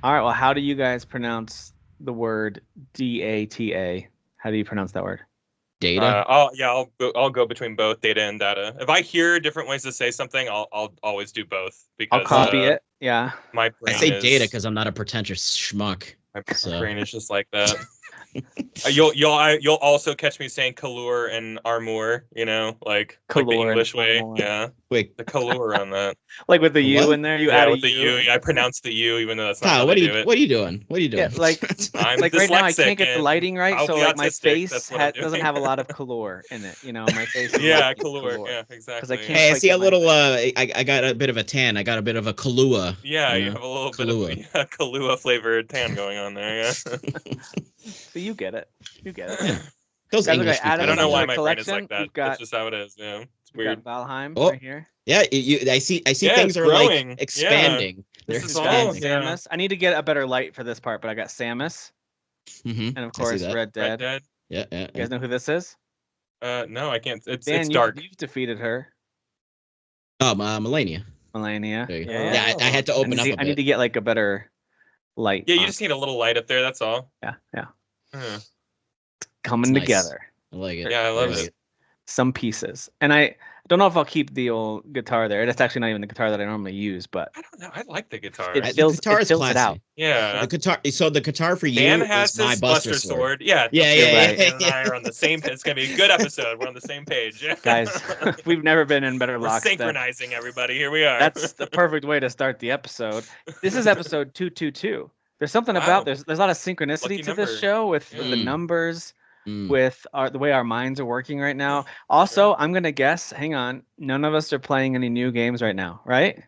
All right. Well, how do you guys pronounce the word data? How do you pronounce that word? Data. I'll go between both data and data. If I hear different ways to say something, I'll always do both because I'll copy it. Yeah. My I brain say is, data because I'm not a pretentious schmuck. my So. brain is just like that. You'll also catch me saying Kalur and Armour, like the English way. Yeah. Wait. The Kalur on that. Like with the U in there, you add with a the U. I pronounce the U even though that's not Kyle, how what they are do it. What are you doing? What are you doing? Yeah, like I'm like right now I dyslexic can't get the lighting right, so like my autistic, face that's what I'm doesn't doing. have a lot of color in it. My face is Yeah, Kalur. Kalur. Yeah, exactly. I can't Hey, I quite see get a my little. thing. I got a bit of a tan. I got a bit of a Kahlua. Yeah, you have a little Kahlua. bit of Kahlua flavored tan going on there. Yeah. So you get it. You get it. Yeah. Those Guys, English okay, people. I don't know why my brain collection. is like that. That's just how it is. Yeah, it's weird. Got Valheim Oh. right here. Yeah, I see Yeah, things it's are growing. like expanding. This They're is expanding. Samus. I need to get a better light for this part, but I got Samus. Mm-hmm. And of course Red Dead. Yeah. You guys know who this is? No, I can't. It's dark. You've defeated her. Oh, Melania. Yeah. I had to open up a bit. I need to get like a better light. Yeah, you just need a little light up there. That's all. Yeah. It's Coming nice. together. I like it. Yeah, I love it. Some pieces, and I don't know if I'll keep the old guitar there. It's actually not even the guitar that I normally use, but I don't know. I like the guitar. The guitar is classy. It out. Yeah. The guitar. So the guitar for you Dan has is my his Buster Sword. Yeah. Yeah. Dan and I are on the same. It's gonna be a good episode. We're on the same page. Guys, we've never been in better lockstep. We're synchronizing everybody. Here we are. That's the perfect way to start the episode. This is episode 222. There's something about there's a lot of synchronicity to this show with the numbers. With the way our minds are working right now. Also, I'm gonna guess. Hang on, none of us are playing any new games right now, right?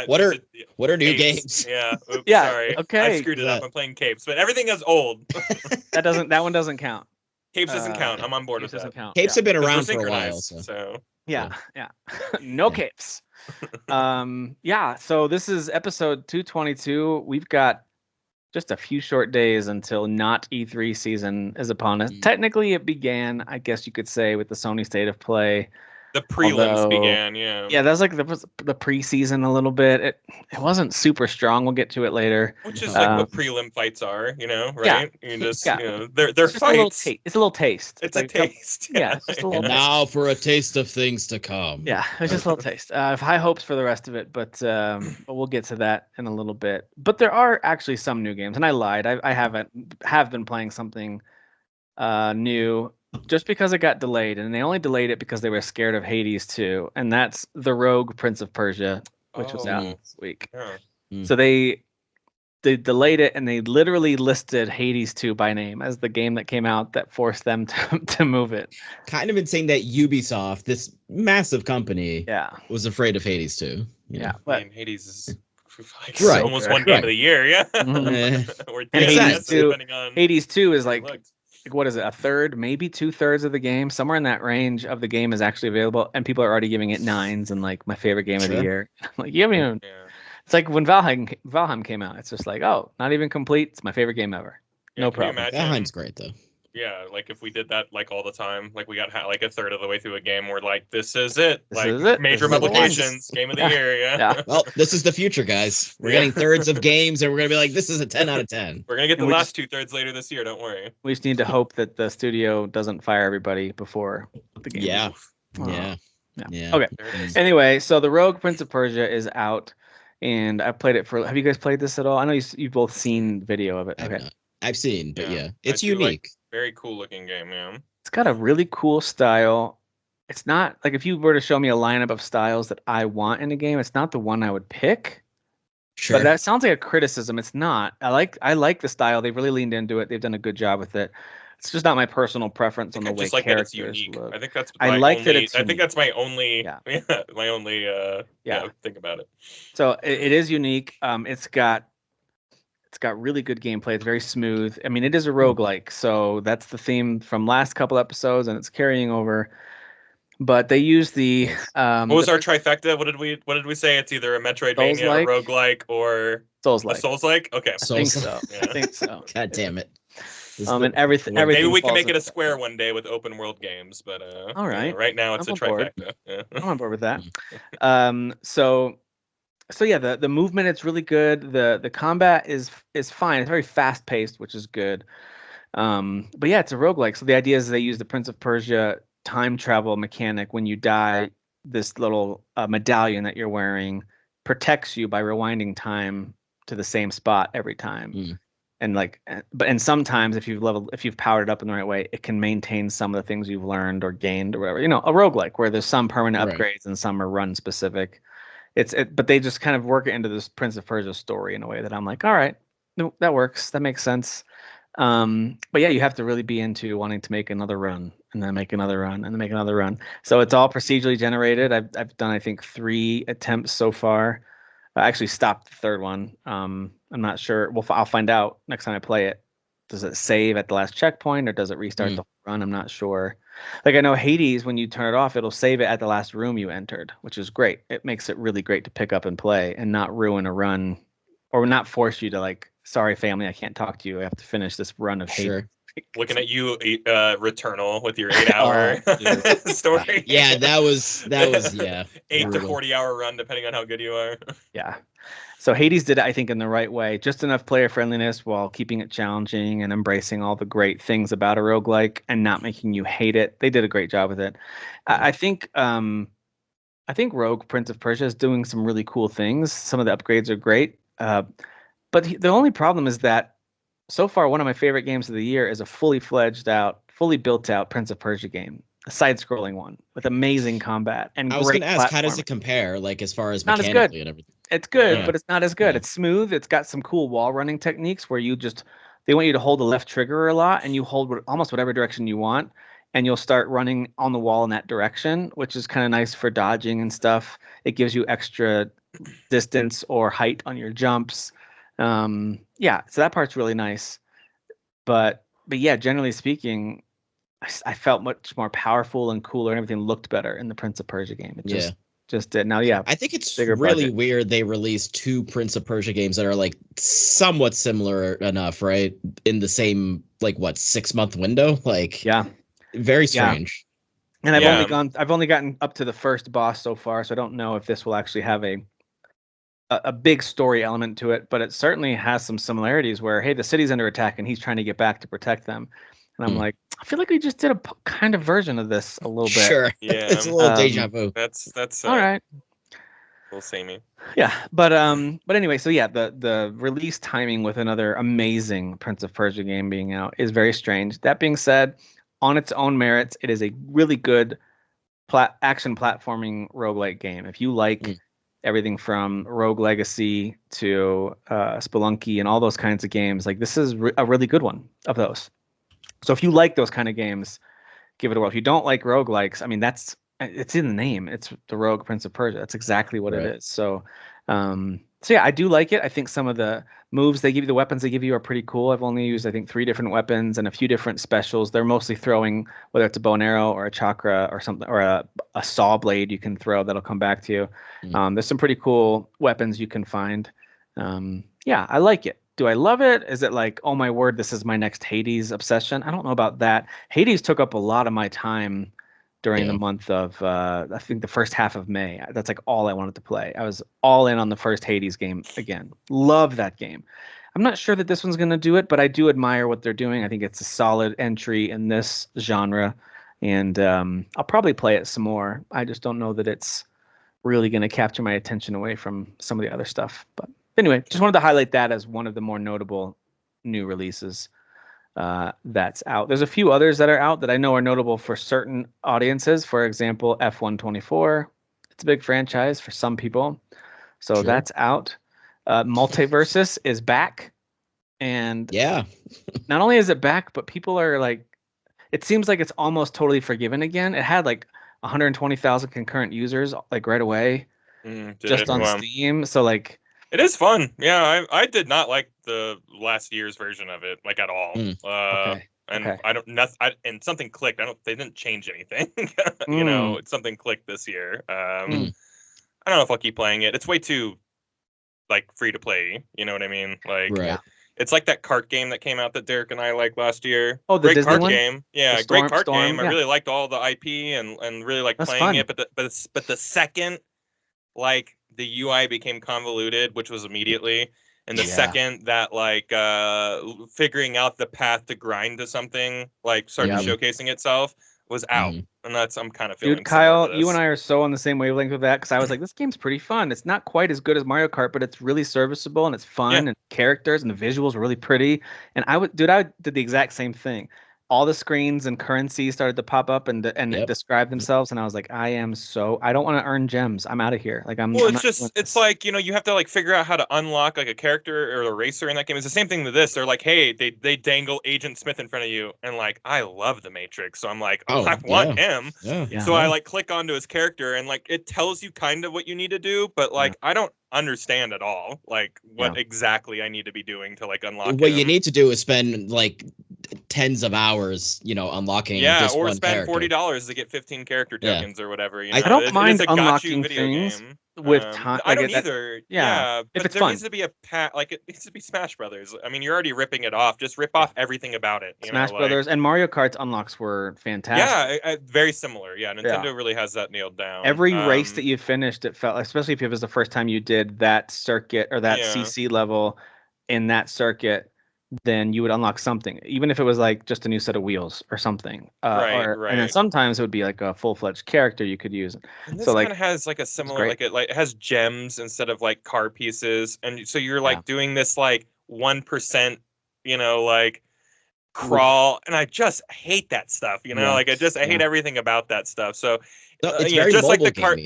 What are new games? Yeah. Oops, yeah. Sorry. Okay. I screwed it up. I'm playing Capes, but everything is old. That one doesn't count. Capes doesn't count. I'm on board with that. Count. Capes have been around for a while, so. Yeah. No capes. So this is episode 222. We've got just a few short days until Not-E3 season is upon us. Technically, it began, I guess you could say, with the Sony State of Play. The prelims began, yeah. Yeah, that was like the preseason a little bit. It wasn't super strong. We'll get to it later. Which is like what prelim fights are, right? Yeah. You just, they're fights. It's a little taste. It's a taste. Yeah. It's just a little and now for a taste of things to come. Yeah, it's just a little taste. I have high hopes for the rest of it, but we'll get to that in a little bit. But there are actually some new games, and I lied. I have been playing something new. Just because it got delayed, and they only delayed it because they were scared of Hades 2, and that's the Rogue Prince of Persia, which was out this week. Yeah. So they delayed it, and they literally listed Hades 2 by name as the game that came out that forced them to move it. Kind of insane that Ubisoft, this massive company, was afraid of Hades 2. Yeah, but Hades is almost one game of the year, yeah. And Hades 2 is like what is it, a third, maybe 2/3 of the game, somewhere in that range of the game is actually available, and people are already giving it 9s and like my favorite game of the year. Like you haven't even. It's like when Valheim came out. It's just like, oh, not even complete. It's my favorite game ever. No problem. Valheim's great though. Yeah, like if we did that like all the time, like we got like a third of the way through a game, we're like, this is it. Major publications, game of the year, yeah. Well, this is the future, guys. We're getting thirds of games, and we're gonna be like, this is a 10 out of 10. We're gonna get the last 2/3 later this year. Don't worry. We just need to hope that the studio doesn't fire everybody before the game. Yeah. Okay. Anyway, so the Rogue Prince of Persia is out, and I played it for. Have you guys played this at all? I know you've both seen video of it. Okay. I've seen, but it's unique. Very cool looking game, man. It's got a really cool style. It's not like if you were to show me a lineup of styles that I want in a game, it's not the one I would pick. Sure. But that sounds like a criticism. It's not. I like the style. They've really leaned into it. They've done a good job with it. It's just not my personal preference on the way characters look. I think that's I think that's my only thing about it. So it is unique. It's got really good gameplay. It's very smooth. I mean, it is a roguelike, so that's the theme from last couple episodes, and it's carrying over. But they use the what was our trifecta? What did we say? It's either a Metroidvania, a roguelike, or Souls-like. A Souls-like? Okay. I think so. I think so. God damn it. And everything. Maybe we can make it a Square one day with open world games, but all right. Right now it's a trifecta. I'm on board with that. So So yeah, the movement, it's really good. The combat is fine. It's very fast paced, which is good. But yeah, it's a roguelike. So the idea is they use the Prince of Persia time travel mechanic. When you die, this little medallion that you're wearing protects you by rewinding time to the same spot every time. And sometimes if you've powered it up in the right way, it can maintain some of the things you've learned or gained or whatever. A roguelike where there's some permanent upgrades and some are run specific. But they just kind of work it into this Prince of Persia story in a way that I'm like, all right, no, that works. That makes sense. But yeah, you have to really be into wanting to make another run and then make another run and then make another run. So it's all procedurally generated. I've done, I think, 3 attempts so far. I actually stopped the third one. I'm not sure. Well, I'll find out next time I play it. Does it save at the last checkpoint or does it restart the run? I'm not sure. Like I know Hades, when you turn it off, it'll save it at the last room you entered, which is great. It makes it really great to pick up and play and not ruin a run or not force you to like, sorry, family, I can't talk to you. I have to finish this run of Hades. Looking at you, Returnal, with your 8-hour story. Yeah, that was 8 to 40-hour run, depending on how good you are. Yeah. So Hades did it, I think, in the right way. Just enough player friendliness while keeping it challenging and embracing all the great things about a roguelike and not making you hate it. They did a great job with it. I think Rogue Prince of Persia is doing some really cool things. Some of the upgrades are great. But the only problem is that so far, one of my favorite games of the year is a fully built out Prince of Persia game, a side-scrolling one with amazing combat and great. I was going to ask, how does it compare, like as far as mechanically and everything? It's good, but it's not as good. It's smooth. It's got some cool wall running techniques where they want you to hold the left trigger a lot, and you hold almost whatever direction you want, and you'll start running on the wall in that direction, which is kind of nice for dodging and stuff. It gives you extra distance or height on your jumps. So that part's really nice. But yeah, generally speaking, I felt much more powerful and cooler, and everything looked better in the Prince of Persia game. It just did. Now, I think it's really weird they released 2 Prince of Persia games that are like somewhat similar enough, right? In the same 6-month window, very strange. And I've only gotten up to the first boss so far, so I don't know if this will actually have a big story element to it, but it certainly has some similarities where, hey, the city's under attack and he's trying to get back to protect them. And I'm like, I feel like we just did a kind of version of this a little bit. Sure. Yeah. It's a little deja vu. That's all right. We'll see me. Yeah. But anyway, so yeah, the release timing with another amazing Prince of Persia game being out is very strange. That being said, on its own merits, it is a really good action platforming roguelike game. If you like everything from Rogue Legacy to Spelunky and all those kinds of games, like this is a really good one of those. So if you like those kind of games, give it a whirl. If you don't like roguelikes, I mean, it's in the name. It's the Rogue Prince of Persia. That's exactly what it is. So yeah, I do like it. I think some of the moves they give you, the weapons they give you are pretty cool. I've only used, I think, 3 different weapons and a few different specials. They're mostly throwing, whether it's a bow and arrow or a chakra or something, or a saw blade you can throw that'll come back to you. There's some pretty cool weapons you can find. Yeah, I like it. Do I love it? Is it like, oh my word, this is my next Hades obsession? I don't know about that. Hades took up a lot of my time during the month of, I think the first half of May. That's like all I wanted to play. I was all in on the first Hades game again. Love that game. I'm not sure that this one's going to do it, but I do admire what they're doing. I think it's a solid entry in this genre, and I'll probably play it some more. I just don't know that it's really going to capture my attention away from some of the other stuff. But anyway, just wanted to highlight that as one of the more notable new releases that's out. There's a few others that are out that I know are notable for certain audiences. For example, F124. It's a big franchise for some people. So that's out. Multiversus is back. And not only is it back, but people are like, it seems like it's almost totally forgiven again. It had like 120,000 concurrent users like right away just on Steam. So like, it is fun. Yeah, I did not like the last year's version of it, like at all. And something clicked. They didn't change anything. Something clicked this year. I don't know if I'll keep playing it. It's way too like free to play. You know what I mean? Like, it's like that kart game that came out that Derek and I liked last year. Oh, the great Disney kart one? Game. Yeah, great kart game. I really liked all the IP and really liked playing it. But the second like the UI became convoluted, which was immediately, and the second that like figuring out the path to grind to something like started showcasing itself was out. And that's, I'm kind of feeling. Dude, Kyle, you and I are so on the same wavelength with that, because I was like, this game's pretty fun. It's not quite as good as Mario Kart, but it's really serviceable and it's fun, and characters and the visuals are really pretty. And I did the exact same thing. All the screens and currencies started to pop up and describe themselves, and I was like, I don't want to earn gems. I'm out of here. Like it's like, you know, you have to like figure out how to unlock like a character or a racer in that game. It's the same thing with this. They're like, hey, they dangle Agent Smith in front of you, and like, I love the Matrix, so I'm like, I want him. So I like click onto his character, and like it tells you kind of what you need to do, but like I don't understand at all like what exactly I need to be doing to like unlock what you need to do is spend like tens of hours, you know, unlocking or spend $40 to get 15 character tokens or whatever, you know? I don't mind unlocking things with time. I don't either. But if it's there fun. Needs to be it needs to be Smash Brothers. I mean, you're already ripping it off. Just rip off everything about it. Smash Brothers and Mario Kart's unlocks were fantastic. Yeah, very similar. Yeah, Nintendo really has that nailed down. Every race that you finished, it felt, especially if it was the first time you did that circuit or that CC level in that circuit, then you would unlock something, even if it was like just a new set of wheels or something. Right. And then sometimes it would be like a full-fledged character you could use. And this kind of has like a similar, like it has gems instead of like car pieces, and so you're like doing this like 1%, you know, like crawl, and I just hate that stuff. You know, like I hate everything about that stuff. So it's very just like the car.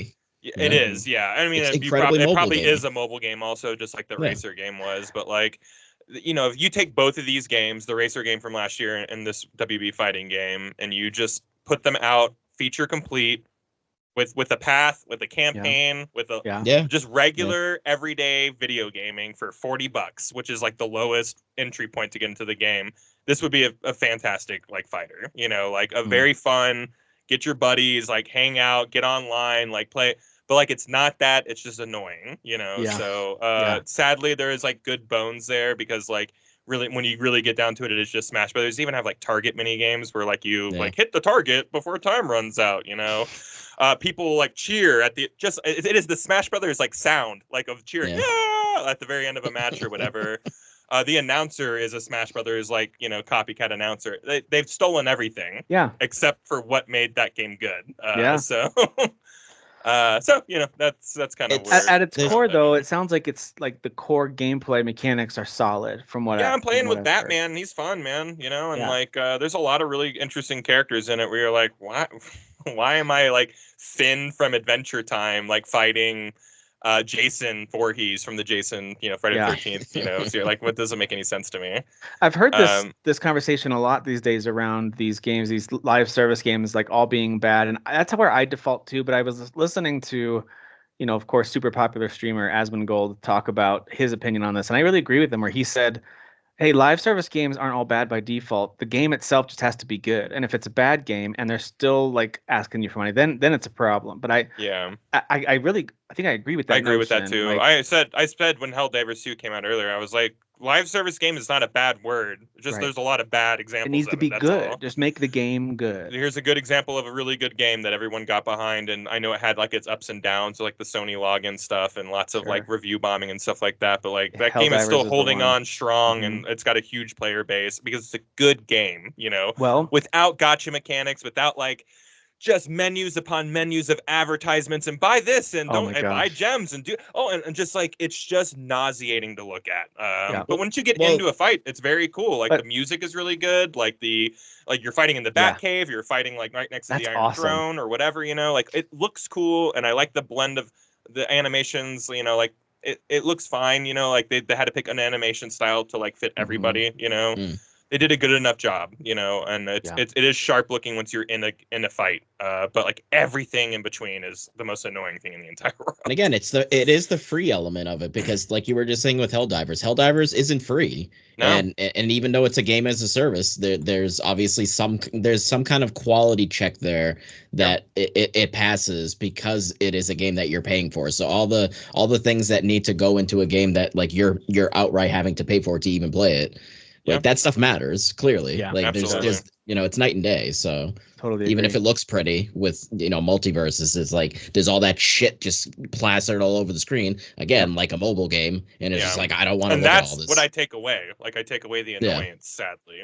It is, yeah. I mean, it probably is a mobile game also, just like the racer game was, but like, you know, if you take both of these games, the racer game from last year and this WB fighting game, and you just put them out feature complete with a path, with a campaign, with a just regular everyday video gaming for $40, which is like the lowest entry point to get into the game, this would be a fantastic like fighter, you know, like a very fun, get your buddies, like hang out, get online, like play. But like, it's not that, it's just annoying, you know? So sadly, there is like good bones there, because like really, when you really get down to it, it is just Smash Brothers. They even have like target mini games where like you like hit the target before time runs out, you know? People like cheer at the, it is the Smash Brothers like sound like of cheering at the very end of a match or whatever. The announcer is a Smash Brothers like, you know, copycat announcer. They've stolen everything, except for what made that game good. So you know, that's kind of at its core, though. It sounds like it's like the core gameplay mechanics are solid. From what I'm playing with Batman. He's fun, man. You know, and like there's a lot of really interesting characters in it where you're like, why am I like Finn from Adventure Time like fighting Jason Voorhees from the Jason, you know, Friday the 13th, you know? So you're like, what doesn't make any sense to me? I've heard this conversation a lot these days around these games, these live service games, like all being bad, and that's where I default to. But I was listening to, you know, of course, super popular streamer Asmongold talk about his opinion on this, and I really agree with him, where he said, hey, live service games aren't all bad by default. The game itself just has to be good. And if it's a bad game and they're still like asking you for money, then it's a problem. But I think I agree with that. I agree with that too. Like, I said when Helldivers 2 came out earlier, I was like, live service game is not a bad word. Just there's a lot of bad examples. It needs to be good. Just make the game good. Here's a good example of a really good game that everyone got behind, and I know it had like its ups and downs, so like the Sony login stuff and lots of like review bombing and stuff like that. But like that game is still holding on strong, and it's got a huge player base because it's a good game, you know. Well, without gotcha mechanics, without like just menus upon menus of advertisements and buy this and buy gems and and just like it's just nauseating to look at. But once you get into a fight, it's very cool. Like the music is really good. Like you're fighting in the Batcave, you're fighting like right next to the Iron Throne or whatever, you know. Like it looks cool, and I like the blend of the animations. You know, like it looks fine. You know, like they had to pick an animation style to like fit everybody. You know. They did a good enough job, you know, and it is sharp looking once you're in a fight. But like everything in between is the most annoying thing in the entire world. And again, it is the free element of it, because like you were just saying with Helldivers isn't free. No. And even though it's a game as a service, there's obviously some kind of quality check there that it passes, because it is a game that you're paying for. So all the things that need to go into a game that like you're outright having to pay for to even play it. Like that stuff matters clearly. Yeah, like there's it's night and day. So totally even agree. if it looks pretty with Multiversus, is like there's all that shit just plastered all over the screen again, like a mobile game, and it's just like I don't want to look at all this. And that's what I take away. Like I take away the annoyance, sadly.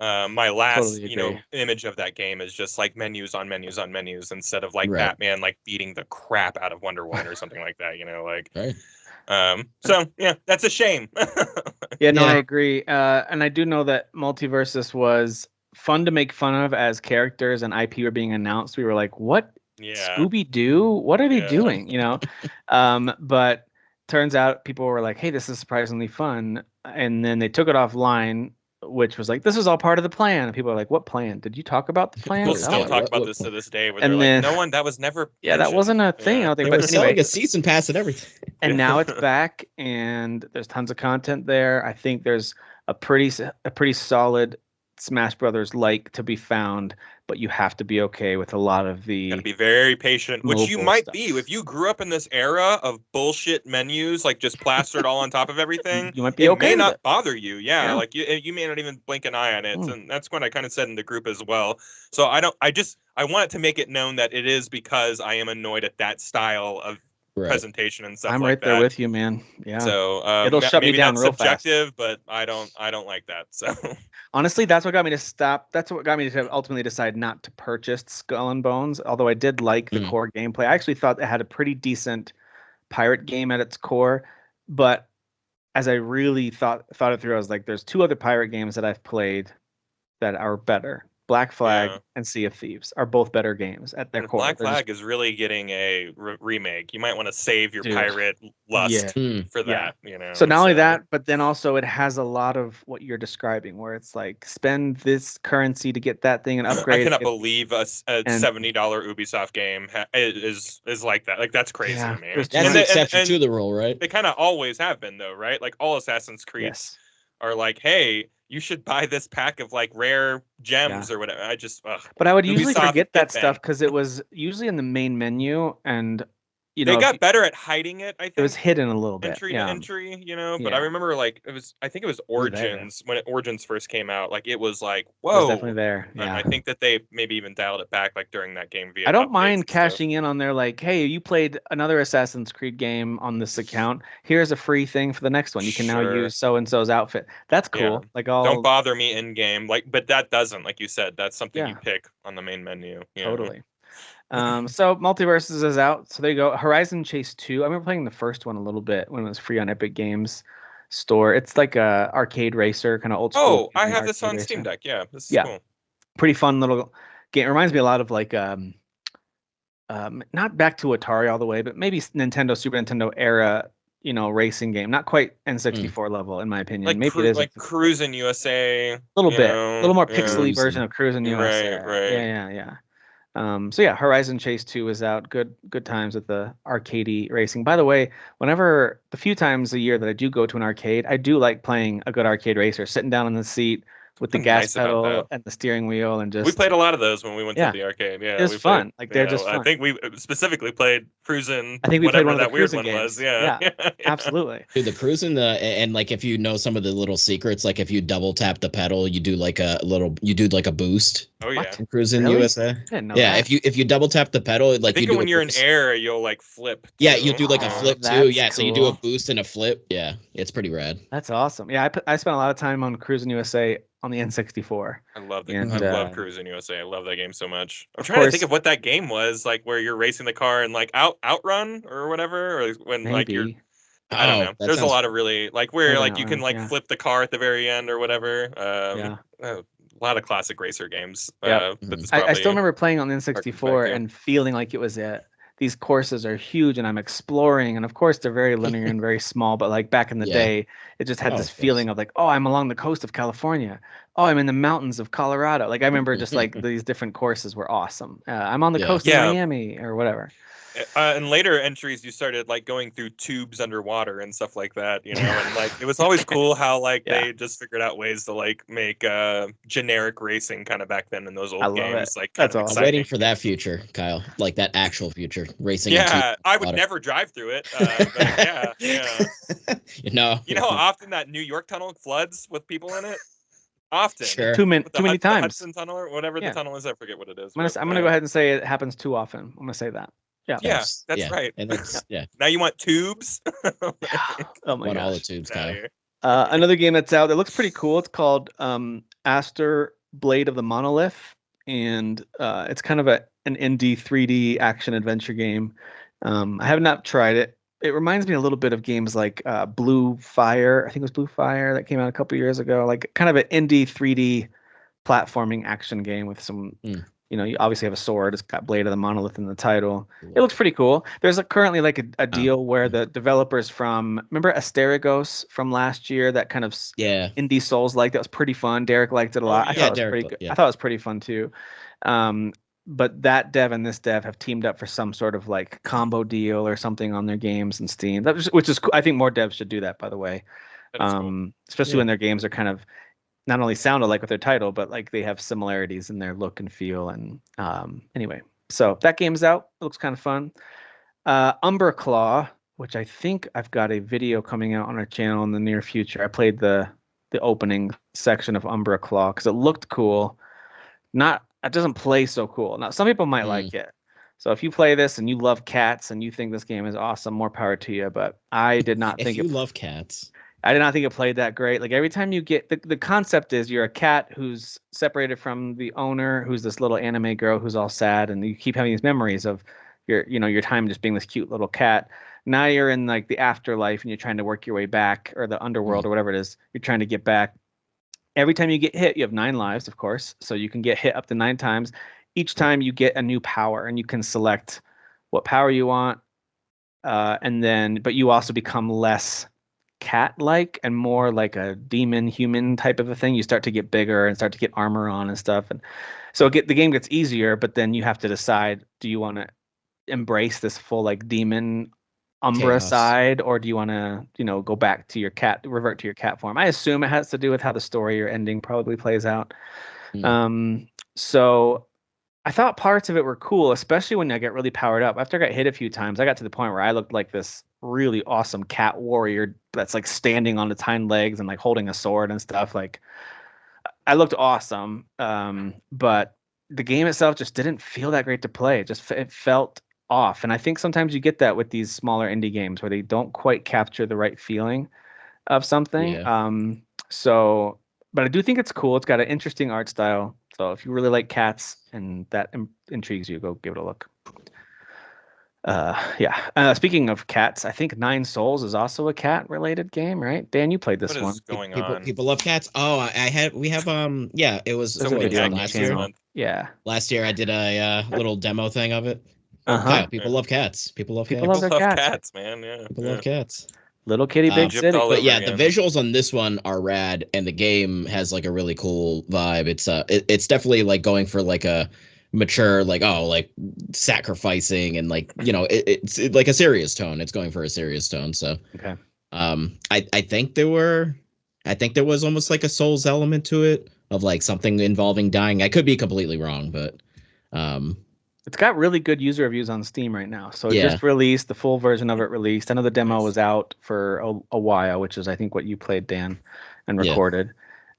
My last image of that game is just like menus on menus on menus instead of like Batman like beating the crap out of Wonder Woman or something like that. So yeah, that's a shame. I agree. And I do know that Multiversus was fun to make fun of as characters and IP were being announced. We were like, what? Scooby-Doo? What are they doing? But turns out people were like, hey, this is surprisingly fun. And then they took it offline, which was like, this is all part of the plan. And people are like, what plan? Did you talk about the plan? People still talk about this to this day where they're like, no one, that was never mentioned. That wasn't a thing. I don't think. They were selling a season pass and everything. And now it's back, and there's tons of content there. I think there's a pretty solid Smash Brothers like to be found, but you have to be okay with a lot of the. Gotta be very patient, which you might stuff. be if you grew up in this era of bullshit menus, like just plastered all on top of everything. You might be okay. It may not bother you, like you may not even blink an eye on it, and that's what I kind of said in the group as well. So I wanted to make it known that it is because I am annoyed at that style of presentation and stuff. I'm right there with you, man. Yeah. So it'll shut me down real subjective, fast. But I don't like that. So honestly, that's what got me to stop. That's what got me to ultimately decide not to purchase Skull and Bones. Although I did like the core gameplay. I actually thought it had a pretty decent pirate game at its core. But as I really thought it through, I was like, there's two other pirate games that I've played that are better. Black Flag and Sea of Thieves are both better games at their core. Black Flag is really getting a remake. You might want to save your pirate lust for that. So not only that, but then also it has a lot of what you're describing, where it's like spend this currency to get that thing and upgrade. I cannot believe a $70 Ubisoft game is like that. Like that's crazy to me. That's an exception to the rule, right? They kind of always have been though, right? Like all Assassin's Creed are like, hey, you should buy this pack of like rare gems or whatever. But I would usually forget that stuff because it was usually in the main menu, and they got better at hiding it. I think it was hidden a little bit. Entry to entry, But I remember like I think it was Origins when Origins first came out. Like it was like, whoa, it was definitely there. Yeah. I think that they maybe even dialed it back like during that game. I don't mind cashing in on there. Like, hey, you played another Assassin's Creed game on this account. Here's a free thing for the next one. You can now use so and so's outfit. That's cool. Yeah. Like, don't bother me in game. Like, but that doesn't, like you said, that's something you pick on the main menu. Totally. So Multiversus is out. So there you go. Horizon Chase 2. I remember playing the first one a little bit when it was free on Epic Games Store. It's like a arcade racer, kind of old school. Oh, I have this on Steam Deck. Yeah, this is cool. Pretty fun little game. It reminds me a lot of like not back to Atari all the way, but maybe Nintendo, Super Nintendo era, racing game. Not quite N64 level, in my opinion. Like maybe it is like Cruisin' USA. A little bit, a little more pixely version of Cruisin' USA. Right. Yeah. So yeah, Horizon Chase 2 is out. Good times with the arcadey racing. By the way, whenever the few times a year that I do go to an arcade, I do like playing a good arcade racer, sitting down in the seat with the gas pedal and the steering wheel, and just we played a lot of those when we went to the arcade. Yeah, it was fun. Like they're just fun. I think we specifically played Cruisin'. I think we played one of the weird Cruisin' one games. was. Yeah, absolutely. Dude, the Cruisin', and like if you know some of the little secrets, like if you double tap the pedal, you do like a boost. Oh yeah, in Cruisin' USA. If you double tap the pedal, like I think when you're in air, you'll like flip. Yeah, you do like a flip too. Yeah, so you do a boost and a flip. Yeah, it's pretty rad. That's awesome. Yeah, I spent a lot of time on Cruisin' USA on the N64. I love love Cruisin' USA. I love that game so much. I'm trying to think of what that game was, like where you're racing the car and like outrun or whatever, or when like you're. I don't know. There's a lot of really like where like you can like flip the car at the very end or whatever. A lot of classic racer games. I still remember playing on the N64 and feeling like it was these courses are huge and I'm exploring, and of course they're very linear and very small, but like back in the day it just had this feeling of like, oh, I'm along the coast of California, oh, I'm in the mountains of Colorado. Like I remember just like these different courses were awesome. I'm on the coast of Miami or whatever. In later entries, you started like going through tubes underwater and stuff like that, you know, and like it was always cool how like they just figured out ways to like make generic racing kind of back then in those old games. Like that's awesome. I'm waiting for that future, Kyle, like that actual future racing. Yeah, I would never drive through it. But yeah. You know how often that New York tunnel floods with people in it? Often. Sure. Too many times. The Hudson Tunnel or whatever the tunnel is, I forget what it is. I'm gonna go ahead and say it happens too often. I'm gonna say that. Yeah, that's right. And that's, Now you want tubes? Oh my god! All the tubes, Kyle. Another game that's out that looks pretty cool. It's called Aster Blade of the Monolith, and it's kind of an indie 3D action adventure game. I have not tried it. It reminds me a little bit of games like Blue Fire. I think it was Blue Fire that came out a couple years ago. Like kind of an indie 3D platforming action game with some. You know, you obviously have a sword. It's got Blade of the Monolith in the title. It looks pretty cool. There's currently like a deal where the developers from, remember Asterigos from last year, that kind of indie Souls like that was pretty fun. Derek liked it a lot. I thought it was pretty good. I thought it was pretty fun too. But that dev and this dev have teamed up for some sort of like combo deal or something on their games and Steam. Which is cool. I think more devs should do that, by the way. Cool. Especially when their games are kind of not only sound alike with their title, but like they have similarities in their look and feel. And anyway, so that game's out. It looks kind of fun. Umber Claw, which I think I've got a video coming out on our channel in the near future. I played the opening section of Umber Claw because it looked cool. It doesn't play so cool. Now, some people might like it. So if you play this and you love cats and you think this game is awesome, more power to you. But I did not think you love cats. I did not think it played that great. Like every time you get the concept is you're a cat who's separated from the owner, who's this little anime girl who's all sad, and you keep having these memories of your time just being this cute little cat. Now you're in like the afterlife and you're trying to work your way back, or the underworld or whatever it is. You're trying to get back. Every time you get hit, you have 9 lives, of course. So you can get hit up to 9 times. Each time you get a new power, and you can select what power you want. But you also become less cat-like and more like a demon human type of a thing. You start to get bigger and start to get armor on and stuff, and so the game gets easier, but then you have to decide, do you want to embrace this full like demon Umbra side, or do you want to go back to your cat, revert to your cat form? I assume it has to do with how the story or ending probably plays out. So I thought parts of it were cool, especially when I get really powered up. After I got hit a few times, I got to the point where I looked like this really awesome cat warrior that's like standing on its hind legs and like holding a sword and stuff. Like I looked awesome. But the game itself just didn't feel that great to play. It felt off. And I think sometimes you get that with these smaller indie games where they don't quite capture the right feeling of something. But I do think it's cool. It's got an interesting art style. So if you really like cats and that intrigues you, go give it a look. Speaking of cats, I think Nine Souls is also a cat-related game, right? Dan, you played this one. What is going on? People love cats. Oh, it was video last year. Yeah. Last year I did a little demo thing of it. People love cats. People love cats. People love cats, man. Yeah. People love cats. Little kitty, big city. But yeah, the visuals on this one are rad, and the game has like a really cool vibe. It's definitely like going for like a mature, like sacrificing and like it's like a serious tone. It's going for a serious tone. So okay. I think there was almost like a Souls element to it, of like something involving dying. I could be completely wrong, but it's got really good user reviews on Steam right now. So it just released, the full version of it released. I know the demo was out for a while, which is I think what you played, Dan, and recorded.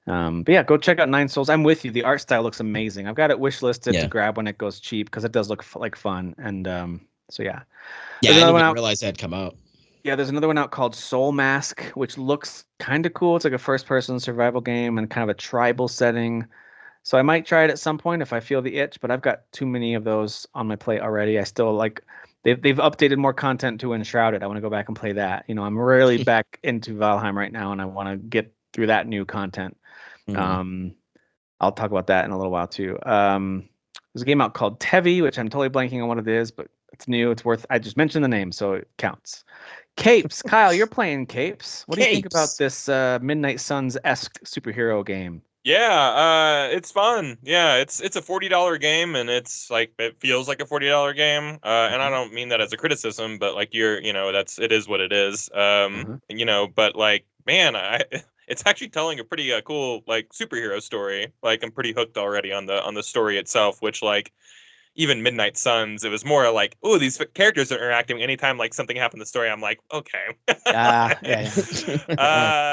But yeah, go check out Nine Souls. I'm with you. The art style looks amazing. I've got it wishlisted to grab when it goes cheap because it does look like fun. And so yeah. Yeah, I didn't realize that had come out. Yeah, there's another one out called Soul Mask, which looks kind of cool. It's like a first-person survival game and kind of a tribal setting. So I might try it at some point if I feel the itch, but I've got too many of those on my plate already. I still like they've updated more content to Enshrouded. I want to go back and play that. I'm really back into Valheim right now, and I want to get through that new content. I'll talk about that in a little while too. There's a game out called Tevi, which I'm totally blanking on what it is, but it's new. It's worth. I just mentioned the name, so it counts. Capes, Kyle, you're playing Capes. What do you think about this Midnight Suns-esque superhero game? Yeah, it's fun. Yeah, it's a $40 game, and it's like it feels like a $40 game. And I don't mean that as a criticism, but like it is what it is. But like, man, it's actually telling a pretty cool like superhero story. Like I'm pretty hooked already on the story itself, which like even Midnight Suns, it was more like, oh, these characters are interacting. Anytime like something happened in the story, I'm like, okay. Yeah.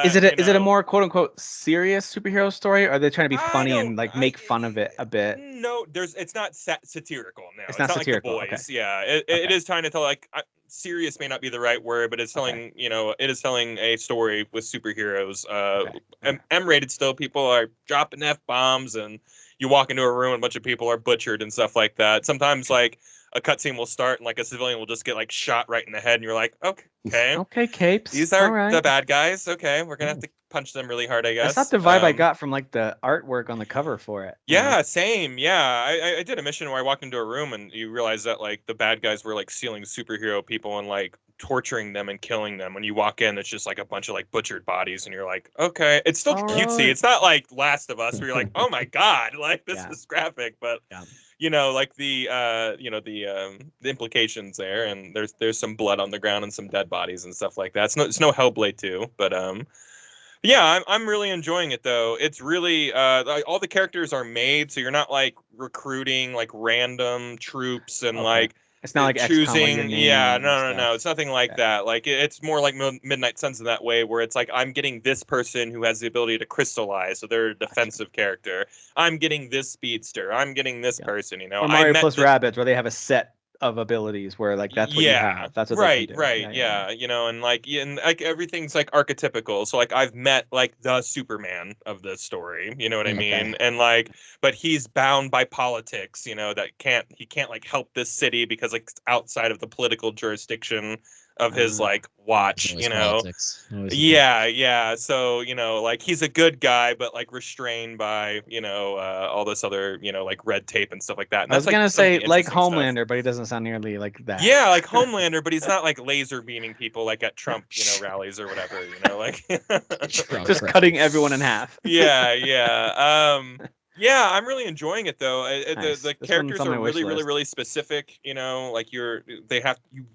Is it a more quote unquote serious superhero story, or are they trying to be funny and like make fun of it a bit? No, it's not satirical. No, it's not satirical. Like The Boys. Okay. Yeah, it is trying to tell like serious may not be the right word, but it's telling it is telling a story with superheroes. M-rated still. People are dropping F-bombs, and you walk into a room and a bunch of people are butchered and stuff like that. Sometimes like a cutscene will start and like a civilian will just get like shot right in the head, and you're like, okay, capes. These are the bad guys. Okay, we're gonna have to punch them really hard, I guess. That's not the vibe I got from like the artwork on the cover for it. Yeah, same. Yeah, I did a mission where I walked into a room and you realize that like the bad guys were like stealing superhero people and like torturing them and killing them. When you walk in, it's just like a bunch of like butchered bodies, and you're like, okay, it's still cutesy. It's not like Last of Us where you're like, oh my god, like this is graphic, but like the the implications there, and there's some blood on the ground and some dead bodies and stuff like that. It's no Hellblade 2, but yeah, I'm really enjoying it though. It's really all the characters are made, so you're not like recruiting like random troops and like it's not like choosing. No. It's nothing like that. Like it's more like Midnight Suns in that way, where it's like I'm getting this person who has the ability to crystallize, so they're a defensive character. I'm getting this speedster. I'm getting this person. Or Mario plus Rabbids, where they have a set of abilities where like that's what you have. That's what right. And like everything's like archetypical. So like I've met like the Superman of the story, you know what I mean? And like, but he's bound by politics, that he can't like help this city because like it's outside of the political jurisdiction of his like watch, so like he's a good guy but like restrained by all this other like red tape and stuff like that. And I was gonna say like Homelander, but he doesn't sound nearly like that. Yeah, like Homelander, but he's not like laser beaming people like at Trump rallies or whatever, like just cutting everyone in half. Yeah, I'm really enjoying it though. The characters are really specific. Like you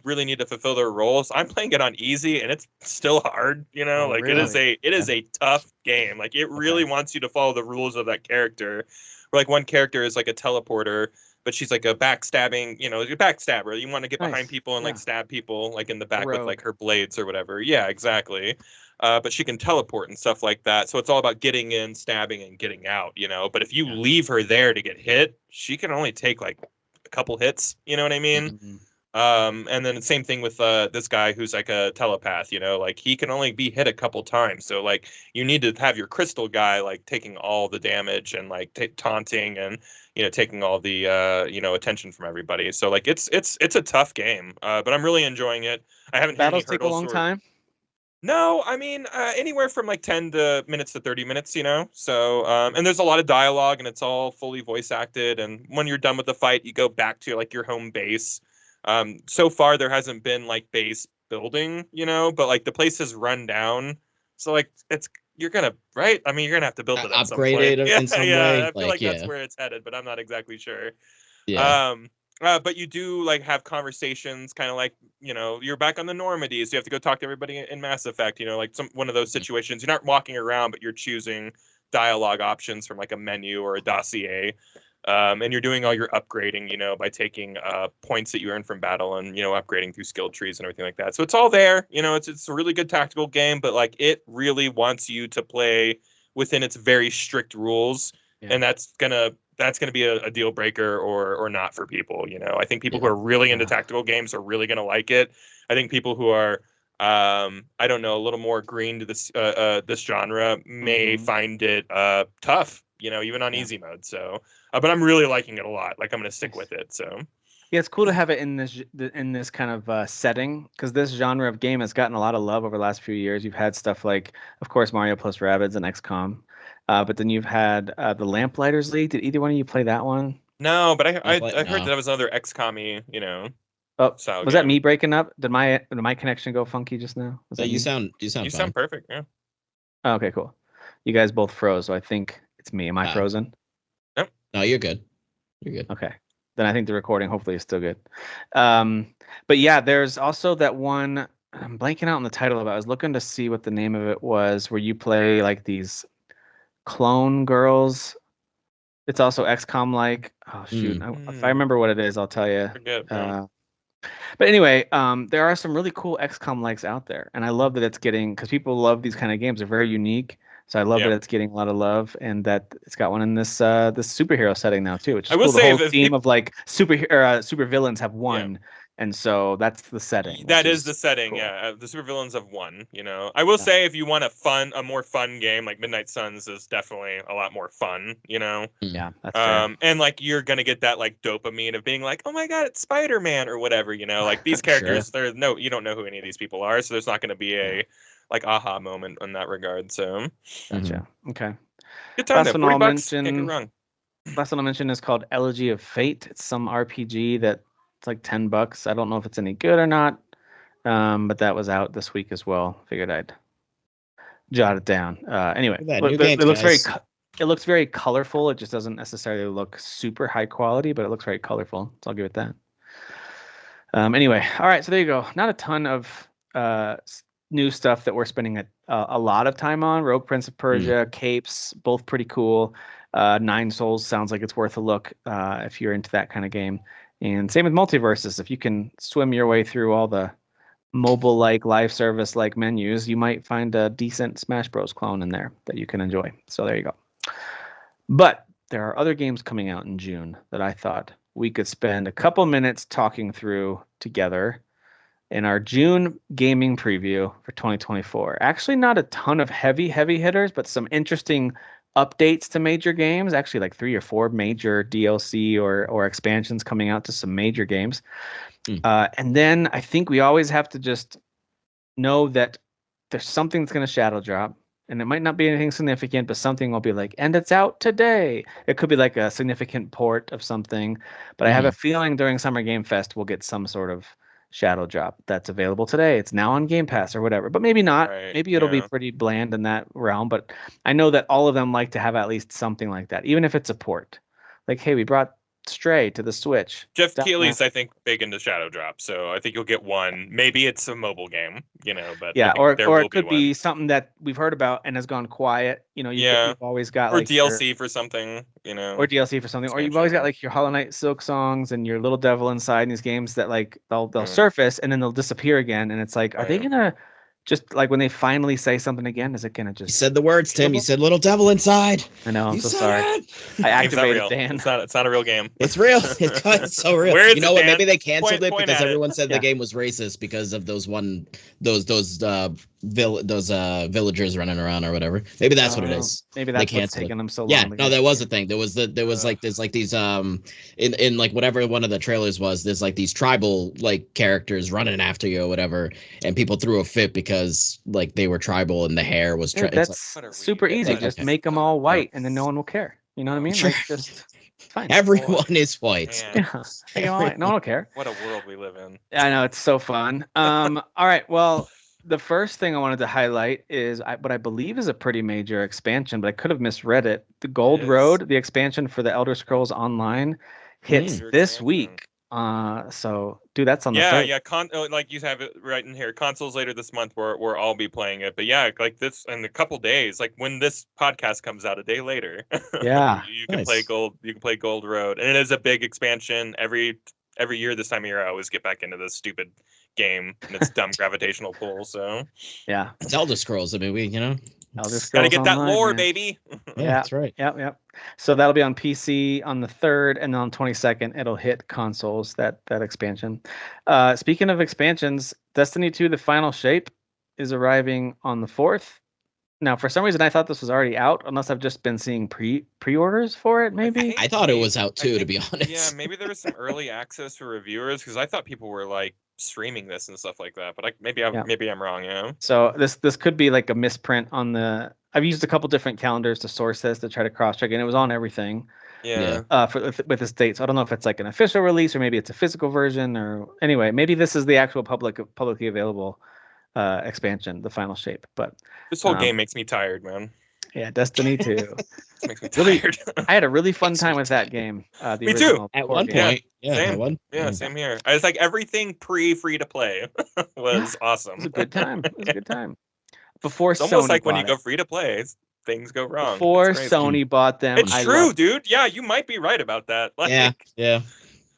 really need to fulfill their roles. I'm playing it on easy, and it's still hard. It is a tough game. Like it really wants you to follow the rules of that character. Where like one character is like a teleporter, but she's like a backstabbing. A backstabber. You want to get behind people and like stab people like in the back with like her blades or whatever. Yeah, exactly. But she can teleport and stuff like that. So it's all about getting in, stabbing, and getting out, But if you leave her there to get hit, she can only take like a couple hits, you know what I mean? And then the same thing with this guy who's like a telepath, like he can only be hit a couple times. So like you need to have your crystal guy like taking all the damage and like taunting and taking all the attention from everybody. So like it's a tough game, but I'm really enjoying it. I haven't hit any hurdles. Battles take a long time. No, I mean anywhere from like 10 minutes to 30 minutes, So and there's a lot of dialogue, and it's all fully voice acted. And when you're done with the fight, you go back to like your home base. So far there hasn't been like base building, but like the place is run down. So like you're gonna have to build it at upgrade it in some way. I feel like that's where it's headed, but I'm not exactly sure. Yeah. But you do like have conversations, kind of like you're back on the Normandy, so you have to go talk to everybody in Mass Effect. Like one of those situations. You're not walking around, but you're choosing dialogue options from like a menu or a dossier, and you're doing all your upgrading, by taking points that you earn from battle and upgrading through skill trees and everything like that. So it's all there. It's a really good tactical game, but like it really wants you to play within its very strict rules, and that's gonna be a deal breaker or not for people. I think people who are really into tactical games are really going to like it. I think people who are, I don't know, a little more green to this genre may find it tough, even on easy mode. So, but I'm really liking it a lot. Like I'm going to stick with it. So. Yeah, it's cool to have it in this kind of setting, because this genre of game has gotten a lot of love over the last few years. You've had stuff like, of course, Mario plus Rabbids and XCOM. But then you've had the Lamplighters League. Did either one of you play that one? No, but I heard that was another XCOM-y, Oh, was that me breaking up? Did my connection go funky just now? You sound perfect. Yeah. Oh, okay, cool. You guys both froze, so I think it's me. Am I frozen? Nope. No, you're good. You're good. Okay. Then I think the recording hopefully is still good. But yeah, there's also that one. I'm blanking out on the title of it. I was looking to see what the name of it was, where you play like these clone girls. It's also XCOM like. Oh shoot! If I remember what it is, I'll tell you. Forget, But anyway, there are some really cool XCOM likes out there, and I love that it's getting, because people love these kind of games. They're very unique, so I love that it's getting a lot of love, and that it's got one in this this superhero setting now too. Which is cool. The whole theme of like super villains have won. And so that's the setting. That is the setting, cool. Yeah. The supervillains have won. I will say, if you want a more fun game, like Midnight Suns is definitely a lot more fun. Yeah, that's fair. And like you're gonna get that like dopamine of being like, oh my god, it's Spider-Man or whatever. Like these characters, you don't know who any of these people are, so there's not gonna be a like aha moment in that regard. So, gotcha. Okay. Good time. Last one I'll mention. Last one I'll mention is called Elegy of Fate. It's some RPG that. It's like $10. I don't know if it's any good or not, but that was out this week as well. Figured I'd jot it down. Anyway, it looks very colorful. It just doesn't necessarily look super high quality, but it looks very colorful. So I'll give it that. Anyway, all right. So there you go. Not a ton of new stuff that we're spending a lot of time on. Rogue Prince of Persia, Capes, both pretty cool. Nine Souls sounds like it's worth a look if you're into that kind of game. And same with Multiversus. If you can swim your way through all the mobile-like, live service-like menus, you might find a decent Smash Bros. Clone in there that you can enjoy. So there you go. But there are other games coming out in June that I thought we could spend a couple minutes talking through together in our June gaming preview for 2024. Actually, not a ton of heavy hitters, but some interesting updates to major games, actually like 3 or 4 major DLC or expansions coming out to some major games. And then I think we always have to just know that there's something that's going to shadow drop, and it might not be anything significant, but something will be like, and it's out today. It could be like a significant port of something, but I have a feeling during Summer Game Fest we'll get some sort of shadow drop that's available today. It's now on Game Pass or whatever, but maybe not. Maybe it'll be pretty bland in that realm, but I know that all of them like to have at least something like that, even if it's a port. Like, hey, we brought Stray to the Switch. Jeff Keighley's, I think, big into shadow drop, so I think you'll get one. Maybe it's a mobile game, but yeah, or it could be something that we've heard about and has gone quiet. You've always got or like DLC for something, or DLC for something, or you've always got like your Hollow Knight Silk Songs and your Little Devil Inside in these games that like they'll surface and then they'll disappear again, and it's like, are they gonna just like when they finally say something again, is it gonna just? You said the words, Tim. You said Little Devil Inside. I know. I'm so sorry. I activated Dan. It's not a real game. It's real. It's so real. You know what? Maybe they canceled it because everyone said the game was racist because of those villagers running around or whatever. Maybe that's what it is. Maybe that's what's taking them so long. Yeah. No, that was the thing. There's these in like whatever one of the trailers was. There's like these tribal like characters running after you or whatever, and people threw a fit because like they were tribal and the hair was that's like, super easy. Just make them all white and then no one will care. You know what I mean? Sure. Like, just fine. Everyone is white. Yeah. No one will care. What a world we live in. I know, it's so fun. All right. Well, the first thing I wanted to highlight is what I believe is a pretty major expansion, but I could have misread it. The Gold Road, the expansion for the Elder Scrolls Online, hits this week. So dude, that's on the third. Like you have it right in here. Consoles later this month, we'll all be playing it. But yeah, like this in a couple days, like when this podcast comes out a day later, you can play Gold. You can play Gold Road, and it is a big expansion. Every year this time of year, I always get back into this stupid game and its dumb gravitational pull. So yeah, it's Elder Scrolls. I mean, Elder Scrolls gotta get Online, that lore, man. baby. Yeah, that's right. Yep. So that'll be on PC on the 3rd, and then on 22nd it'll hit consoles. That expansion. Speaking of expansions, Destiny 2: The Final Shape is arriving on the 4th. Now, for some reason, I thought this was already out, unless I've just been seeing pre-orders for it. Maybe I thought it was out too, to be honest. Yeah, maybe there was some early access for reviewers because I thought people were like streaming this and stuff like that. But maybe I'm wrong. Yeah. So this could be like a misprint on the. I've used a couple different calendars to source this to try to cross-check, and it was on everything. Yeah. With this date, so I don't know if it's like an official release or maybe it's a physical version, or anyway, maybe this is the actual publicly available expansion, The Final Shape. But this whole game makes me tired, man. Yeah, Destiny 2. This makes me tired. I had a really fun time with that game. The Me too. At one point. Same. Same here. I was like, everything free to play was awesome. It was a good time. It was a good time. Before it's almost Sony like when you it. go free to play, things go wrong. Before Sony bought them. It's true, dude. Yeah, you might be right about that. Like, yeah.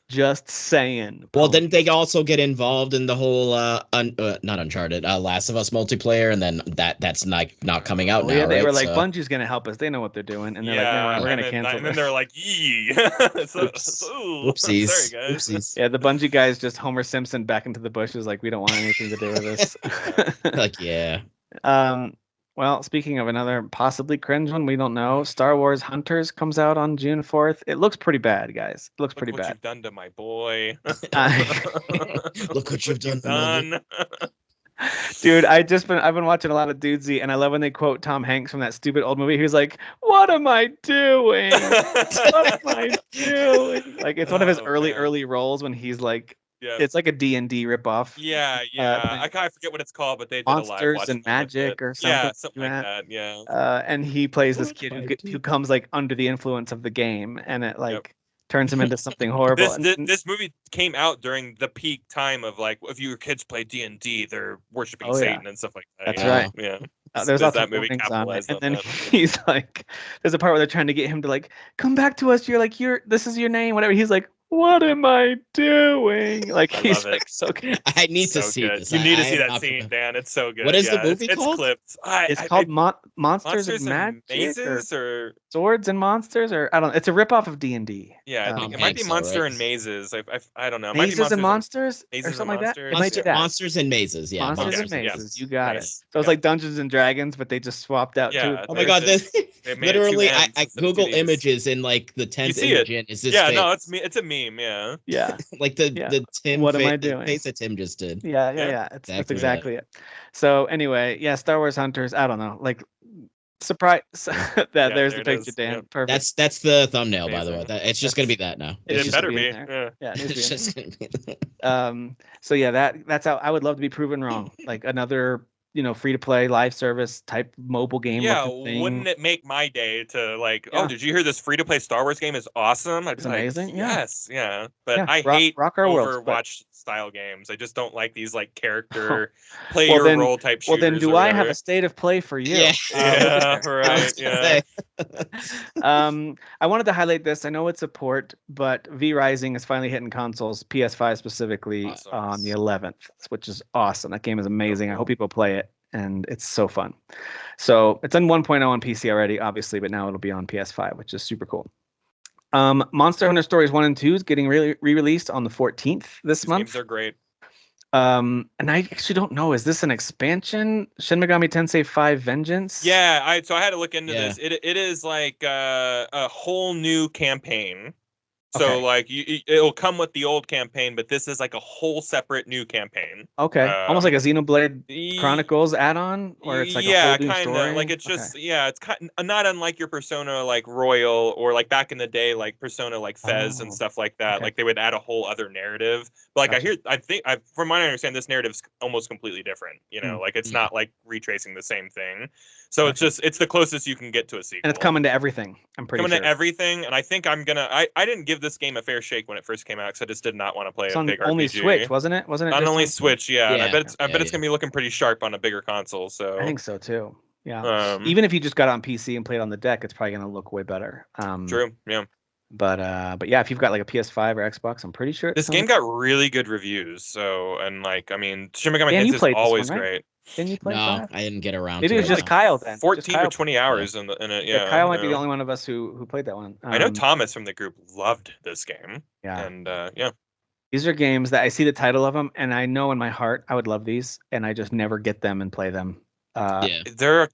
Just saying. Well, didn't they also get involved in the whole not Uncharted, Last of Us multiplayer, and then that's not coming out now? Yeah, they right? were like, Bungie's gonna help us. They know what they're doing, and they're like, no, we're gonna cancel. And then they're like, yee. Oopsies. Sorry, guys. Oopsies. Yeah, the Bungie guys just Homer Simpson back into the bushes, like we don't want anything to do with this. Like, yeah. Well, speaking of another possibly cringe one, we don't know. Star Wars Hunters comes out on June 4th. It looks pretty bad, guys. It looks pretty bad. Look what you've done to my boy. Look what you've done. Dude, I've been watching a lot of Dudesy, and I love when they quote Tom Hanks from that stupid old movie. He was like, "What am I doing? What am I doing?" Like it's one of his early roles when he's like. Yeah. It's like a D&D ripoff. Yeah. I kind of forget what it's called, but they did Monsters and Magic or something. Yeah, something like that. Yeah. And he plays this kid who comes like under the influence of the game, and it turns him into something horrible. This movie came out during the peak time of like, if your kids play D&D, they're worshiping Satan and stuff like that. That's right. Yeah. There's lots of movie on it, and then he's like, there's a part where they're trying to get him to like come back to us. This is your name, whatever. He's like, what am I doing? Like he's like so good. I need to see this. You need to see that scene, Dan. It's so good. What is the movie called? It's clipped. It's called Monsters and Magic, Mazes or Swords and Monsters, or I don't know. It's a ripoff of D&D. Yeah, I think it might be Monster and Mazes. I don't know. It Mazes and Monsters or something like that. It might be that. Monsters and Mazes. Yeah. Monsters and Mazes. You got it. So it's like Dungeons and Dragons, but they just swapped out too. Oh my god! Literally, I Google images in like the 10th image. Is this? Yeah, no, it's a meme. Yeah. Yeah. Like the Tim. What am I doing? Face that Tim just did. Yeah. That's exactly it. So anyway, Star Wars Hunters. I don't know. Like, surprise that there's the picture, Dan. Yep. Perfect. That's the thumbnail, by the way. It's just gonna be that now. It better be. Yeah. It's just gonna be. So that's how I would love to be proven wrong. Like another. Free to play live service type mobile game. Yeah, wouldn't it make my day to like? Oh, did you hear this free to play Star Wars game is awesome? It's amazing. Like, yes, But I hate Overwatch style games. I just don't like these like character play your role type shooters. Well, then do I have a state of play for you? Yeah, right. Yeah. I wanted to highlight this. I know it's a port, but V Rising is finally hitting consoles, PS5 specifically, on the 11th, which is awesome. That game is amazing. I hope people play it. And it's so fun. So it's on 1.0 on PC already, obviously, but now it'll be on PS5, which is super cool. Monster Hunter Stories 1 and 2 is getting re-released on the 14th this month. Games are great. And I actually don't know. Is this an expansion? Shin Megami Tensei 5 Vengeance? Yeah, I had to look into this. It is like a whole new campaign. So like it'll come with the old campaign, but this is like a whole separate new campaign. Okay, almost like a Xenoblade Chronicles add-on, where it's like a whole new story. Like it's just it's kind of not unlike your Persona like Royal or like back in the day like Persona like Fez and stuff like that. Like they would add a whole other narrative. But like I think from what I understand, this narrative's almost completely different. Like it's not like retracing the same thing. So it's the closest you can get to a sequel. And it's coming to everything. I'm pretty sure. Coming to everything, and I think I didn't give this game a fair shake when it first came out because I just did not want to play a big RPG. Only Switch, wasn't it? Not only Switch, And I bet it's gonna be looking pretty sharp on a bigger console. So I think so too. Yeah. Even if you just got it on PC and played on the deck, it's probably gonna look way better. True. Yeah. But yeah, if you've got like a PS5 or Xbox, I'm pretty sure this game got really good reviews. So Shin Megami Tensei is always great. Didn't you play? No, I didn't get around. Maybe it was just Kyle then. 14 or 20 hours in it. Yeah, Kyle might be the only one of us who played that one. I know Thomas from the group loved this game. Yeah, and these are games that I see the title of them, and I know in my heart I would love these, and I just never get them and play them. They're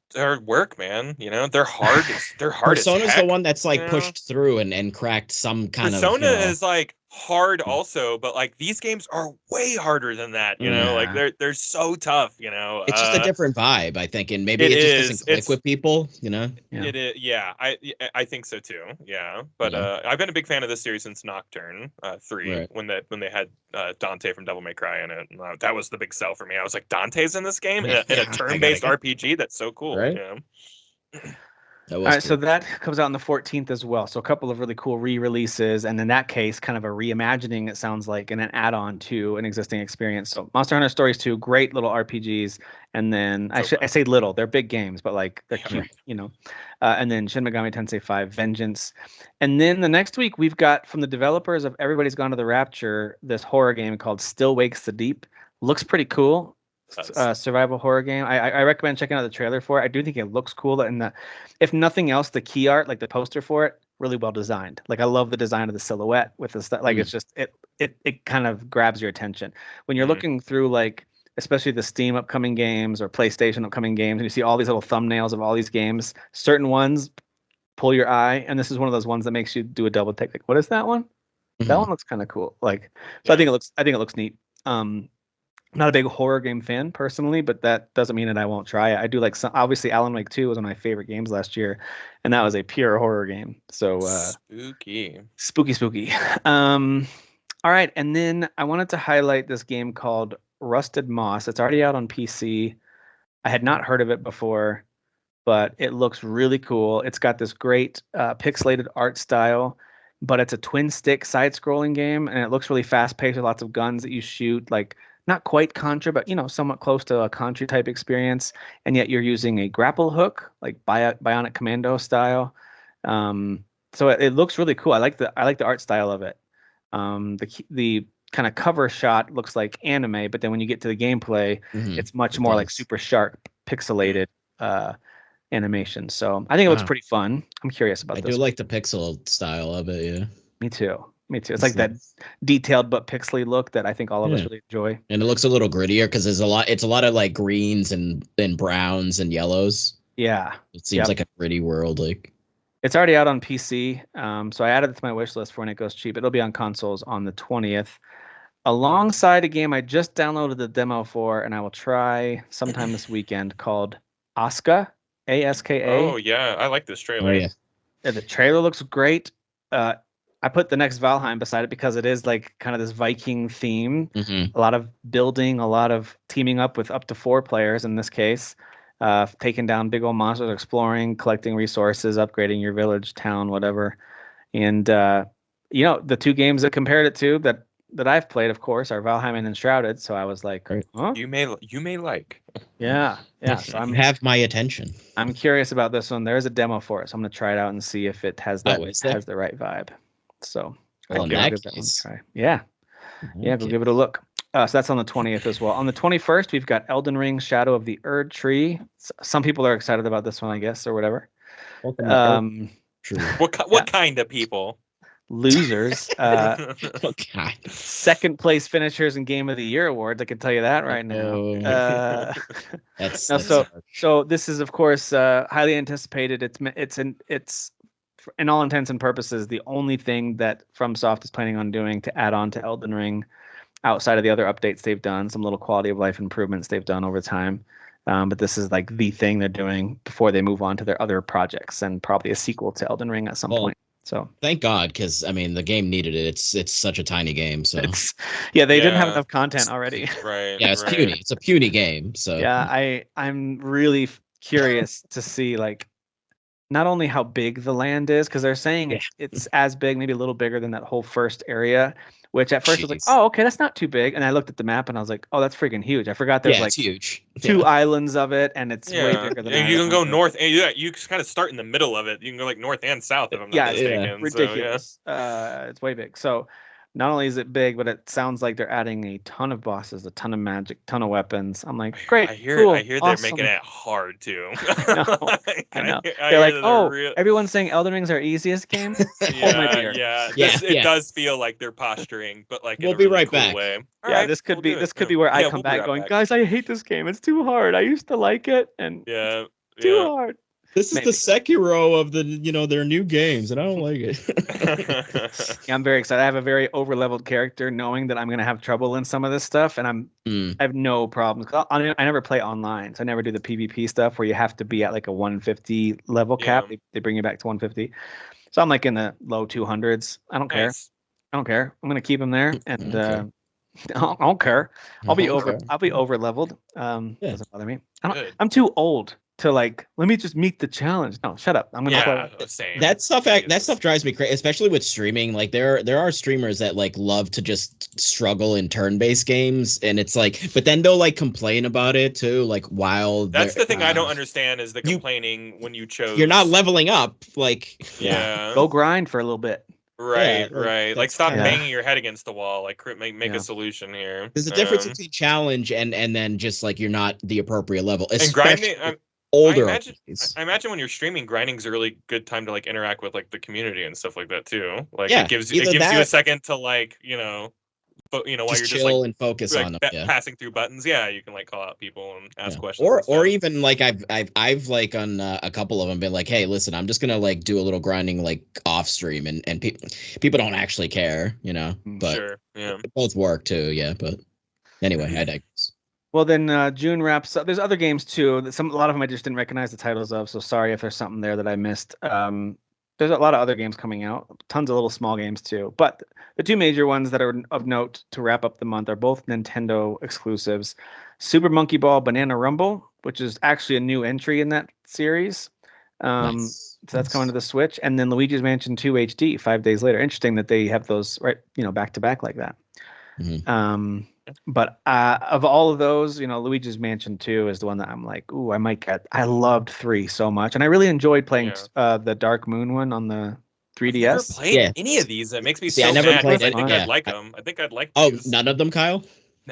work, man. They're hard. They're hard. Persona's the one that's like pushed through and cracked some kind of. Persona is like hard also, but like these games are way harder than that. Like they're so tough. It's just a different vibe, I think, and maybe it just doesn't click with people. It is. Yeah, I think so too. Yeah, but I've been a big fan of this series since Nocturne 3 when they had Dante from Devil May Cry in it. And, that was the big sell for me. I was like, Dante's in this game in a turn-based RPG. That's so cool. Right? That All was right, so cool. that comes out on the 14th as well. So a couple of really cool re-releases, and in that case, kind of a reimagining, it sounds like, and an add-on to an existing experience. So Monster Hunter Stories 2, great little RPGs, and then I say little, they're big games, but like they're cute, you know. And then Shin Megami Tensei 5 Vengeance. And then the next week we've got from the developers of Everybody's Gone to the Rapture, this horror game called Still Wakes the Deep. Looks pretty cool. Survival horror game. I recommend checking out the trailer for it. I do think it looks cool, and if nothing else, the key art, like the poster for it, really well designed. Like I love the design of the silhouette with the stuff. Like it's just it kind of grabs your attention when you're looking through, like especially the Steam upcoming games or PlayStation upcoming games, and you see all these little thumbnails of all these games. Certain ones pull your eye, and this is one of those ones that makes you do a double take. Like, what is that one? That one looks kind of cool. Like, so I think it looks neat. I'm not a big horror game fan personally, but that doesn't mean that I won't try it. I do like some, obviously Alan Wake 2 was one of my favorite games last year, and that was a pure horror game. So spooky. All right, and then I wanted to highlight this game called Rusted Moss. It's already out on PC. I had not heard of it before, but it looks really cool. It's got this great pixelated art style, but it's a twin stick side-scrolling game, and it looks really fast-paced with lots of guns that you shoot, like not quite Contra, but somewhat close to a Contra type experience, and yet you're using a grapple hook, like Bionic Commando style. So it looks really cool. I like the art style of it. The kind of cover shot looks like anime, but then when you get to the gameplay, it's much more like super sharp, pixelated animation. So I think it looks pretty fun. I'm curious about this. I do like the pixel style of it. Yeah. Me too. It's like that detailed but pixely look that I think all of us really enjoy. And it looks a little grittier because it's a lot of like greens and browns and yellows. Yeah. It seems like a gritty world. Like it's already out on PC. So I added it to my wish list for when it goes cheap. It'll be on consoles on the 20th. Alongside a game I just downloaded the demo for, and I will try sometime this weekend, called Aska, Aska. Oh yeah, I like this trailer. Oh, yeah. The trailer looks great. I put the next Valheim beside it because it is like kind of this Viking theme. A lot of building, a lot of teaming up with up to 4 players in this case, taking down big old monsters, exploring, collecting resources, upgrading your village, town, whatever. And the 2 games that compared it to that I've played, of course, are Valheim and Enshrouded. So I was like, huh? You may like. Yeah. So you have my attention. I'm curious about this one. There's a demo for it, so I'm gonna try it out and see if it has has the right vibe. So I'll give that one a try. Yeah, go give it a look. So that's on the 20th as well. On the 21st, we've got Elden Ring: Shadow of the Erd Tree. Some people are excited about this one, I guess, or whatever. What kind of people? Losers. Second place finishers in Game of the Year awards. I can tell you that right now. So this is, of course, highly anticipated. It's in all intents and purposes the only thing that FromSoft is planning on doing to add on to Elden Ring, outside of the other updates they've done, some little quality of life improvements they've done over time. But this is like the thing they're doing before they move on to their other projects, and probably a sequel to Elden Ring at some point. So thank God, because I mean the game needed it. It's such a tiny game. So they didn't have enough content already. Right. Yeah, it's puny. It's a puny game. So yeah, I'm really curious to see like not only how big the land is, because they're saying it's as big, maybe a little bigger than that whole first area, which at first I was like, oh, okay, that's not too big. And I looked at the map and I was like, oh, that's freaking huge. I forgot there's like huge. 2 islands of it, and it's way bigger than you can go north, and you kind of start in the middle of it. You can go like north and south, if I'm not mistaken. Ridiculous. So, it's way big. So not only is it big, but it sounds like they're adding a ton of bosses, a ton of magic, ton of weapons. I'm like, great. I hear cool, they're awesome. making it hard too. I know. They're like, everyone's saying Elden Ring's our easiest game. It does feel like they're posturing, but like we'll be right back. Way. This could be where I come back going, guys, I hate this game. It's too hard. I used to like it, and too hard. This is the Sekiro of their new games, and I don't like it. I'm very excited. I have a very over-leveled character, knowing that I'm going to have trouble in some of this stuff, and I have no problems. I never play online, so I never do the PvP stuff where you have to be at like a 150 level cap. They bring you back to 150. So I'm like in the low 200s. I don't care. I don't care. I'm going to keep him there, and I don't care. I'll be over leveled. Doesn't bother me. I'm too old to like, let me just meet the challenge. No, shut up. I'm gonna play. Same. That stuff drives me crazy, especially with streaming. Like there are streamers that like love to just struggle in turn-based games, and it's like, but then they'll like complain about it too, like while that's the thing I don't understand is the complaining when you chose. You're not leveling up, like go grind for a little bit. Right. Like stop banging your head against the wall. Like make a solution here. There's a difference between challenge and then just like you're not the appropriate level. And grinding, older. I imagine when you're streaming, grinding's a really good time to like interact with like the community and stuff like that too. Like it gives you a second to like but while just you're chill just like and focus on them, passing through buttons, you can like call out people and ask questions, or even like I've like on a couple of them been like, hey, listen, I'm just gonna like do a little grinding like off stream, and people don't actually care, but sure, it both work too, but anyway, I digress. Well, then June wraps up. There's other games too. A lot of them I just didn't recognize the titles of, so sorry if there's something there that I missed. There's a lot of other games coming out, tons of little small games too. But the two major ones that are of note to wrap up the month are both Nintendo exclusives. Super Monkey Ball Banana Rumble, which is actually a new entry in that series. Nice. So that's coming to the Switch. And then Luigi's Mansion 2 HD 5 days later. Interesting that they have those back to back like that. Mm-hmm. But of all of those, Luigi's Mansion 2 is the one that I'm like, ooh, I might get. I loved 3 so much, and I really enjoyed playing the Dark Moon one on the 3DS. I've never played any of these. That makes me so I never mad. played I think I'd like them. I think I'd like. These. None of them, Kyle.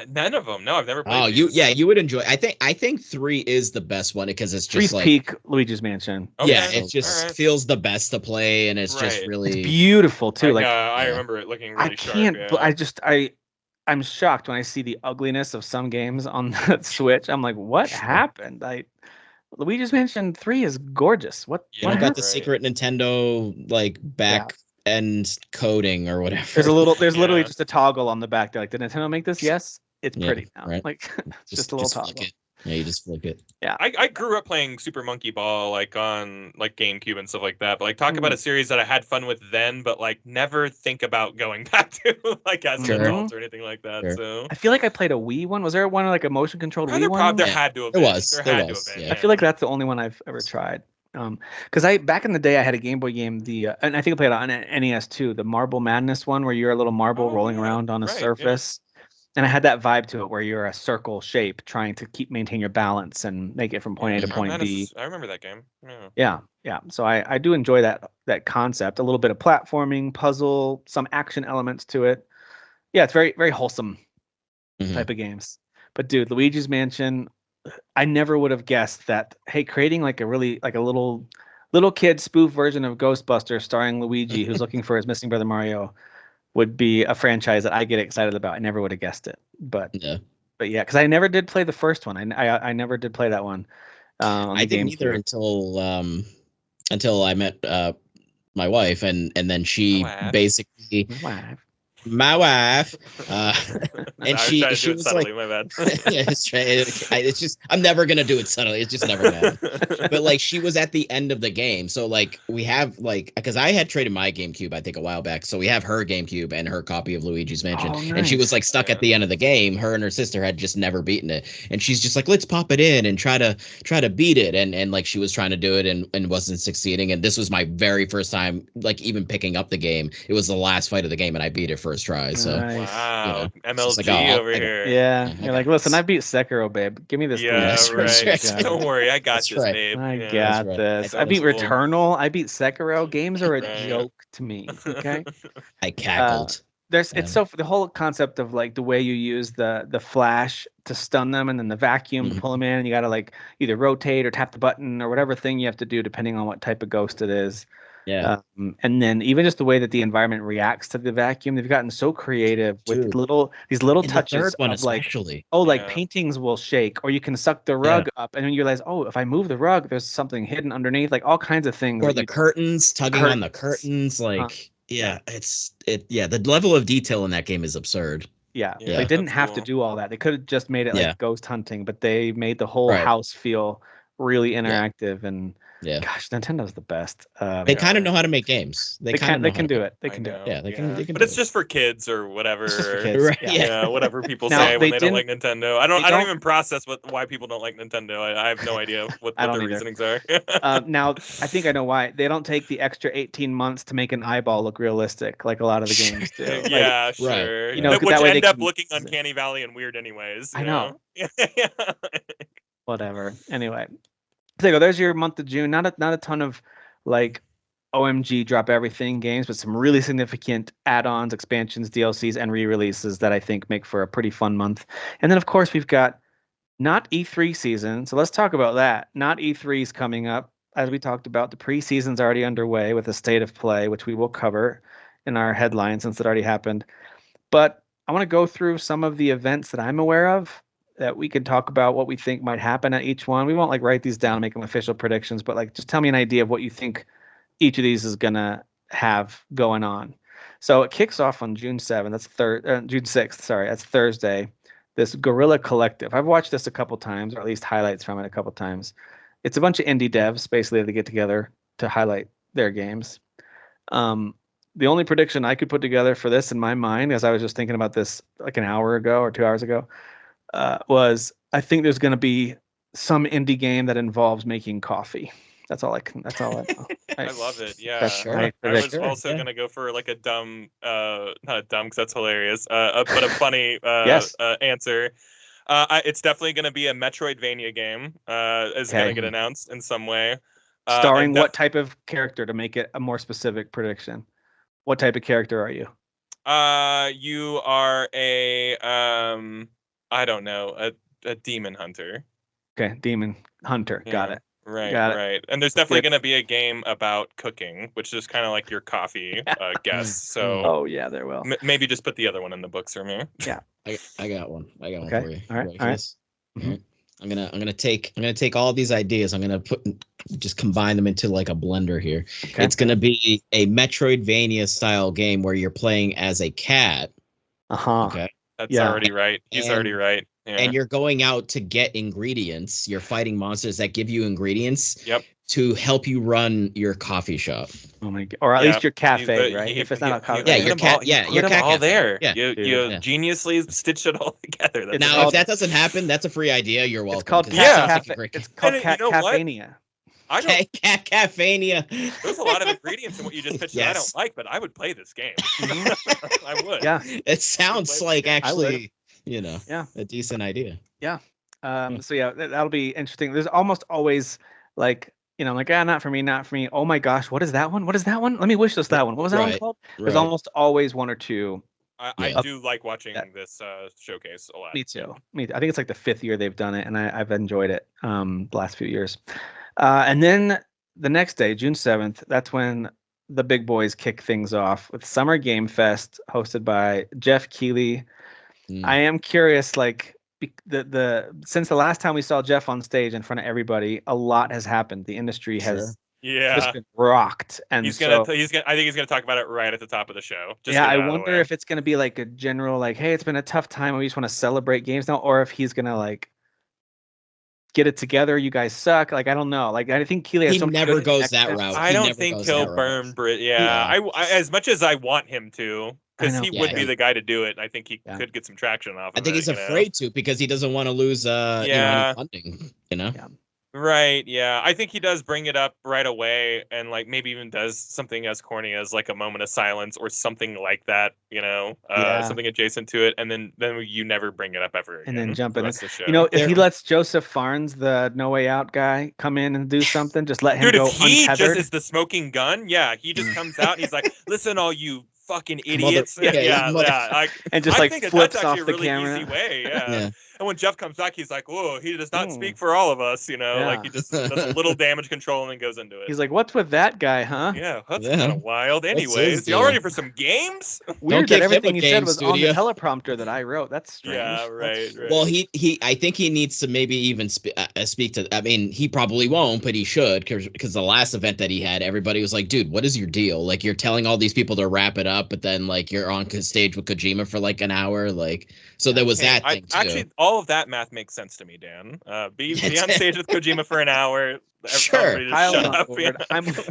None of them. No, I've never played. You would enjoy. I think 3 is the best one because it's just 3's like peak Luigi's Mansion. Okay. Yeah, it just feels the best to play, and it's just really it's beautiful too. I remember it looking really sharp. I'm shocked when I see the ugliness of some games on the Switch. I'm like, what happened? Luigi's Mansion 3 is gorgeous. What got the secret Nintendo like back end coding or whatever. There's literally just a toggle on the back. They're like, did Nintendo make this? Yes. It's pretty now. Right. Like just a little toggle. Yeah, you just flick it. Yeah. I grew up playing Super Monkey Ball like on like GameCube and stuff like that. But like talk about a series that I had fun with then, but like never think about going back to like as an adult or anything like that. Sure. So I feel like I played a Wii one. Was there one like a motion controlled Wii one? There had to have been. There was. I feel like that's the only one I've ever tried. Because back in the day I had a Game Boy game, and I think I played it on NES too, the Marble Madness one where you're a little marble rolling around on a surface. And I had that vibe to it where you're a circle shape trying to maintain your balance and make it from point A to point B. I remember that game. Yeah. So I do enjoy that concept. A little bit of platforming, puzzle, some action elements to it. Yeah, it's very, very wholesome type of games. But dude, Luigi's Mansion, I never would have guessed that, hey, creating like a little kid spoof version of Ghostbusters starring Luigi who's looking for his missing brother Mario would be a franchise that I get excited about. I never would have guessed it, but yeah, because I never did play the first one. I never did play that one. I didn't either until I met my wife, and then she basically my wife and she was subtly, like, my bad. Yeah, it's just I'm never gonna do it subtly. It's just never gonna happen. But like she was at the end of the game, so like we have like because I had traded my GameCube I think a while back, so we have her GameCube and her copy of Luigi's Mansion. Nice. And she was like stuck at the end of the game. Her and her sister had just never beaten it, and she's just like, let's pop it in and try to beat it, and like she was trying to do it and wasn't succeeding. And this was my very first time like even picking up the game. It was the last fight of the game, and I beat it first try. So nice. Wow, MLG over here. Yeah, you're like, listen, I beat Sekiro, babe. Give me this. Yeah, right. Don't worry, I got this, babe. I got this. I beat Returnal. I beat Sekiro. Games are a joke to me. Okay. I cackled. It's so the whole concept of like the way you use the flash to stun them and then the vacuum to pull them in, and you got to like either rotate or tap the button or whatever thing you have to do depending on what type of ghost it is. Yeah. And then even just the way that the environment reacts to the vacuum, they've gotten so creative with these little touches of especially. Paintings will shake, or you can suck the rug up and then you realize, oh, if I move the rug, there's something hidden underneath, like all kinds of things. Or the curtains, tugging on the curtains, like the level of detail in that game is absurd. Yeah. They didn't have to do all that. They could have just made it like ghost hunting, but they made the whole house feel really interactive and Yeah. gosh, Nintendo's the best. They kind of know how to make games. They can do it. They can do it. Yeah, they can. But it's just for kids or whatever. It's just for kids. Right, Yeah, whatever people Now, say when they don't like Nintendo. I don't even process why people don't like Nintendo. I have no idea what their reasonings are. Now, I think I know why. They don't take the extra 18 months to make an eyeball look realistic like a lot of the games do. Yeah, sure. Right. You know, which that way end up looking uncanny valley and weird anyways. I know. Yeah. Whatever. Anyway. There you go. There's your month of June. Not a ton of like OMG drop everything games, but some really significant add-ons, expansions, DLCs, and re-releases that I think make for a pretty fun month. And then of course we've got Not-E3 season. So let's talk about that. Not-E3 is coming up. As we talked about, the preseason's already underway with a state of play, which we will cover in our headline since it already happened. But I want to go through some of the events that I'm aware of that we can talk about what we think might happen at each one. We won't like write these down and make them official predictions, but like just tell me an idea of what you think each of these is gonna have going on. So it kicks off on June 7th. That's June 6th. Sorry, that's Thursday. This Guerrilla Collective. I've watched this a couple times, or at least highlights from it a couple times. It's a bunch of indie devs basically that get together to highlight their games. The only prediction I could put together for this in my mind, as I was just thinking about this like an hour ago or 2 hours ago, was I think there's going to be some indie game that involves making coffee. That's all I know. I love it. Yeah. Right. I was also going to go for like a dumb, not a dumb because that's hilarious, but a funny answer. It's definitely going to be a Metroidvania game. Is going to get announced in some way. Starring what type of character, to make it a more specific prediction? What type of character are you? You are a I don't know, a demon hunter. Okay, demon hunter. Yeah, got it. Right. And there's definitely going to be a game about cooking, which is kind of like your coffee guess. So there will. Maybe just put the other one in the books for me. Yeah. I got one. I got one for you. All right. Mm-hmm. I'm gonna take all these ideas. I'm gonna just combine them into like a blender here. Okay. It's gonna be a Metroidvania style game where you're playing as a cat. Okay. That's already right. He's already right. Yeah. And you're going out to get ingredients. You're fighting monsters that give you ingredients. Yep. To help you run your coffee shop. Oh my god! Or at least your cafe, right? If it's not a coffee. Yeah, your cat. Yeah, your cat. All there. Yeah. You geniusly stitched it all together. Now, if that doesn't happen, that's a free idea. You're welcome. It's called Cat Cafania. I don't. Cat Cafania. There's a lot of ingredients in what you just pitched that I don't like, but I would play this game. I would. Yeah. It sounds like actually, a decent idea. Yeah. So yeah, that'll be interesting. There's almost always like, I'm like, not for me. Oh my gosh, what is that one? Let me wish list that one. What was that one called? There's almost always one or two. I do like watching this showcase a lot. Me too. I think it's like the 5th year they've done it, and I've enjoyed it the last few years. And then the next day, June 7th, that's when the big boys kick things off with Summer Game Fest, hosted by Jeff Keighley. I am curious, like, since the last time we saw Jeff on stage in front of everybody, a lot has happened. The industry has just been rocked, and I think he's gonna talk about it right at the top of the show. I wonder if it's gonna be like a general, like, hey, it's been a tough time, and we just want to celebrate games now, or if he's gonna like get it together. You guys suck. Like, I don't know. Like, I think Keighley never goes that route. I don't think he'll burn Brit. Yeah, I as much as I want him to. Because he would be the guy to do it, and I think he could get some traction off of it. I think he's afraid to because he doesn't want to lose any funding, Yeah. Right, yeah. I think he does bring it up right away and like maybe even does something as corny as like a moment of silence or something like that, something adjacent to it, and then you never bring it up ever again. And then jump in. If he lets Joseph Farnes, the No Way Out guy, come in and do something, just let him go untethered. Dude, if he just is the smoking gun, he just comes out and he's like, listen, all you fucking idiots. And just like flips off the camera. Easy way, And when Jeff comes back, he's like, "Whoa, he does not speak for all of us," Like he just does a little damage control and then goes into it. He's like, "What's with that guy, huh?" Yeah, that's kind of wild. Anyways, y'all ready for some games? Weird that everything he said was on the teleprompter that I wrote. That's strange. Yeah, right. Well, I think he needs to maybe even speak to. I mean, he probably won't, but he should, because the last event that he had, everybody was like, "Dude, what is your deal? Like, you're telling all these people to wrap it up, but then like you're on stage with Kojima for like an hour, like." So there was that thing too. Actually, all all of that math makes sense to me, Dan. Be on stage with Kojima for an hour. Sure. Shut up.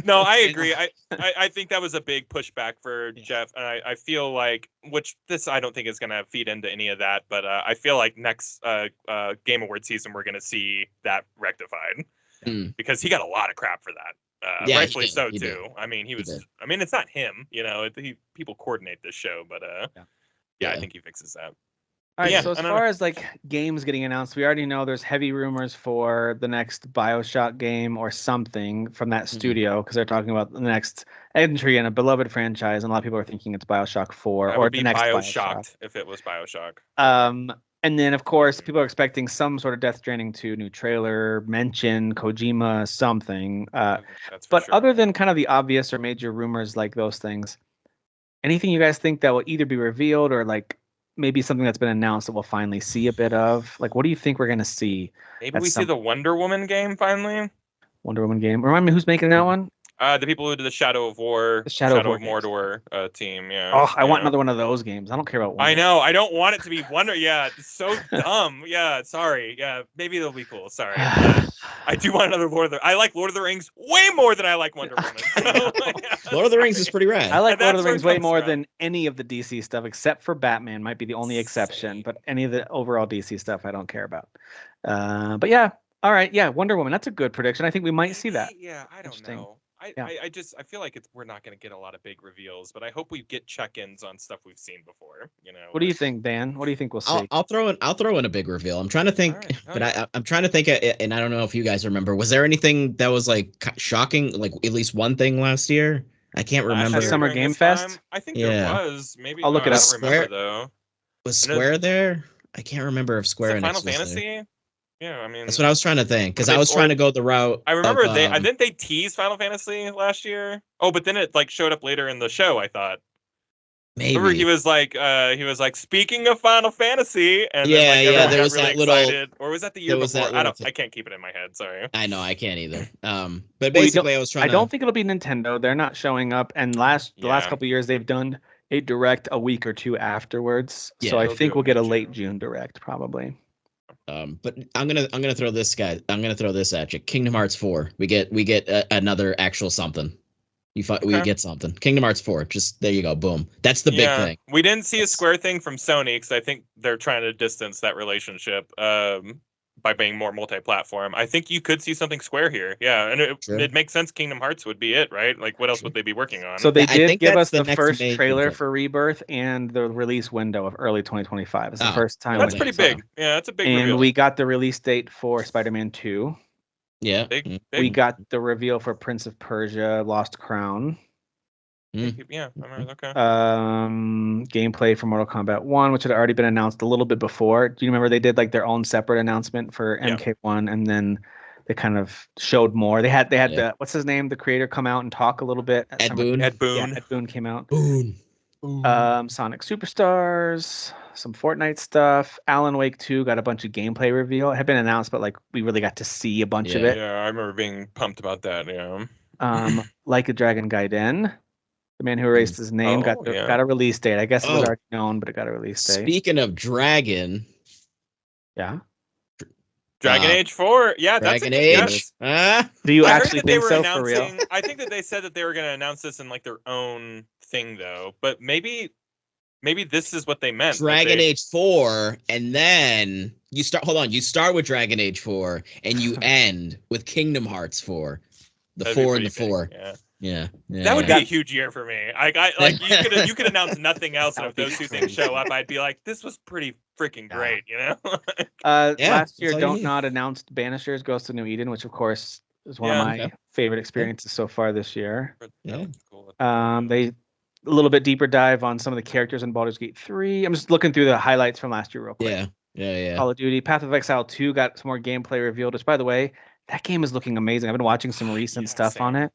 No, I agree. I think that was a big pushback for Jeff, and I feel like, which this I don't think is going to feed into any of that, but I feel like next Game Award season we're going to see that rectified because he got a lot of crap for that. Rightfully so too. I mean, I mean, it's not him. People coordinate this show, but I think he fixes that. All right, so as far as like games getting announced, we already know there's heavy rumors for the next BioShock game or something from that studio because they're talking about the next entry in a beloved franchise, and a lot of people are thinking it's BioShock 4 or the next BioShock. If it was BioShock. And then of course people are expecting some sort of Death Stranding 2 new trailer, mention Kojima something. But other than kind of the obvious or major rumors like those things, anything you guys think that will either be revealed or like maybe something that's been announced that we'll finally see a bit of? Like, what do you think we're going to see? Maybe we see the Wonder Woman game finally. Wonder Woman game. Remind me who's making that one? The people who did the Shadow of War, the Shadow of Mordor team. Yeah. Oh, I want another one of those games. I don't care about Wonder. I know. I don't want it to be Wonder. Yeah, it's so dumb. Yeah, sorry. Yeah, maybe it'll be cool. Sorry. I do want another Lord of the. I like Lord of the Rings way more than I like Wonder Woman. Lord of the Rings is pretty rad. I like Lord of the Rings way more than any of the DC stuff, except for Batman. Might be the only exception, but any of the overall DC stuff I don't care about. But yeah, all right, yeah, Wonder Woman. That's a good prediction. I think we might see that. Yeah, I don't know. I feel like we're not going to get a lot of big reveals, but I hope we get check-ins on stuff we've seen before. What do you think, Dan? What do you think we'll see? I'll throw in a big reveal. I'm trying to think, I'm trying to think, and I don't know if you guys remember. Was there anything that was like shocking, like at least one thing last year? I can't remember. Summer Game Fest. I think there was. Maybe I'll look it up. I don't remember though. Was Square there? I can't remember if Square Enix Final was Fantasy. There. Yeah, I mean that's what I was trying to think because I was trying to go the route. I remember didn't they tease Final Fantasy last year? Oh, but then it like showed up later in the show. I thought. Maybe. Remember he was like speaking of Final Fantasy, and there was really that little. Excited. Or was that the year before? I can't keep it in my head. Sorry. I know I can't either. But basically, I was trying. I don't think it'll be Nintendo. They're not showing up, and the last couple of years they've done a direct a week or two afterwards. So I think we'll get a late June direct probably. But I'm gonna throw this at you. Kingdom Hearts 4. We get another actual something. We get something. Kingdom Hearts 4. Just there you go. Boom. That's the big thing. We didn't see a Square thing from Sony because I think they're trying to distance that relationship by being more multi-platform. I think you could see something Square here. Yeah, and it makes sense. Kingdom Hearts would be it, right? Like, what else would they be working on? So they did give us the first trailer for Rebirth and the release window of early 2025. It's the first time. That's pretty big. Yeah, that's a big reveal. And we got the release date for Spider-Man 2. Yeah. Big. We got the reveal for Prince of Persia: Lost Crown. Yeah, I remember. Okay. Gameplay for Mortal Kombat 1, which had already been announced a little bit before. Do you remember they did like their own separate announcement for MK1, and then they kind of showed more. They had the what's his name, the creator, come out and talk a little bit. Ed Boon. Ed Boon came out. Boon. Sonic Superstars, some Fortnite stuff. Alan Wake 2 got a bunch of gameplay reveal. It had been announced, but like we really got to see a bunch of it. Yeah, I remember being pumped about that. Yeah. Like a Dragon Gaiden. The man who erased his name got a release date. I guess it was already known, but it got a release date. Speaking of Dragon. Yeah. Dragon Age 4. Yeah, that's Dragon Age. Do you actually think so for real? I think that they said that they were going to announce this in like their own thing though. But maybe this is what they meant. Dragon Age 4, and then you start. Hold on, you start with Dragon Age 4, and you end with Kingdom Hearts 4. The 4 and the 4. Yeah. That would be a huge year for me. You could announce nothing else, and if those two things show up, I'd be like, this was pretty freaking great, Last year, Don't Nod announced Banishers: Ghost of New Eden, which of course is one of my favorite experiences so far this year. Yeah. They a little bit deeper dive on some of the characters in Baldur's Gate 3. I'm just looking through the highlights from last year real quick. Yeah. Call of Duty, Path of Exile 2 got some more gameplay revealed, which by the way, that game is looking amazing. I've been watching some recent stuff on it.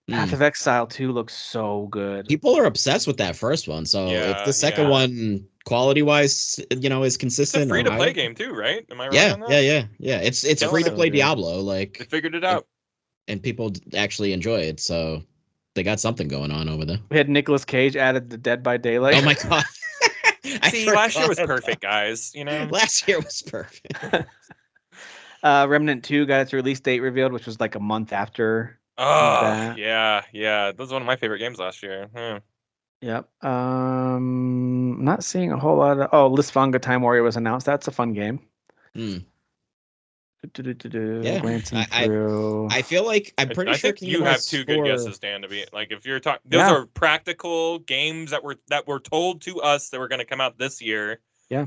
Path of Exile 2 looks so good. People are obsessed with that first one. So if the second one, quality-wise, is consistent. It's a free-to-play game too, right? Am I right on that? Yeah. It's free-to-play Diablo. Like they figured it out, and people actually enjoy it. So they got something going on over there. We had Nicolas Cage added to Dead by Daylight. Oh my god. See, last year was perfect, guys. You know, last year was perfect. Remnant 2 got its release date revealed, which was like a month after. Oh, yeah. That was one of my favorite games last year. Yep. Not seeing a whole lot of. Oh, Lisvanga Time Warrior was announced. That's a fun game. Yeah, glancing through. I feel like I'm pretty sure I think you have two good guesses, Dan. To be like, if you're talking, those are practical games that were told to us that were going to come out this year. Yeah.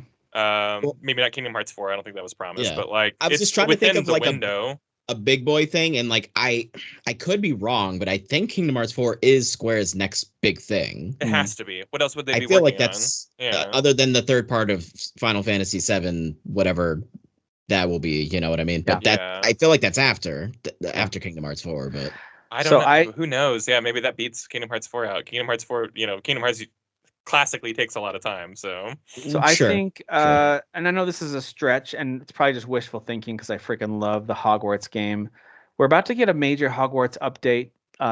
Maybe not Kingdom Hearts 4. I don't think that was promised, but like, I was just trying to think of like window. A big boy thing, and like I could be wrong, but I think Kingdom Hearts 4 is Square's next big thing. It has to be. What else would they be I feel like working that's other than the third part of Final Fantasy VII, whatever that will be, you know what I mean? But I feel like that's after Kingdom Hearts 4, but I don't know. Who knows? Yeah, maybe that beats Kingdom Hearts 4 out. Kingdom Hearts 4, Kingdom Hearts classically takes a lot of time, so I think and I know this is a stretch and it's probably just wishful thinking because I freaking love the Hogwarts game. We're about to get a major Hogwarts update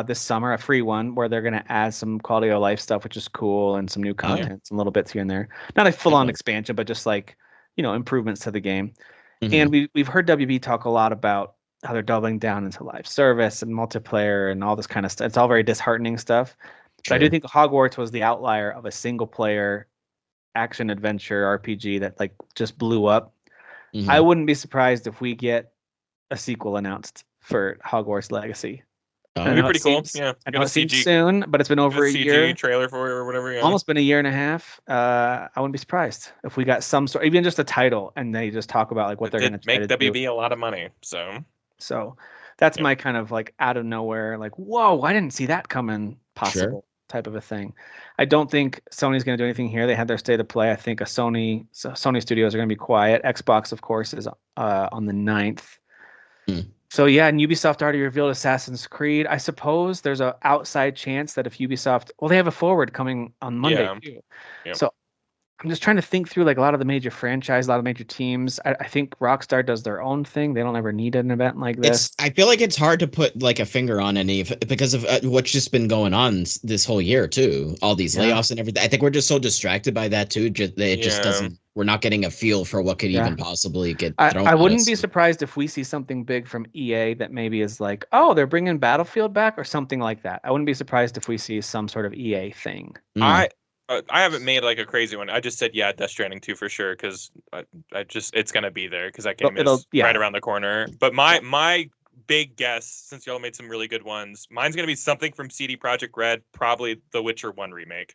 this summer, a free one where they're going to add some quality of life stuff, which is cool, and some new content, some little bits here and there. Not a full-on expansion, but just like improvements to the game. And we've heard WB talk a lot about how they're doubling down into live service and multiplayer and all this kind of stuff. It's all very disheartening stuff. But I do think Hogwarts was the outlier of a single player action adventure RPG that like just blew up. I wouldn't be surprised if we get a sequel announced for Hogwarts Legacy. That'd be pretty cool. Yeah, I know it seems soon, but it's been over a year. Trailer for it or whatever. Yeah. Almost been a year and a half. I wouldn't be surprised if we got some sort, even just a title, and they just talk about like what they're going to make WB a lot of money. So that's my kind of like out of nowhere, like whoa, I didn't see that coming. Possible type of a thing. I don't think Sony's going to do anything here. They had their state of play. I think Sony studios are going to be quiet. Xbox, of course, is on the 9th. So yeah, and Ubisoft already revealed Assassin's Creed. I suppose there's an outside chance that if Ubisoft, they have a forward coming on Monday too. Yep. So I'm just trying to think through like a lot of the major franchises, a lot of major teams. I think Rockstar does their own thing. They don't ever need an event like this. I feel like it's hard to put like a finger on any because of what's just been going on this whole year too. All these layoffs and everything. I think we're just so distracted by that too. It just doesn't. We're not getting a feel for what could even possibly get thrown. I wouldn't be surprised if we see something big from EA that maybe is like, oh, they're bringing Battlefield back or something like that. I wouldn't be surprised if we see some sort of EA thing. I haven't made like a crazy one. I just said Death Stranding 2 for sure because it's gonna be there because that game is right around the corner. But my big guess, since y'all made some really good ones, mine's gonna be something from CD Projekt Red, probably The Witcher 1 remake.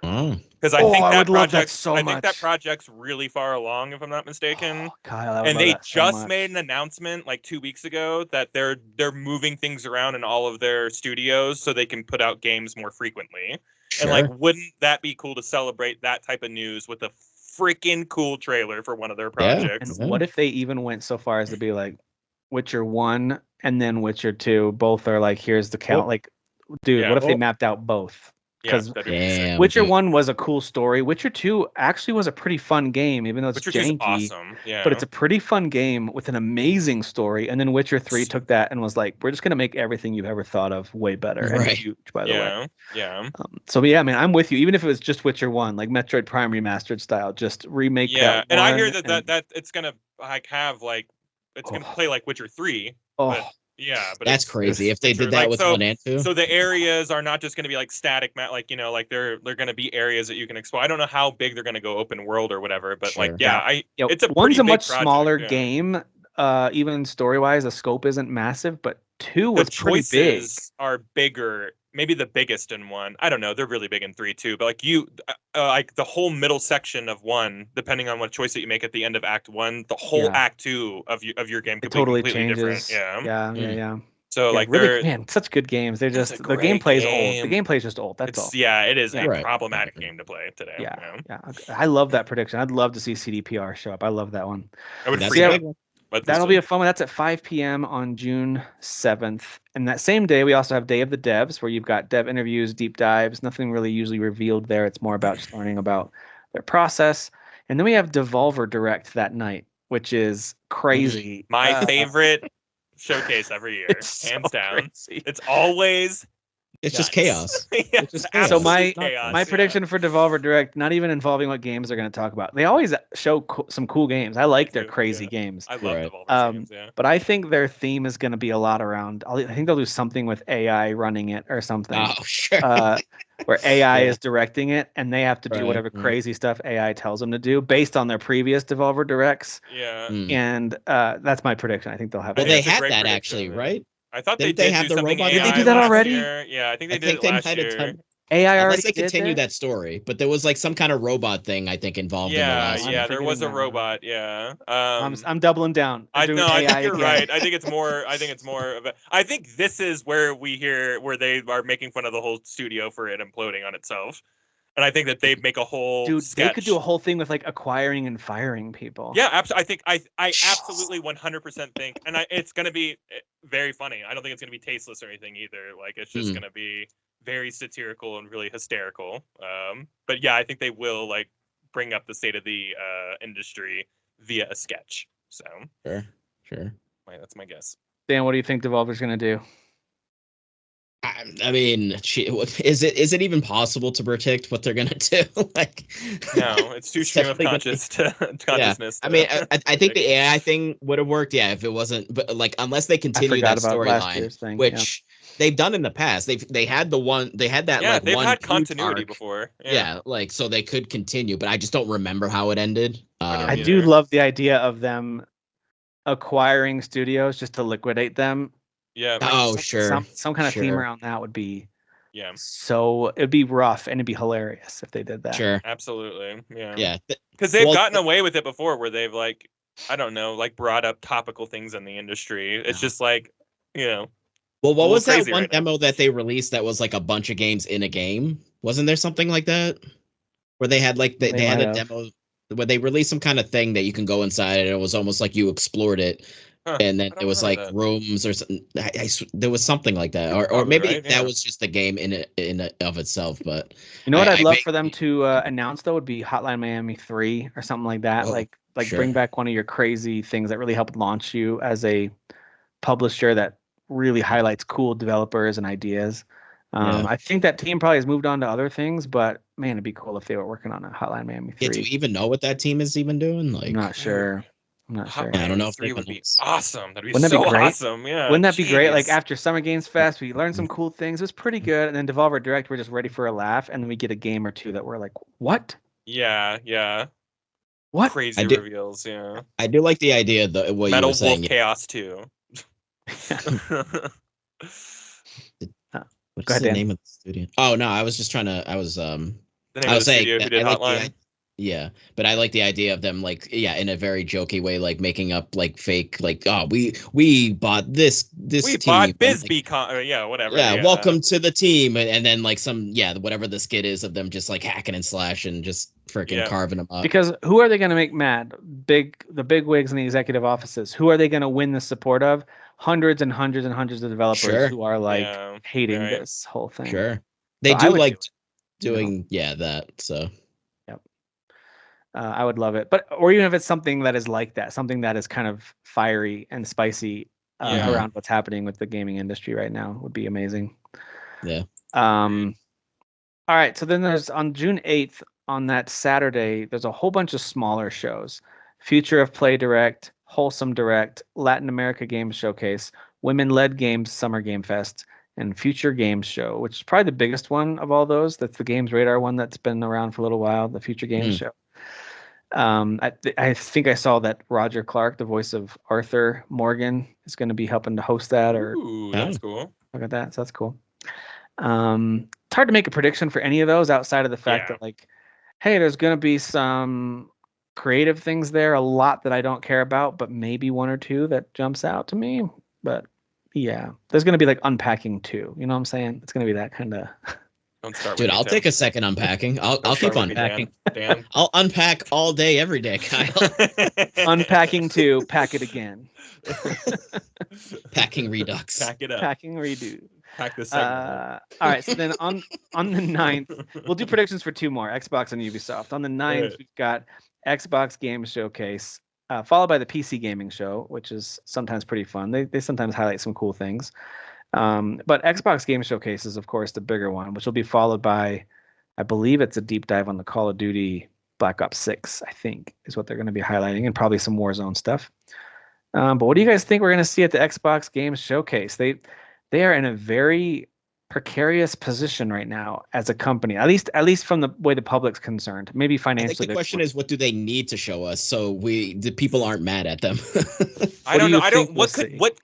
Because I think that project's really far along, if I'm not mistaken. Kyle, and they just made an announcement like 2 weeks ago that they're moving things around in all of their studios so they can put out games more frequently. And like, wouldn't that be cool to celebrate that type of news with a freaking cool trailer for one of their projects? And what if they even went so far as to be like Witcher 1 and then Witcher 2, both are like, here's the count. Like, dude, what if they mapped out both? Because Witcher 1 was a cool story. Witcher 2 actually was a pretty fun game, even though it's janky. Awesome. But it's a pretty fun game with an amazing story. And then Witcher 3 took that and was like, we're just going to make everything you've ever thought of way better. And huge, by the way. Yeah. So, yeah, man, I'm with you. Even if it was just Witcher 1, like Metroid Prime remastered style, just remake that. Yeah, and I hear that it's going to like have like, it's going to play like Witcher 3. But but that's crazy if they did that with 1 and 2. So the areas are not just going to be like static, like like they're going to be areas that you can explore. I don't know how big they're going to go open world or whatever, but it's a one's a much smaller game. Even story wise, the scope isn't massive, but 2 was pretty big. Are bigger. Maybe the biggest in 1. I don't know. They're really big in 3 too. But like like the whole middle section of 1, depending on what choice that you make at the end of Act 1, the whole Act 2 of your game could be completely changes. Different. Yeah. So like really, man, such good games. They're just the gameplay's old. The gameplay's just old. That's all. Yeah, it is a problematic game to play today. Yeah. I love that prediction. I'd love to see CDPR show up. I love that one. I would that'll be a fun one. That's at 5 p.m. on June 7th. And that same day, we also have Day of the Devs, where you've got dev interviews, deep dives. Nothing really usually revealed there. It's more about just learning about their process. And then we have Devolver Direct that night, which is crazy. My favorite showcase every year, hands down. Crazy. It's always It's just chaos. Yeah, it's just chaos. So my chaos, prediction for Devolver Direct, not even involving what games they're going to talk about. They always show some cool games. I like their crazy games. I love Devolver's games. Yeah. But I think their theme is going to be a lot around. I think they'll do something with AI running it or something. Oh, sure. Where AI is directing it, and they have to do whatever crazy stuff AI tells them to do based on their previous Devolver Directs. Yeah. And that's my prediction. I think they'll have. Well, they had that actually, right? I thought they did have do the something robot. AI Did they do that already? Yeah, I think they did it last year. AI already Unless they continue that story, but there was like some kind of robot thing I think involved in the last one. Yeah, there was a robot. Yeah, I'm doubling down. I think you're right. I think it's more. I think it's more of a. I think this is where they are making fun of the whole studio for it imploding on itself, and I think that they make a whole. They could do a whole thing with like acquiring and firing people. Yeah, absolutely. I absolutely 100% think, and it's gonna be very funny. I don't think it's gonna be tasteless or anything either. Like it's just gonna be very satirical and really hysterical. But yeah, I think they will like bring up the state of the industry via a sketch. So sure. That's my guess. Dan, what do you think Devolver's gonna do? I mean, is it even possible to predict what they're gonna do? Like, no, it's too stream of consciousness. Yeah. I mean, I think the AI thing would have worked. Yeah, if it wasn't, but like unless they continue that storyline, which they've done in the past. They had that. Yeah, like, they've had continuity before. Yeah, like so they could continue, but I just don't remember how it ended. I do love the idea of them acquiring studios just to liquidate them. Yeah. Some kind of theme around that would be. Yeah. So it'd be rough and it'd be hilarious if they did that. Sure. Absolutely. Yeah. Yeah. Because they've gotten away with it before, where they've like, I don't know, like brought up topical things in the industry. It's just like, Well, what was that one demo that they released that was like a bunch of games in a game? Wasn't there something like that? Where they had like they had a demo where they released some kind of thing that you can go inside and it was almost like you explored it. And then it was like rooms or something. There was something like that, or maybe that was just the game in of itself. But you know what I'd love for them to announce though would be Hotline Miami 3 or something like that. Like bring back one of your crazy things that really helped launch you as a publisher that really highlights cool developers and ideas. I think that team probably has moved on to other things, but man, it'd be cool if they were working on a Hotline Miami 3. Yeah, do you even know what that team is even doing? Like, I'm not sure. I don't know if 3 would be awesome. That'd be Wouldn't that be great? Awesome. Yeah. Wouldn't that be great? Like after Summer Games Fest, we learned some cool things. It was pretty good. And then Devolver Direct, we're just ready for a laugh, and then we get a game or two that we're like, what? Yeah. What? Crazy reveals. Yeah. I do like the idea though. What Metal you were saying. Wolf Chaos 2. What's the name of the studio? Oh no, I was just trying to. I was the name of the studio who did Hotline. Yeah, but I like the idea of them like in a very jokey way, like making up like fake like we bought this we team. Bought Bisbee whatever. Yeah, welcome to the team, and then like some whatever the skit is of them just like hacking and slashing and just freaking carving them up. Because who are they going to make mad? The big wigs in the executive offices. Who are they going to win the support of? Hundreds and hundreds and hundreds of developers who are like hating this whole thing. Sure, they do like doing that. So. I would love it, or even if it's something that is like that, something that is kind of fiery and spicy around what's happening with the gaming industry right now would be amazing. Yeah. All right. So then there's on June 8th on that Saturday, there's a whole bunch of smaller shows: Future of Play Direct, Wholesome Direct, Latin America Games Showcase, Women-Led Games Summer Game Fest, and Future Games Show, which is probably the biggest one of all those. That's the Games Radar one that's been around for a little while. The Future Games Show. I think I saw that Roger Clark, the voice of Arthur Morgan, is going to be helping to host that. Ooh, that's cool. Look at that. So that's cool. It's hard to make a prediction for any of those outside of the fact that like, hey, there's going to be some creative things there, a lot that I don't care about, but maybe one or two that jumps out to me. But yeah, there's going to be like Unpacking 2. You know what I'm saying? It's going to be that kind of... Don't start Dude, I'll take a second unpacking. I'll keep unpacking. Dan. I'll unpack all day, every day, Kyle. Unpacking 2, pack it again. Packing Redux. Pack it up. Packing redo. Pack this all right, so then on the 9th, we'll do predictions for 2 more, Xbox and Ubisoft. On the 9th, we've got Xbox Game Showcase, followed by the PC Gaming Show, which is sometimes pretty fun. They sometimes highlight some cool things. But Xbox Game Showcase is, of course, the bigger one, which will be followed by, I believe it's a deep dive on the Call of Duty Black Ops 6, I think, is what they're going to be highlighting, and probably some Warzone stuff. But what do you guys think we're going to see at the Xbox Games Showcase? They are in a very precarious position right now as a company, at least from the way the public's concerned. Maybe financially. I think the question is, what do they need to show us so the people aren't mad at them? I don't know. I don't. What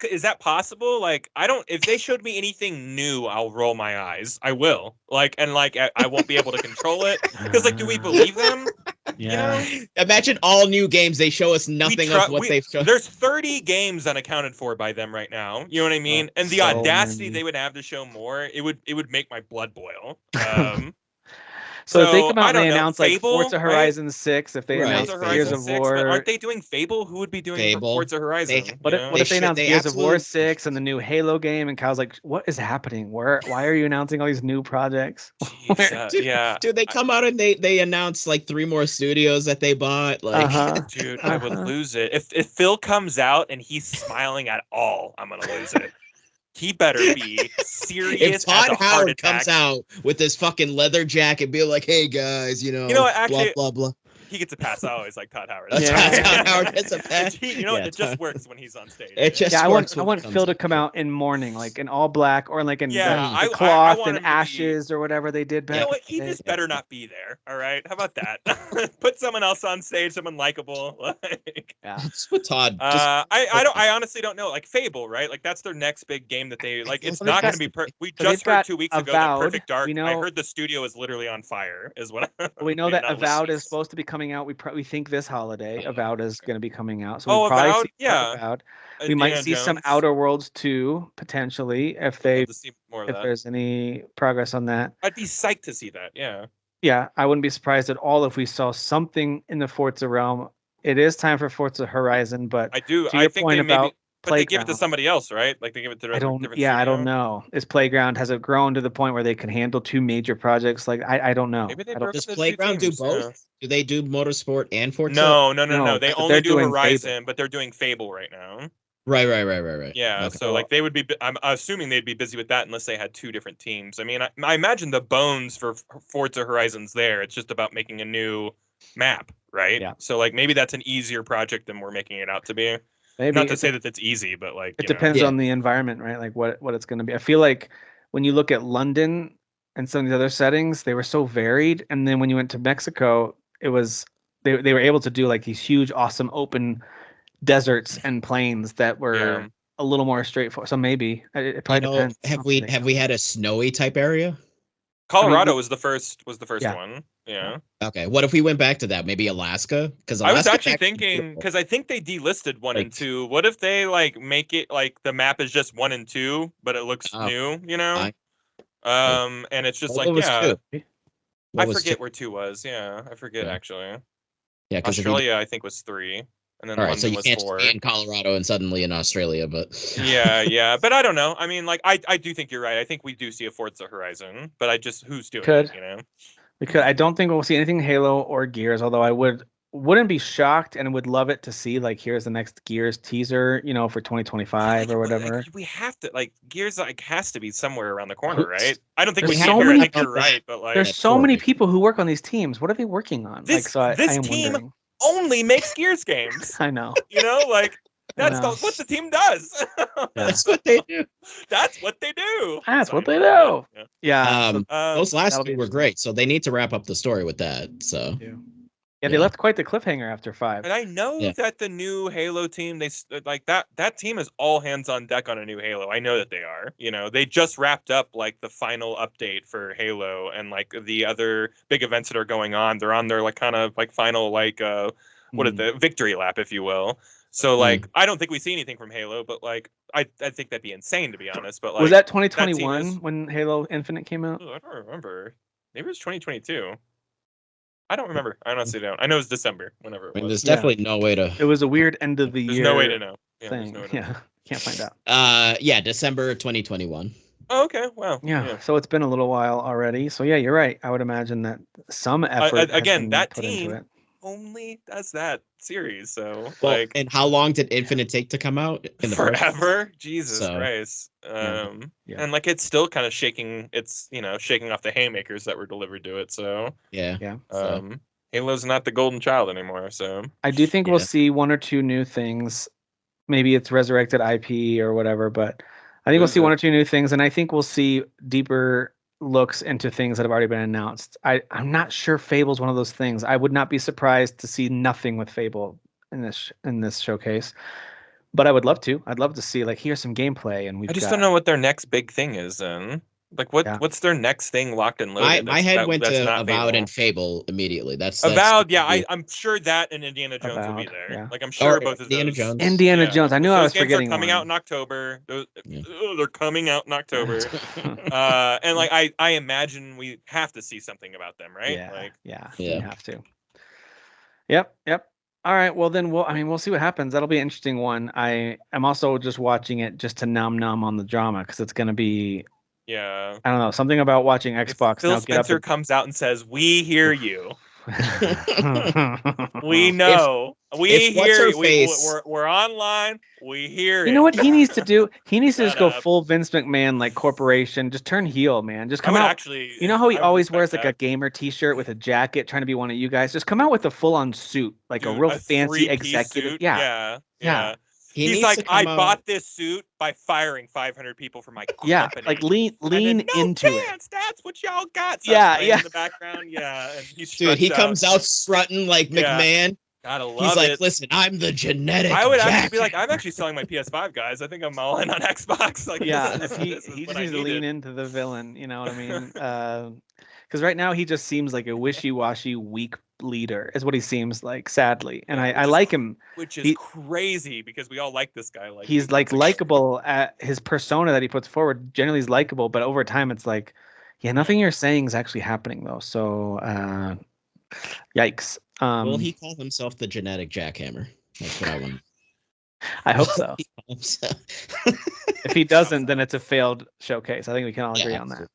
is that possible? Like, I don't. If they showed me anything new, I'll roll my eyes. I will. I won't be able to control it because, do we believe them? Yeah. You know? Imagine all new games. They show us nothing of what they've shown. There's 30 games unaccounted for by them right now. You know what I mean? And the audacity they would have to show more, it would make my blood boil. So if they come out and they announce Fable, Forza Horizon 6, if they announce Gears of War, aren't they doing Fable? Who would be doing Forza Horizon? What if they announce Gears of War 6 and the new Halo game? And Kyle's like, "What is happening? Why are you announcing all these new projects?" Dude, they come out and they announce 3 more studios that they bought. Dude, I would lose it if Phil comes out and he's smiling at all. I'm gonna lose it. He better be serious. If Todd Howard comes out with this fucking leather jacket, be like, "Hey guys, actually, blah blah blah." He gets a pass. I always like Todd Howard. Todd Howard gets a pass. It just works when he's on stage. It just I works. want Phil to come out in mourning, in all black, or in the cloth I and ashes or whatever they did back. You know what? He just better not be there. All right, how about that? Put someone else on stage, someone likable. That's what Todd. I honestly don't know. Fable, right? That's their next big game that they It's not going to be. We just heard 2 weeks ago that Perfect Dark. I heard the studio is literally on fire. Is what we know that Avowed is supposed to be coming out. We think this holiday Avowed is going to be coming out. So Avowed, Avowed. We might see some Outer Worlds 2 potentially if there's any progress on that. I'd be psyched to see that. Yeah. Yeah, I wouldn't be surprised at all if we saw something in the Forza realm. It is time for Forza Horizon, but I do. To your point about But they give it to somebody else, right? They give it to different studio? I don't know. Is Playground, has it grown to the point where they can handle 2 major projects? I don't know. Maybe does Playground do both? Yeah. Do they do Motorsport and Forza? No. They only do Horizon, Fable. But they're doing Fable right now. Right. Yeah, okay. So they would be. I'm assuming they'd be busy with that unless they had 2 different teams. I mean, I imagine the bones for Forza Horizon's there. It's just about making a new map, right? Yeah. So maybe that's an easier project than we're making it out to be. Maybe. Not to say that it's easy, but it depends on the environment, right? What it's going to be. I feel like when you look at London and some of these other settings, they were so varied, and then when you went to Mexico, it was they were able to do these huge, awesome open deserts and plains that were a little more straightforward. So maybe it probably depends. Have we had a snowy type area? Colorado was the first one. Yeah. Okay. What if we went back to that? Maybe Alaska? Because I was actually thinking, because I think they delisted 1 and 2. What if they make it the map is just 1 and 2, but it looks new? And it's just I forget where 2 was. Yeah, I forget actually. Yeah, Australia I think was 3. And then London so you was can't 4. Be in Colorado and suddenly in Australia, but yeah, but I don't know. I mean, I do think you're right. I think we do see a Forza Horizon, but who's doing it? We could. I don't think we'll see anything Halo or Gears, although I wouldn't be shocked and would love it to see here's the next Gears teaser, for 2025 or whatever. We have to Gears has to be somewhere around the corner, right? I don't think there's we have. I think you're right, but there's so many people who work on these teams. What are they working on? This team wondering. Only makes Gears games. I know. That's what the team does. That's what they do. That's what they do. That's what they do. Yeah. Those last 2 were great, so they need to wrap up the story with that. So. Yeah, they left quite the cliffhanger after 5. And I know that the new Halo team, they that team is all hands on deck on a new Halo. I know that they are. They just wrapped up the final update for Halo and the other big events that are going on. They're on their kind of final what is the victory lap, if you will. So I don't think we see anything from Halo, but I think that'd be insane, to be honest. But was that 2021 when Halo Infinite came out? I don't remember. Maybe it was 2022. I don't remember. I honestly don't. I know it was December, whenever it was. There's definitely no way to. It was a weird end of the year. There's no way to know. Can't find out. December 2021. Oh, okay. Wow. Yeah. So it's been a little while already. So yeah, you're right. I would imagine that some effort. Again, that team only does that series. So well, like, and how long did Infinite take to come out? In the forever. Jesus So, Christ. Yeah. And like it's still kind of shaking. It's shaking off the haymakers that were delivered to it. So Yeah. Halo's not the golden child anymore. So I do think we'll see one or two new things. Maybe it's resurrected IP or whatever, but I think we'll see one or two new things, and I think we'll see deeper looks into things that have already been announced. I'm not sure Fable's one of those things. I would not be surprised to see nothing with Fable in this showcase, but I would love to. I'd love to see like here's some gameplay, and I just don't know what their next big thing is then. Like what's their next thing locked and loaded? My head went to Avowed and Fable immediately. That's Avowed. Yeah, I'm sure that and Indiana Jones will be there. Yeah. Like I'm sure both of Indiana those. Jones. Indiana Jones. I knew I was games forgetting are coming one. out in October. They're coming out in October. And like I imagine we have to see something about them, right? Yeah. You have to. Yep. All right. Well, then we'll see what happens. That'll be an interesting one. I am also just watching it just to nom on the drama because it's going to be. Yeah. I don't know. Something about watching Xbox. If Phil Spencer comes out and says, "We hear you." We know. We hear you. We're online. We hear it. You know what he needs to do? He needs to just go full Vince McMahon, like corporation. Just turn heel, man. Just come out. Actually, you know how he always wears like a gamer T-shirt with a jacket, trying to be one of you guys. Just come out with a full-on suit, like a real fancy executive. Suit. Yeah. He's like, I bought this suit by firing 500 people from my company. Yeah, like lean into it. That's what y'all got. Yeah. In the background, and he comes out strutting like McMahon. Gotta love He's like, listen, I'm the genetic. I would actually be like, I'm actually selling my PS5, guys. I think I'm all in on Xbox. Like, he just needs to lean into the villain. You know what I mean? Because right now he just seems like a wishy-washy, weak leader is what he seems like, sadly. And I like him, which is crazy because we all like this guy. Like he's like likable at his persona that he puts forward. Generally, he's likable, but over time, it's like, nothing you're saying is actually happening though. So, yikes. Will he call himself the genetic jackhammer? That's what I want. I hope so. If he doesn't, then it's a failed showcase. I think we can all agree on that.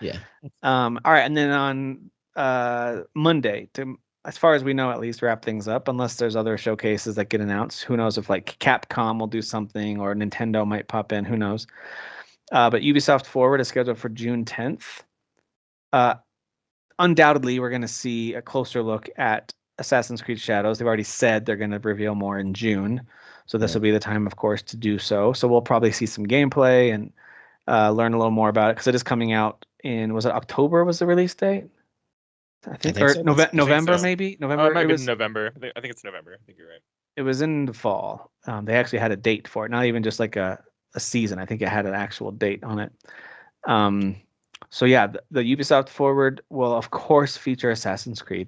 Yeah. All right, and then on Monday, as far as we know, at least wrap things up. Unless there's other showcases that get announced, who knows if like Capcom will do something or Nintendo might pop in. Who knows? But Ubisoft Forward is scheduled for June 10th. Undoubtedly, we're going to see a closer look at Assassin's Creed Shadows. They've already said they're going to reveal more in June. So this will be the time, of course, to do so. So we'll probably see some gameplay and learn a little more about it because it is coming out was it October was the release date? I think or so. November, maybe? November? It might be November. I think it's November. I think you're right. It was in the fall. They actually had a date for it, not even just like a season. I think it had an actual date on it. So yeah, the Ubisoft Forward will, of course, feature Assassin's Creed.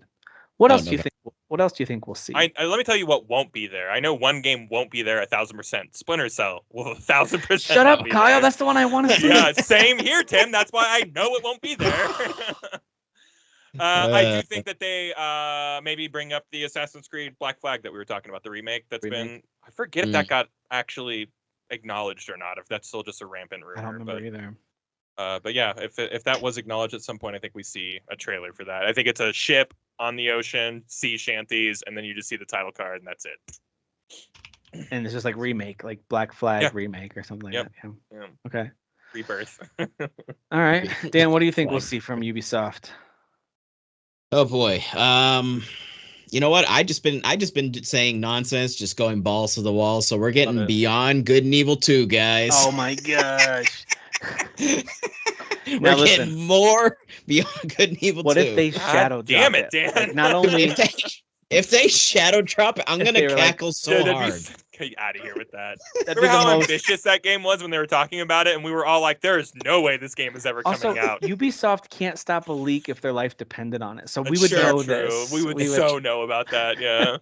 What else do you think? What else do you think we'll see? Let me tell you what won't be there. I know one game won't be there 1,000%. Splinter Cell will 1,000%. Shut up, Kyle. There. That's the one I want to see. Yeah, same here, Tim. That's why I know it won't be there. I do think that they maybe bring up the Assassin's Creed Black Flag that we were talking about, the remake. I forget if that got actually acknowledged or not. If that's still just a rampant rumor. I don't remember either. But yeah, if that was acknowledged at some point, I think we see a trailer for that. I think it's a ship on the ocean, sea shanties, and then you just see the title card, and that's it. And it's just like remake, like Black Flag remake or something like that. Yeah. Okay. Rebirth. All right, Dan, what do you think we'll see from Ubisoft? Oh boy. You know what? I just been saying nonsense, just going balls to the wall. So we're getting Beyond Good and Evil 2, guys. Oh my gosh. We're getting more Beyond Good and Evil 2. What if they shadow drop damn it, Dan. Like, not only if they shadow drop it, I'm gonna cackle so hard. Get out of here with that. Remember how ambitious that game was when they were talking about it, and we were all like, "There is no way this game is ever coming out." Ubisoft can't stop a leak if their life depended on it, so we would know this. We would know about that. Yeah,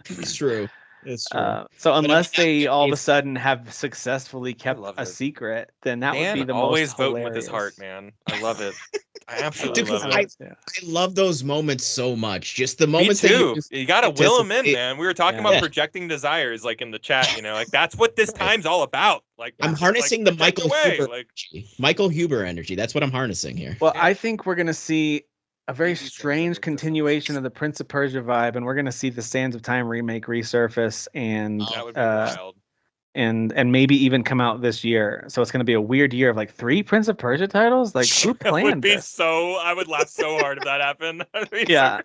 it's true. It's true. So unless they all of a sudden have successfully kept a secret, then that would be the always most voting with his heart, man. I love it. I absolutely love it. I love those moments so much. Just the moments. Me too. You gotta will them in, man. We were talking about projecting desires, like in the chat. You know, like that's what this time's all about. Like I'm harnessing the Michael Huber energy. Michael Huber energy. That's what I'm harnessing here. Well, I think we're gonna see a very Easy strange sensitive continuation of the Prince of Persia vibe, and we're going to see the Sands of Time remake resurface and That would be wild. and maybe even come out this year. So it's going to be a weird year of like 3 Prince of Persia titles. Like who planned this? I would laugh so hard if that happened. Yeah.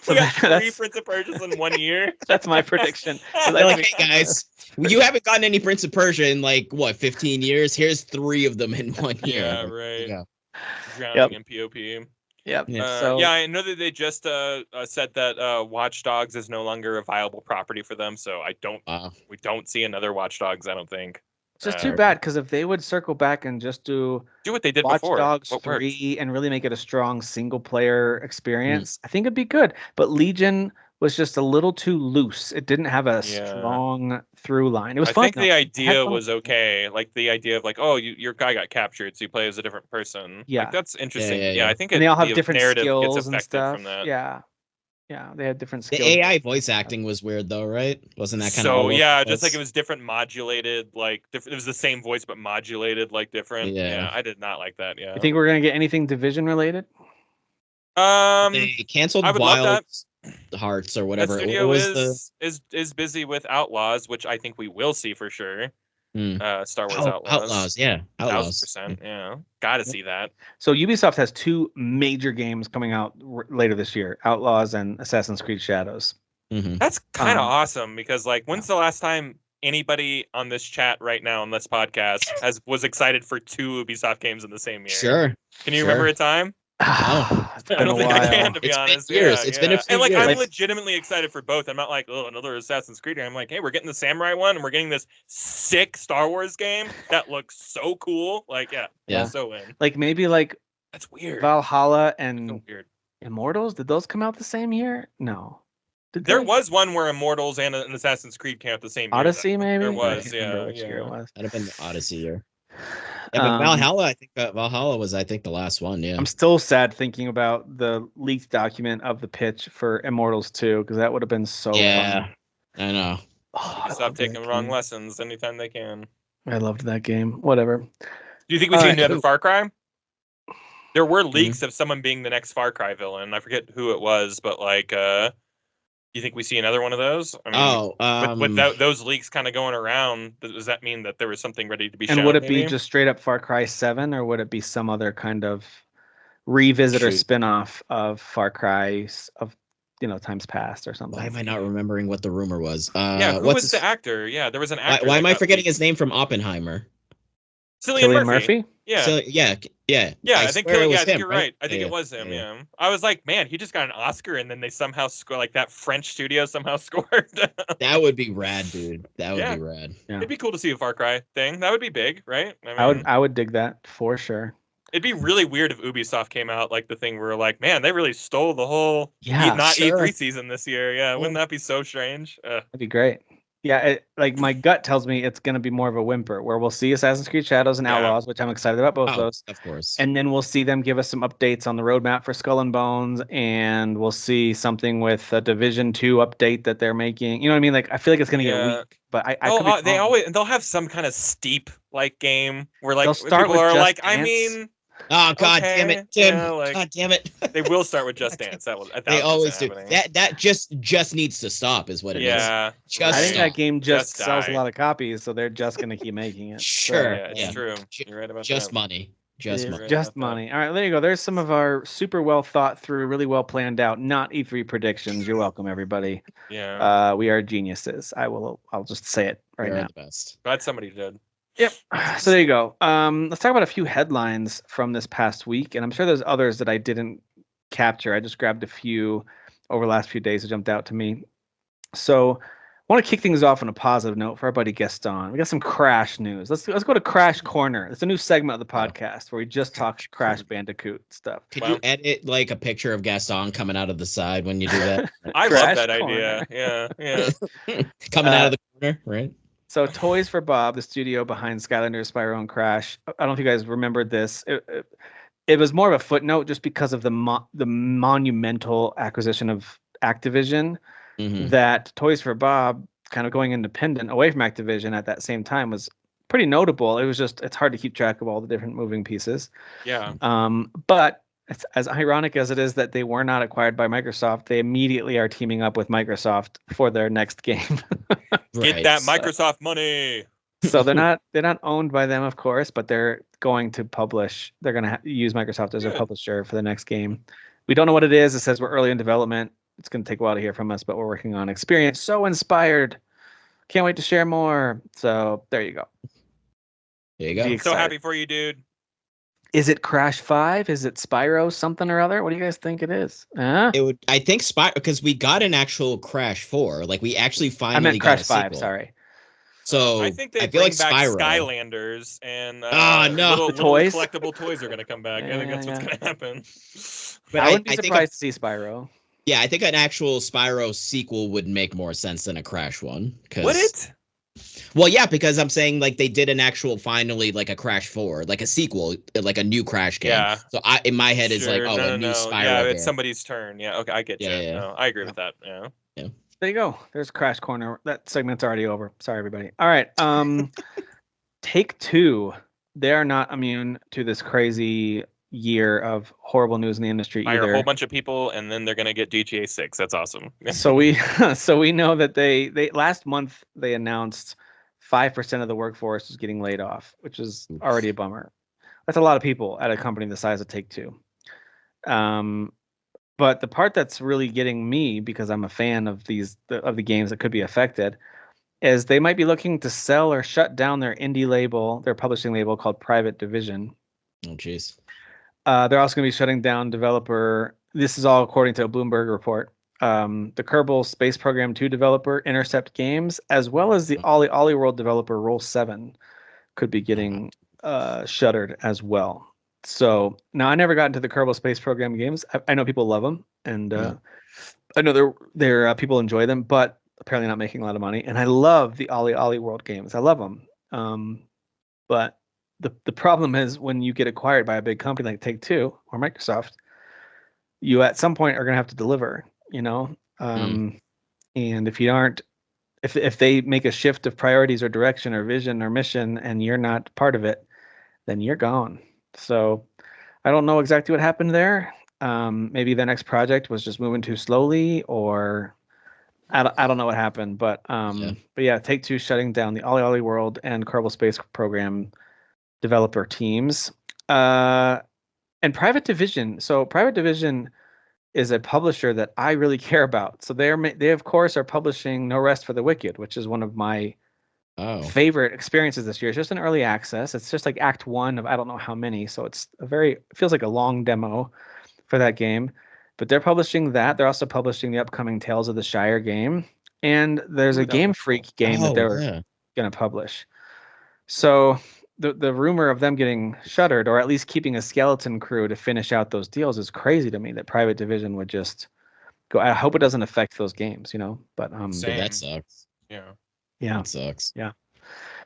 So we got 3 Prince of Persias in 1 year. That's my prediction. Like, hey guys, you haven't gotten any Prince of Persia in like what 15 years. Here's 3 of them in 1 year. Yeah, right. Yeah. Drowning in POP. Yep. Yeah, I know that they just said that Watch Dogs is no longer a viable property for them, so we don't see another Watch Dogs, I don't think. It's just too bad, because if they would circle back and just do what they did Watch before, Dogs 3 and really make it a strong single player experience, I think it'd be good. But Legion was just a little too loose. It didn't have a strong through line. It was fun. I think the idea was okay. Like the idea of like, oh, your guy got captured, so you play as a different person. Yeah, like, that's interesting. Yeah, I think and they all have different narrative skills gets and stuff. from that. Yeah, they had different skills. The AI voice acting was weird though, right? Wasn't that kind of just like it was different modulated, like it was the same voice but modulated like different. Yeah, I did not like that. Yeah. You think we're gonna get anything Division related? They canceled Wild Hearts or whatever. That studio is busy with Outlaws, which I think we will see for sure. Star Wars Outlaws. Yeah, Outlaws. 1000%. Yeah, gotta see that. So Ubisoft has 2 major games coming out later this year: Outlaws and Assassin's Creed Shadows. That's kind of awesome, because like, when's the last time anybody on this chat right now on this podcast was excited for 2 Ubisoft games in the same year? Sure. Can you remember a time? Oh, I don't think I can, to be honest. Been years. It's been a few years. I'm legitimately excited for both. I'm not like, oh, another Assassin's Creed game. I'm like, hey, we're getting the Samurai one, and we're getting this sick Star Wars game that looks so cool. Like, yeah. So in. Like maybe like that's weird. Valhalla and Immortals. Did those come out the same year? No. There was one where Immortals and an Assassin's Creed came out the same year. Odyssey, maybe. There was, It was. That'd have been the Odyssey year. Yeah, but Valhalla, I think Valhalla was, the last one. Yeah, I'm still sad thinking about the leaked document of the pitch for Immortals 2, because that would have been so fun. I know. Stop taking wrong lessons anytime they can. I loved that game. Whatever. Do you think we see another Far Cry? There were leaks of someone being the next Far Cry villain. I forget who it was, but like, you think we see another one of those? I mean, with those leaks kind of going around, does that mean that there was something ready to be shown? And would it be just straight up Far Cry 7, or would it be some other kind of revisit or spin-off of Far Cry of times past or something? Why am I not remembering what the rumor was? Who was the actor? Yeah, there was an actor. Why am I forgetting his name from Oppenheimer? Cillian Murphy? Yeah. I think you're right. I think it was him. Yeah. I was like, man, he just got an Oscar, and then they somehow score, like that French studio somehow scored. That would be rad, dude. That would be rad. Yeah. It'd be cool to see a Far Cry thing. That would be big, right? I would dig that for sure. It'd be really weird if Ubisoft came out like the thing where like, man, they really stole the whole E3 season this year. Yeah, wouldn't that be so strange? That'd be great. Yeah, like my gut tells me it's going to be more of a whimper, where we'll see Assassin's Creed Shadows and Outlaws, which I'm excited about both of those. Of course. And then we'll see them give us some updates on the roadmap for Skull and Bones, and we'll see something with a Division 2 update that they're making. You know what I mean? Like, I feel like it's going to get weak, but they'll have some kind of steep like game where like people are like, Dance. I mean. Oh God damn it, Tim! God damn it! They will start with Just Dance. They always do. That just needs to stop, is what it is. I think that game just sells a lot of copies, so they're just gonna keep making it. Sure, it's true. You're right about just that. Money. Just money. All right, there you go. There's some of our super well thought through, really well planned out, not E3 predictions. You're welcome, everybody. Yeah. We are geniuses. I'll just say it right now. The best. Glad somebody did. Yep. So there you go. Let's talk about a few headlines from this past week, and I'm sure there's others that I didn't capture. I just grabbed a few over the last few days that jumped out to me. So I want to kick things off on a positive note for our buddy Gaston. We got some Crash news. Let's go to Crash Corner. It's a new segment of the podcast where we just talk Crash Bandicoot stuff. Could you edit like a picture of Gaston coming out of the side when you do that? I love that idea. Yeah. Coming out of the corner, right? So Toys for Bob, the studio behind Skylanders, Spyro, and Crash. I don't know if you guys remembered this. It was more of a footnote just because of the monumental acquisition of Activision, that Toys for Bob kind of going independent away from Activision at that same time was pretty notable. It's hard to keep track of all the different moving pieces. Yeah. But It's as ironic as it is that they were not acquired by Microsoft. They immediately are teaming up with Microsoft for their next game. Get that Microsoft money. So they're not owned by them, of course, but they're going to publish. They're going to use Microsoft as a publisher for the next game. We don't know what it is. It says we're early in development. It's going to take a while to hear from us, but we're working on experience. So inspired. Can't wait to share more. So there you go. There you go. I'm so happy for you, dude. Is it Crash 5? Is it Spyro something or other? What do you guys think it is? It would. I think Spyro, because we got an actual Crash 4. Like we actually finally I meant got Crash 5. Sorry. So I think they feel bring like back Spyro. Skylanders and The little toys? collectible toys are going to come back. I think that's what's going to happen. But I wouldn't be surprised to see Spyro. Yeah, I think an actual Spyro sequel would make more sense than a Crash one. Would it? Well, yeah, because I'm saying like they did an actual finally like a Crash 4, like a sequel, like a new Crash game. Yeah. So in my head is like, a new Spyro. Yeah, game. It's somebody's turn. Yeah, okay, I get you. Yeah. No, I agree with that. Yeah. There you go. There's Crash Corner. That segment's already over. Sorry, everybody. All right. Take-Two. They are not immune to this crazy year of horrible news in the industry either. Hire a whole bunch of people, and then they're gonna get GTA 6. That's awesome. So we know that they last month they announced 5% of the workforce is getting laid off, which is already a bummer. That's a lot of people at a company the size of Take-Two. But the part that's really getting me, because I'm a fan of the games that could be affected, is they might be looking to sell or shut down their indie label, their publishing label called Private Division. Oh, jeez. They're also going to be shutting down developer. This is all according to a Bloomberg report. The Kerbal Space Program 2 developer Intercept Games, as well as the Ollie World developer Roll7, could be getting shuttered as well. So now I never got into the Kerbal Space Program games. I know people love them, and I know they're people enjoy them, but apparently not making a lot of money. And I love the Ollie World games. I love them. But the problem is when you get acquired by a big company like Take-Two or Microsoft, you at some point are going to have to deliver, and if you aren't, if they make a shift of priorities or direction or vision or mission and you're not part of it, then you're gone. So I don't know exactly what happened there. Maybe the next project was just moving too slowly, or I don't know what happened, but Take-Two shutting down the Ollie World and Kerbal Space Program developer teams. And Private Division. So Private Division is a publisher that I really care about. So they of course are publishing No Rest for the Wicked, which is one of my favorite experiences this year. It's just an early access. It's just like Act 1 of I don't know how many. So it feels like a long demo for that game. But they're publishing that. They're also publishing the upcoming Tales of the Shire game. And there's a Game Freak game that they're going to publish. So the rumor of them getting shuttered, or at least keeping a skeleton crew to finish out those deals, is crazy to me. That Private Division would just go. I hope it doesn't affect those games, But that sucks. Yeah, that sucks. Yeah.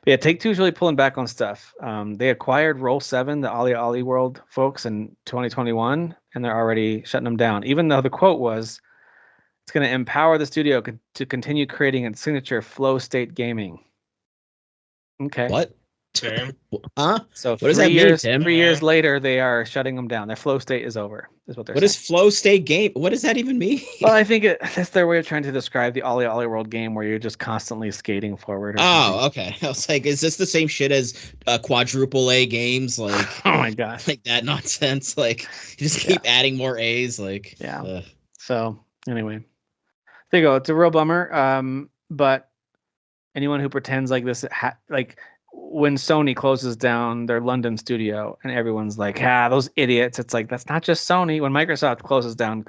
But yeah, Take-Two is really pulling back on stuff. They acquired Roll7, the Ollie World folks, in 2021, and they're already shutting them down. Even though the quote was, "It's going to empower the studio to continue creating its signature flow state gaming." Okay. What? Same. Huh? So what does that mean, Tim? 3 years later, they are shutting them down. Their flow state is over, is what they're saying. What is flow state game? What does that even mean? Well, I think that's their way of trying to describe the Ollie World game, where you're just constantly skating forward. Okay. I was like, is this the same shit as quadruple A games? Like, oh my gosh, like that nonsense. Like, you just keep adding more A's. Like, So anyway, there you go. It's a real bummer. But anyone who pretends like this, when Sony closes down their London studio and everyone's like, those idiots. It's like, that's not just Sony. When Microsoft closes down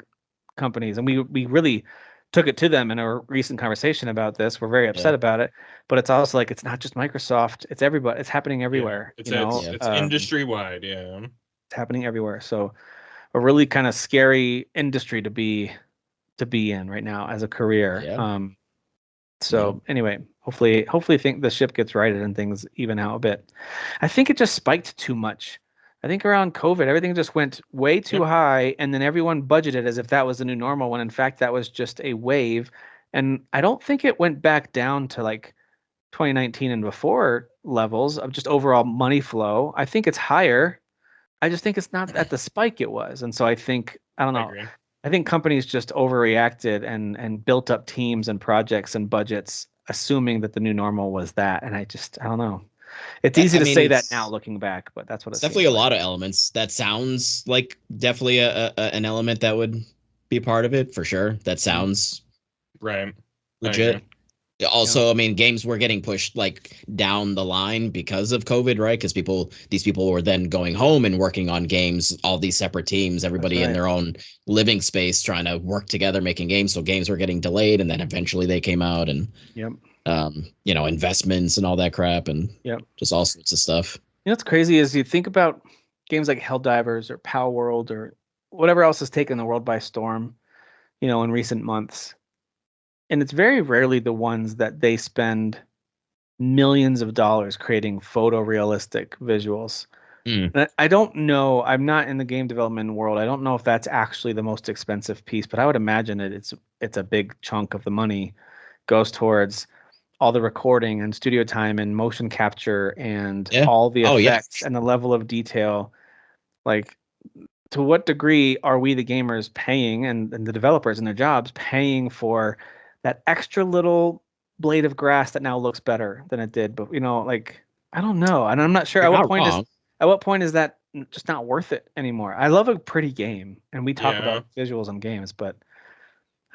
companies, and we really took it to them in a recent conversation about this. We're very upset about it, but it's also like, it's not just Microsoft. It's everybody. It's happening everywhere. It's industry wide. Yeah. It's happening everywhere. So a really kind of scary industry to be in right now as a career. Yeah. Anyway, hopefully think the ship gets righted and things even out a bit. I think it just spiked too much. I think around COVID, everything just went way too high, and then everyone budgeted as if that was the new normal, when in fact that was just a wave. And I don't think it went back down to like 2019 and before levels of just overall money flow. I think it's higher, I just think it's not at the spike it was. And so I don't know. agree. I think companies just overreacted and built up teams and projects and budgets, assuming that the new normal was that. And I don't know. It's easy to say that now looking back, but that's what it's definitely a lot of elements. That sounds like definitely an element that would be part of it for sure. That sounds right. legit. Also, I mean, games were getting pushed like down the line because of COVID, right? Because these people were then going home and working on games, all these separate teams, everybody in their own living space trying to work together making games. So games were getting delayed, and then eventually they came out, and investments and all that crap, and just all sorts of stuff. You know what's crazy is you think about games like Helldivers or Power World or whatever else has taken the world by storm, in recent months. And it's very rarely the ones that they spend millions of dollars creating photorealistic visuals. I don't know. I'm not in the game development world. I don't know if that's actually the most expensive piece, but I would imagine it's a big chunk of the money goes towards all the recording and studio time and motion capture and all the effects and the level of detail. Like, to what degree are we, the gamers, paying and the developers and their jobs paying for that extra little blade of grass that now looks better than it did? But I don't know, and I'm not sure at what point is that just not worth it anymore. I love a pretty game, and we talk about visuals on games, but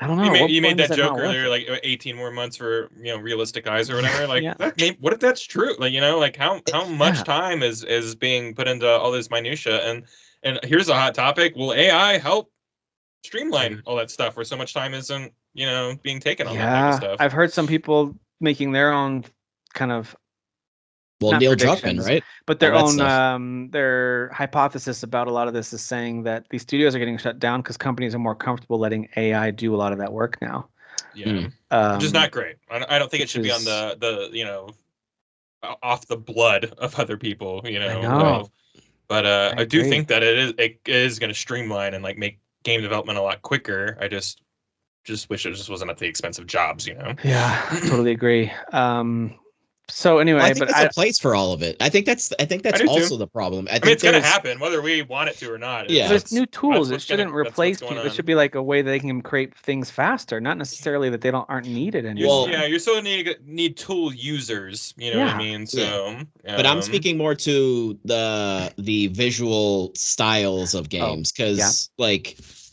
I don't know. You made that joke earlier, like 18 more months for realistic eyes or whatever. Like, what if that's true? Like, how much time is being put into all this minutia? And here's a hot topic: will AI help streamline all that stuff, where so much time isn't being taken on that type of stuff? I've heard some people making their own kind of Neil Druckmann, right? But their own their hypothesis about a lot of this is saying that these studios are getting shut down because companies are more comfortable letting AI do a lot of that work now. Yeah, which is not great. I don't think it should be on the off the blood of other people. I know. But I do think that it is going to streamline and make game development a lot quicker. I just wish it just wasn't at the expense of jobs. Yeah, totally agree. So anyway, I think there's a place for all of it. I think that's also the problem. I think it's going to happen whether we want it to or not. Yeah, there's new tools. It shouldn't replace people. It should be like a way that they can create things faster, not necessarily that they aren't needed anymore. Well, you still need tool users. You know what I mean? So, but I'm speaking more to the visual styles of games, because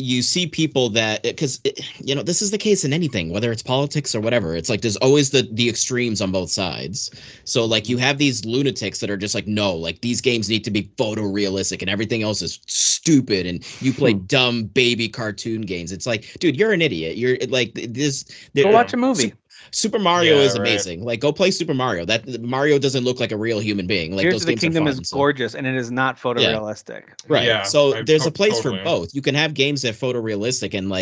you see people that, because this is the case in anything, whether it's politics or whatever. It's like there's always the extremes on both sides. So you have these lunatics that are just like, no, these games need to be photorealistic and everything else is stupid, and you play dumb baby cartoon games. It's like, dude, you're an idiot. You're like this. Go watch a movie. Super Mario is amazing. Go play Super Mario. That Mario doesn't look like a real human being. Tears of the Kingdom is gorgeous, and it is not photorealistic. Right. Yeah, so there's a place for both. You can have games that are photorealistic, and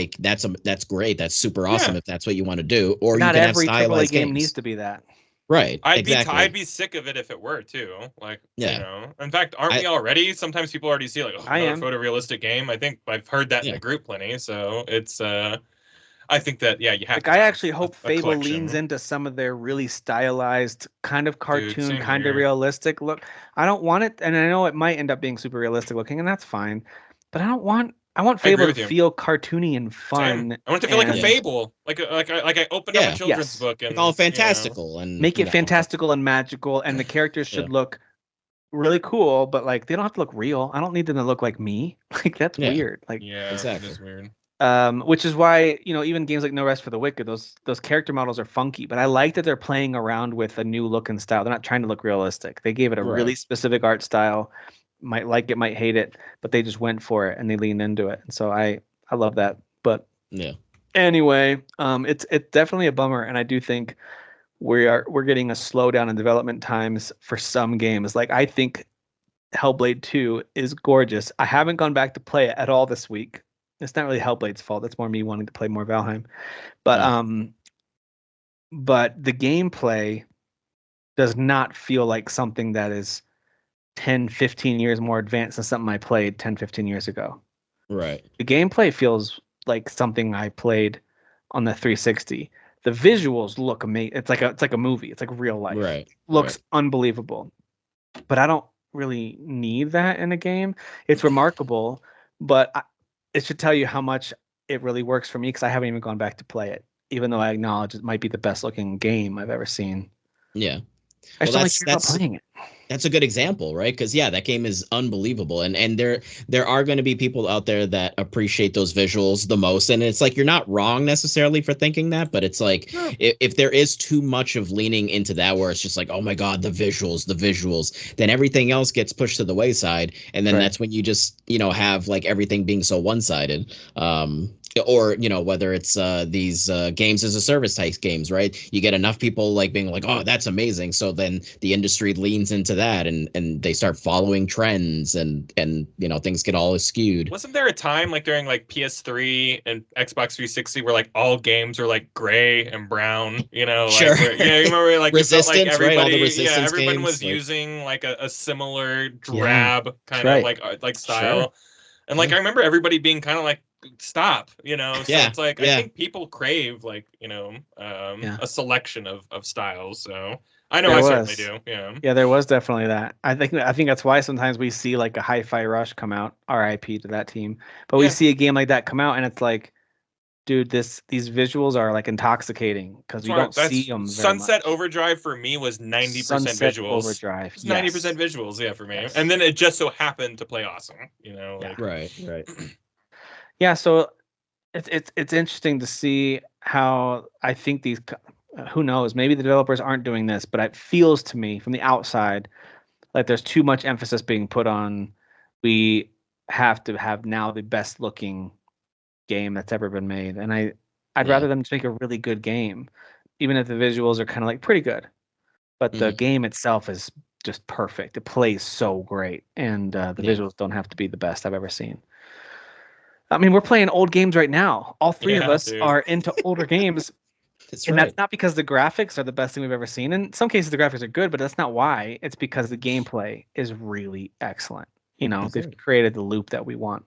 that's great. That's super awesome if that's what you want to do. Or not you can every have stylized game needs to be that. Right. I'd be sick of it if it were too. In fact, aren't we already? Sometimes people already see another photorealistic game. I think I've heard that in the group plenty. So it's I think that you have. I actually hope Fable leans into some of their really stylized, kind of cartoon, kind of realistic look. I don't want it, and I know it might end up being super realistic looking, and that's fine. But I want Fable to feel cartoony and fun. Same. I want it to feel like a Fable, like I opened up a children's book and all fantastical and make it fantastical and magical, and the characters should look really cool, but they don't have to look real. I don't need them to look like me. That's weird. Exactly. It is weird. Which is why even games like No Rest for the Wicked, those character models are funky, but I like that they're playing around with a new look and style. They're not trying to look realistic. They gave it a really specific art style. Might like it, might hate it, but they just went for it and they leaned into it. And so I love that. But anyway, it's definitely a bummer, and I do think we're getting a slowdown in development times for some games. I think Hellblade 2 is gorgeous. I haven't gone back to play it at all this week. It's not really Hellblade's fault. That's more me wanting to play more Valheim. But but the gameplay does not feel like something that is 10, 15 years more advanced than something I played 10, 15 years ago. Right. The gameplay feels like something I played on the 360. The visuals look amazing. It's like a movie. It's like real life. Right. Looks unbelievable. But I don't really need that in a game. It's remarkable, but it should tell you how much it really works for me because I haven't even gone back to play it, even though I acknowledge it might be the best looking game I've ever seen. Yeah. I just don't like care about playing it. That's a good example, right? Because that game is unbelievable, and there are going to be people out there that appreciate those visuals the most, and it's like you're not wrong necessarily for thinking that, but it's like if there is too much of leaning into that, where it's just like, oh my god, the visuals, then everything else gets pushed to the wayside, and then that's when you just have like everything being so one-sided. Or whether it's these games as a service type games, right? You get enough people like being like, oh, that's amazing, so then the industry leans into that and they start following trends and things get all skewed. Wasn't there a time like during like PS3 and Xbox 360 where like all games are like gray and brown, Sure. Like, you remember like Resistance, like everybody, right? All the Resistance everyone games, was using like a similar drab kind of like style. Sure. And like I remember everybody being kind of like, stop, so it's like I think people crave like a selection of styles, so I know I certainly do. Yeah, there was definitely that. I think that's why sometimes we see like a Hi-Fi Rush come out, RIP to that team, but we see a game like that come out and it's like, dude, these visuals are like intoxicating because you don't see them very Sunset much. Overdrive for me was 90% Sunset visuals. Overdrive, 90% visuals, for me. Yes. And then it just so happened to play awesome, Right. Yeah, so it's interesting to see how I think these. Who knows? Maybe the developers aren't doing this, but it feels to me from the outside like there's too much emphasis being put on. We have to have now the best looking game that's ever been made, and I'd rather them just make a really good game, even if the visuals are kind of like pretty good, but the game itself is just perfect. It plays so great, and the visuals don't have to be the best I've ever seen. I mean, we're playing old games right now. All three of us are into older games. That's not because the graphics are the best thing we've ever seen. In some cases, the graphics are good, but that's not why. It's because the gameplay is really excellent. They've created the loop that we want.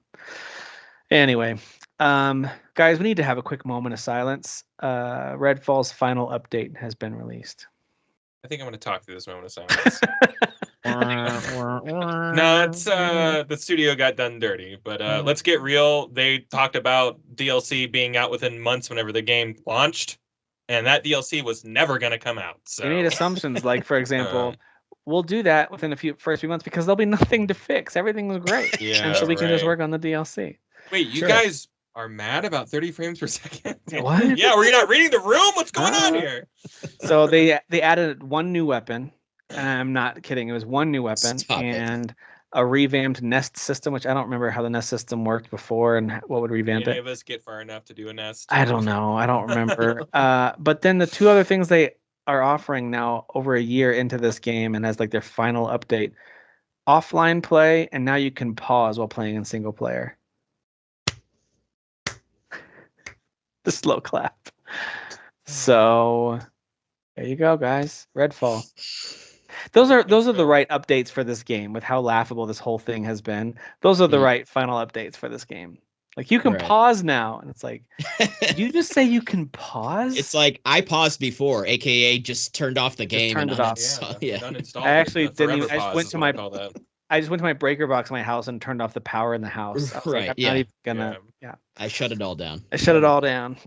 Anyway, guys, we need to have a quick moment of silence. Redfall's final update has been released. I think I'm going to talk through this moment of silence. No, it's the studio got done dirty, but let's get real. They talked about DLC being out within months whenever the game launched, and that DLC was never going to come out. So they made assumptions, like for example, we'll do that within the first few months because there'll be nothing to fix. Everything was great, and so we can just work on the DLC. Wait, you guys are mad about 30 frames per second? What? Yeah, were you not reading the room? What's going on here? So they added one new weapon. I'm not kidding. It was one new weapon and a revamped nest system, which I don't remember how the nest system worked before and what would revamp it. Any of us get far enough to do a nest? I don't know. I don't remember. But then the two other things they are offering now over a year into this game and as like their final update, offline play, and now you can pause while playing in single player. The slow clap. So there you go, guys. Redfall. Those are the right updates for this game with how laughable this whole thing has been. Those are the right final updates for this game. Like you can pause now, and it's like, did you just say you can pause? It's like I paused before, aka just turned off the game. Turned it off. I actually didn't even. I just went to my breaker box in my house and turned off the power in the house. I was like, I'm not even gonna. I shut it all down.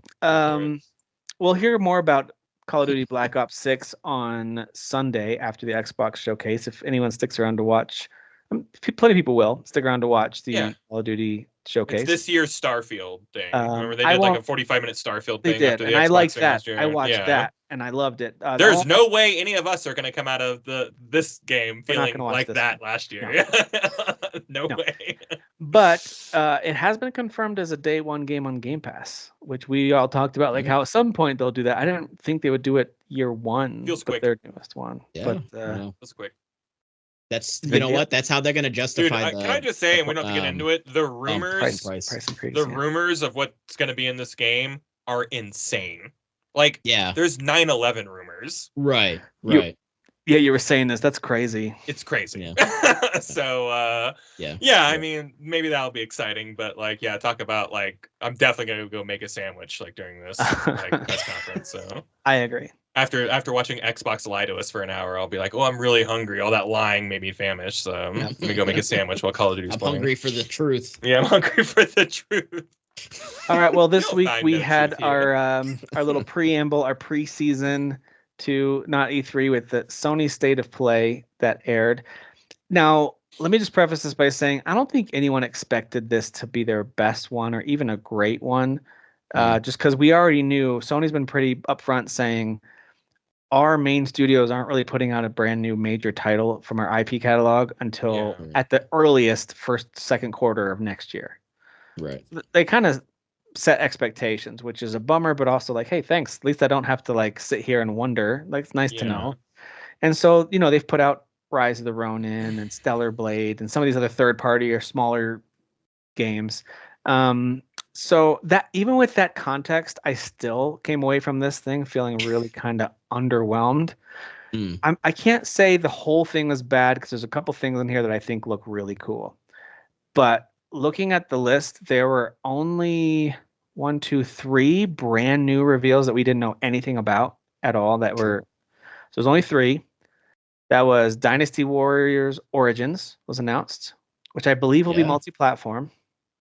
We'll hear more about Call of Duty Black Ops 6 on Sunday after the Xbox showcase. If anyone sticks around to watch, plenty of people will stick around to watch the Call of Duty showcase. It's this year's Starfield thing. Remember they did like a 45-minute Starfield thing. They did, and I liked that. I watched that, and I loved it. There's no way any of us are going to come out of this game feeling like that last year. No way. But it has been confirmed as a day one game on Game Pass, which we all talked about, like how at some point they'll do that. I didn't think they would do it year one. Feels quick. Their newest one. Yeah, but feels quick. That's what? That's how they're going to justify. Dude, can I just say, and we don't have to get into it, the rumors, price increase, rumors of what's going to be in this game are insane. Like, there's 9/11 rumors. Right. You were saying this. That's crazy. It's crazy. Yeah. So, I mean, maybe that'll be exciting, but like, talk about like, I'm definitely going to go make a sandwich like during this press conference. So I agree. After watching Xbox lie to us for an hour, I'll be like, "Oh, I'm really hungry. All that lying made me famished. So let me go make a sandwich while Call of Duty's playing." I'm hungry for the truth. Yeah, I'm hungry for the truth. All right. Well, this You'll week find we no had truth here. our little preamble, our preseason to Not-E3 with the Sony State of Play that aired. Now, let me just preface this by saying I don't think anyone expected this to be their best one or even a great one. Just because we already knew Sony's been pretty upfront saying our main studios aren't really putting out a brand new major title from our IP catalog until at the earliest second quarter of next year. Right. They kind of set expectations, which is a bummer, but also like, hey, thanks. At least I don't have to like sit here and wonder. Like, it's nice to know. And so, they've put out Rise of the Ronin and Stellar Blade and some of these other third party or smaller games. So that even with that context, I still came away from this thing feeling really kind of underwhelmed. I can't say the whole thing was bad because there's a couple things in here that I think look really cool. But looking at the list, there were only 1, 2, 3 brand new reveals that we didn't know anything about at all. So there's only 3. That was Dynasty Warriors Origins was announced, which I believe will be multi-platform.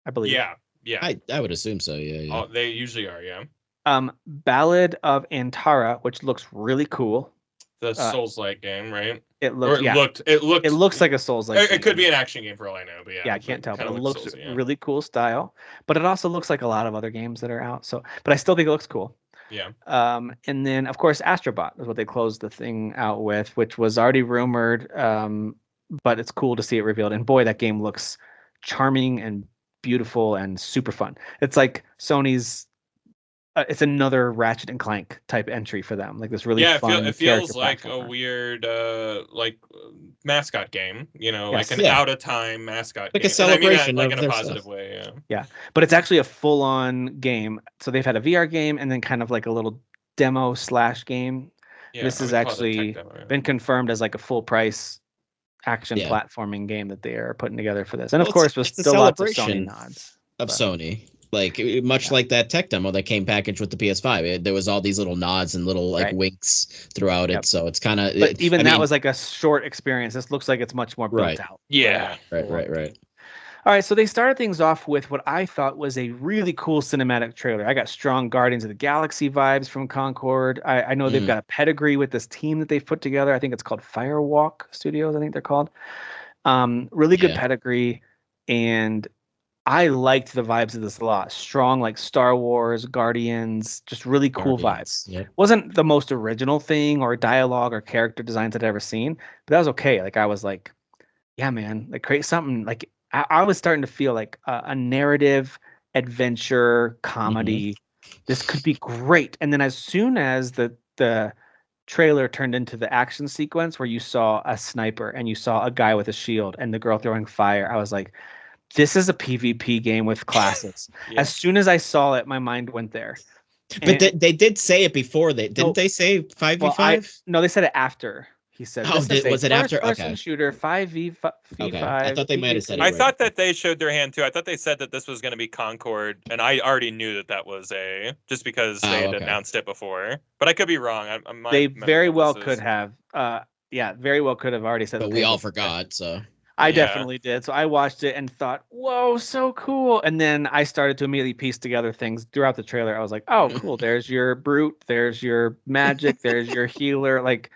I believe. Yeah. I would assume so. Yeah. Oh, they usually are. Yeah. Ballad of Antara, which looks really cool. The Souls-like game, right? It looks. It looks like a Souls-like. It could be an action game for all I know, but I can't tell. But it looks Souls, really cool style. But it also looks like a lot of other games that are out. So, but I still think it looks cool. Yeah. And then of course Astrobot is what they closed the thing out with, which was already rumored. But it's cool to see it revealed. And boy, that game looks charming and beautiful and super fun. It's like Sony's. It's another Ratchet and Clank type entry for them. Like this really fun. It feels like a weird mascot game. Like an out of time mascot. Like game. a celebration, like in a positive stuff. Way. Yeah, but it's actually a full on game. So they've had a VR game and then kind of like a little demo / game. Yeah, this has actually been confirmed as like a full price action platforming game that they are putting together for this. And of course, with still lots of Sony nods. Sony. Like much like that tech demo that came packaged with the PS5, there was all these little nods and little winks throughout it. So it's kind of. But even that was like a short experience. This looks like it's much more built out. Yeah. Right. All right, so they started things off with what I thought was a really cool cinematic trailer. I got strong Guardians of the Galaxy vibes from Concord. I know they've got a pedigree with this team that they've put together. I think it's called Firewalk Studios. I think they're called. Really good pedigree, and I liked the vibes of this a lot. Strong, like Star Wars, Guardians, just really cool vibes. Yep. Wasn't the most original thing or dialogue or character designs I'd ever seen, but that was okay. Like I was like, yeah, man, like create something. Like I was starting to feel like a narrative adventure comedy. This could be great. And then as soon as the trailer turned into the action sequence where you saw a sniper and you saw a guy with a shield and the girl throwing fire, I was like, this is a PvP game with classes. As soon as I saw it, my mind went there. But they did say it before. Didn't they say 5v5? No, they said it after. He said, was it after? Okay. Shooter 5v5. Okay. I thought they might have said it. I thought that they showed their hand too. I thought they said that this was going to be Concord, and I already knew that was just because they had announced it before. But I could be wrong. They very well could have. Very well could have already said. But we all forgot. So I definitely did. So I watched it and thought, "Whoa, so cool!" And then I started to immediately piece together things throughout the trailer. I was like, "Oh, cool! There's your brute. There's your magic. There's your healer." Like.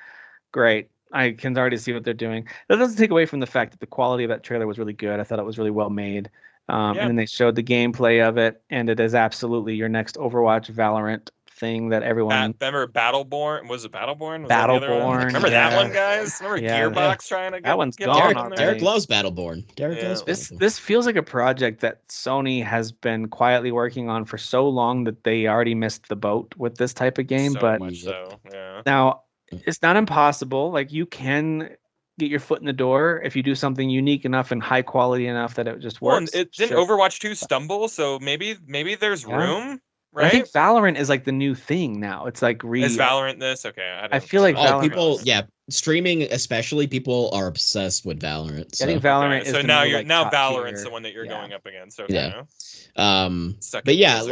Great. I can already see what they're doing. That doesn't take away from the fact that the quality of that trailer was really good. I thought it was really well made. And then they showed the gameplay of it, and it is absolutely your next Overwatch Valorant thing that everyone... Remember Battleborn? Was it Battleborn? Battleborn. Remember that one, guys? Remember Gearbox trying to get that one's gone. Derek loves Battleborn. This feels like a project that Sony has been quietly working on for so long that they already missed the boat with this type of game. Now... It's not impossible. Like you can get your foot in the door if you do something unique enough and high quality enough that it just works. Well, didn't Overwatch 2 stumble? So maybe there's room, right? I think Valorant is like the new thing now. It's like Is Valorant this? Okay. I feel like Valorant, streaming especially, people are obsessed with Valorant. So. I think Valorant is so the now new, you're now Valorant's tier. the one that you're going up against. Okay. Yeah. But yeah,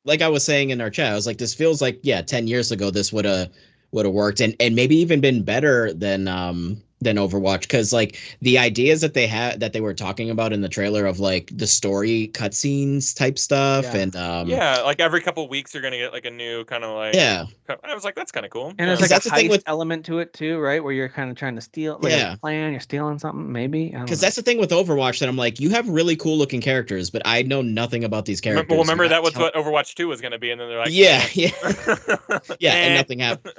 like I was saying in our chat, I was like, this feels like 10 years ago this would have would have worked, and maybe even been better than Overwatch, because like the ideas that they were talking about in the trailer of like the story cutscenes type stuff, and like every couple of weeks you're gonna get like a new kind of like I was like, that's kind of cool. And there's like a heist element to it too, right? Where you're kind of trying to steal, like a plan, you're stealing something, maybe. Because that's the thing with Overwatch, that I'm like, you have really cool looking characters, but I know nothing about these characters. Well, remember that was what Overwatch 2 was gonna be, and then they're like, and nothing happened.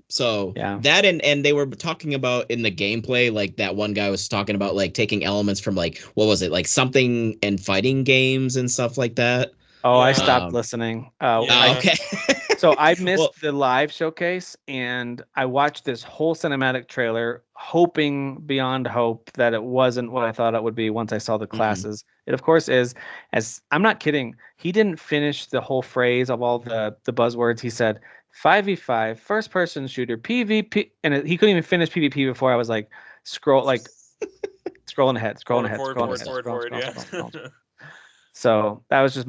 So that and they were talking about in the gameplay, like that one guy was talking about like taking elements from like, what was it, like something and fighting games and stuff like that. I stopped listening. Okay. So I missed the live showcase, and I watched this whole cinematic trailer, hoping beyond hope that it wasn't what I thought it would be once I saw the classes. It, of course, is. As I'm not kidding, he didn't finish the whole phrase of all the buzzwords. He said 5v5, first-person shooter, PvP, and he couldn't even finish PvP before I was like, scrolling ahead. So that was just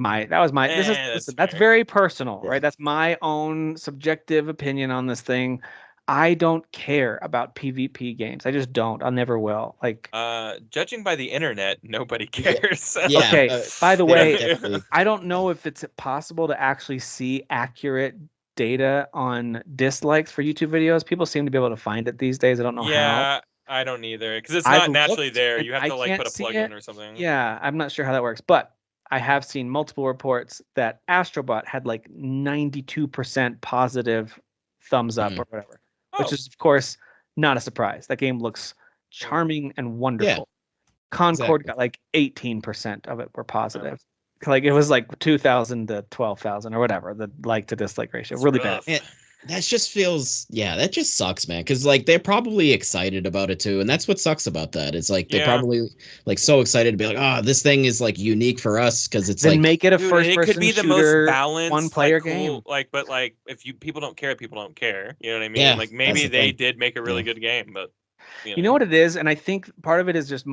that's very personal, right? That's my own subjective opinion on this thing. I don't care about PvP games. I just don't. I never will. Like, judging by the internet, nobody cares. Okay. By the way, I don't know if it's possible to actually see accurate data on dislikes for YouTube videos. People seem to be able to find it these days. I don't know how. Yeah, I don't either, because it's not naturally there. You have to like put a plug-in or something. Yeah, I'm not sure how that works, but I have seen multiple reports that Astrobot had like 92% positive thumbs up or whatever, which is, of course, not a surprise. That game looks charming and wonderful. Concord got like 18% of it were positive. Like it was like 2,000 to 12,000 or whatever, the like to dislike ratio. Really bad. That just feels, that just sucks, man. Because like they're probably excited about it too, and that's what sucks about that. It's like they're probably like so excited to be like, this thing is like unique for us, because it's like, make it a first person it could be the most balanced one player game. But if people don't care, people don't care. You know what I mean? Yeah, like maybe they did make a really good game, but you know what it is, and I think part of it is just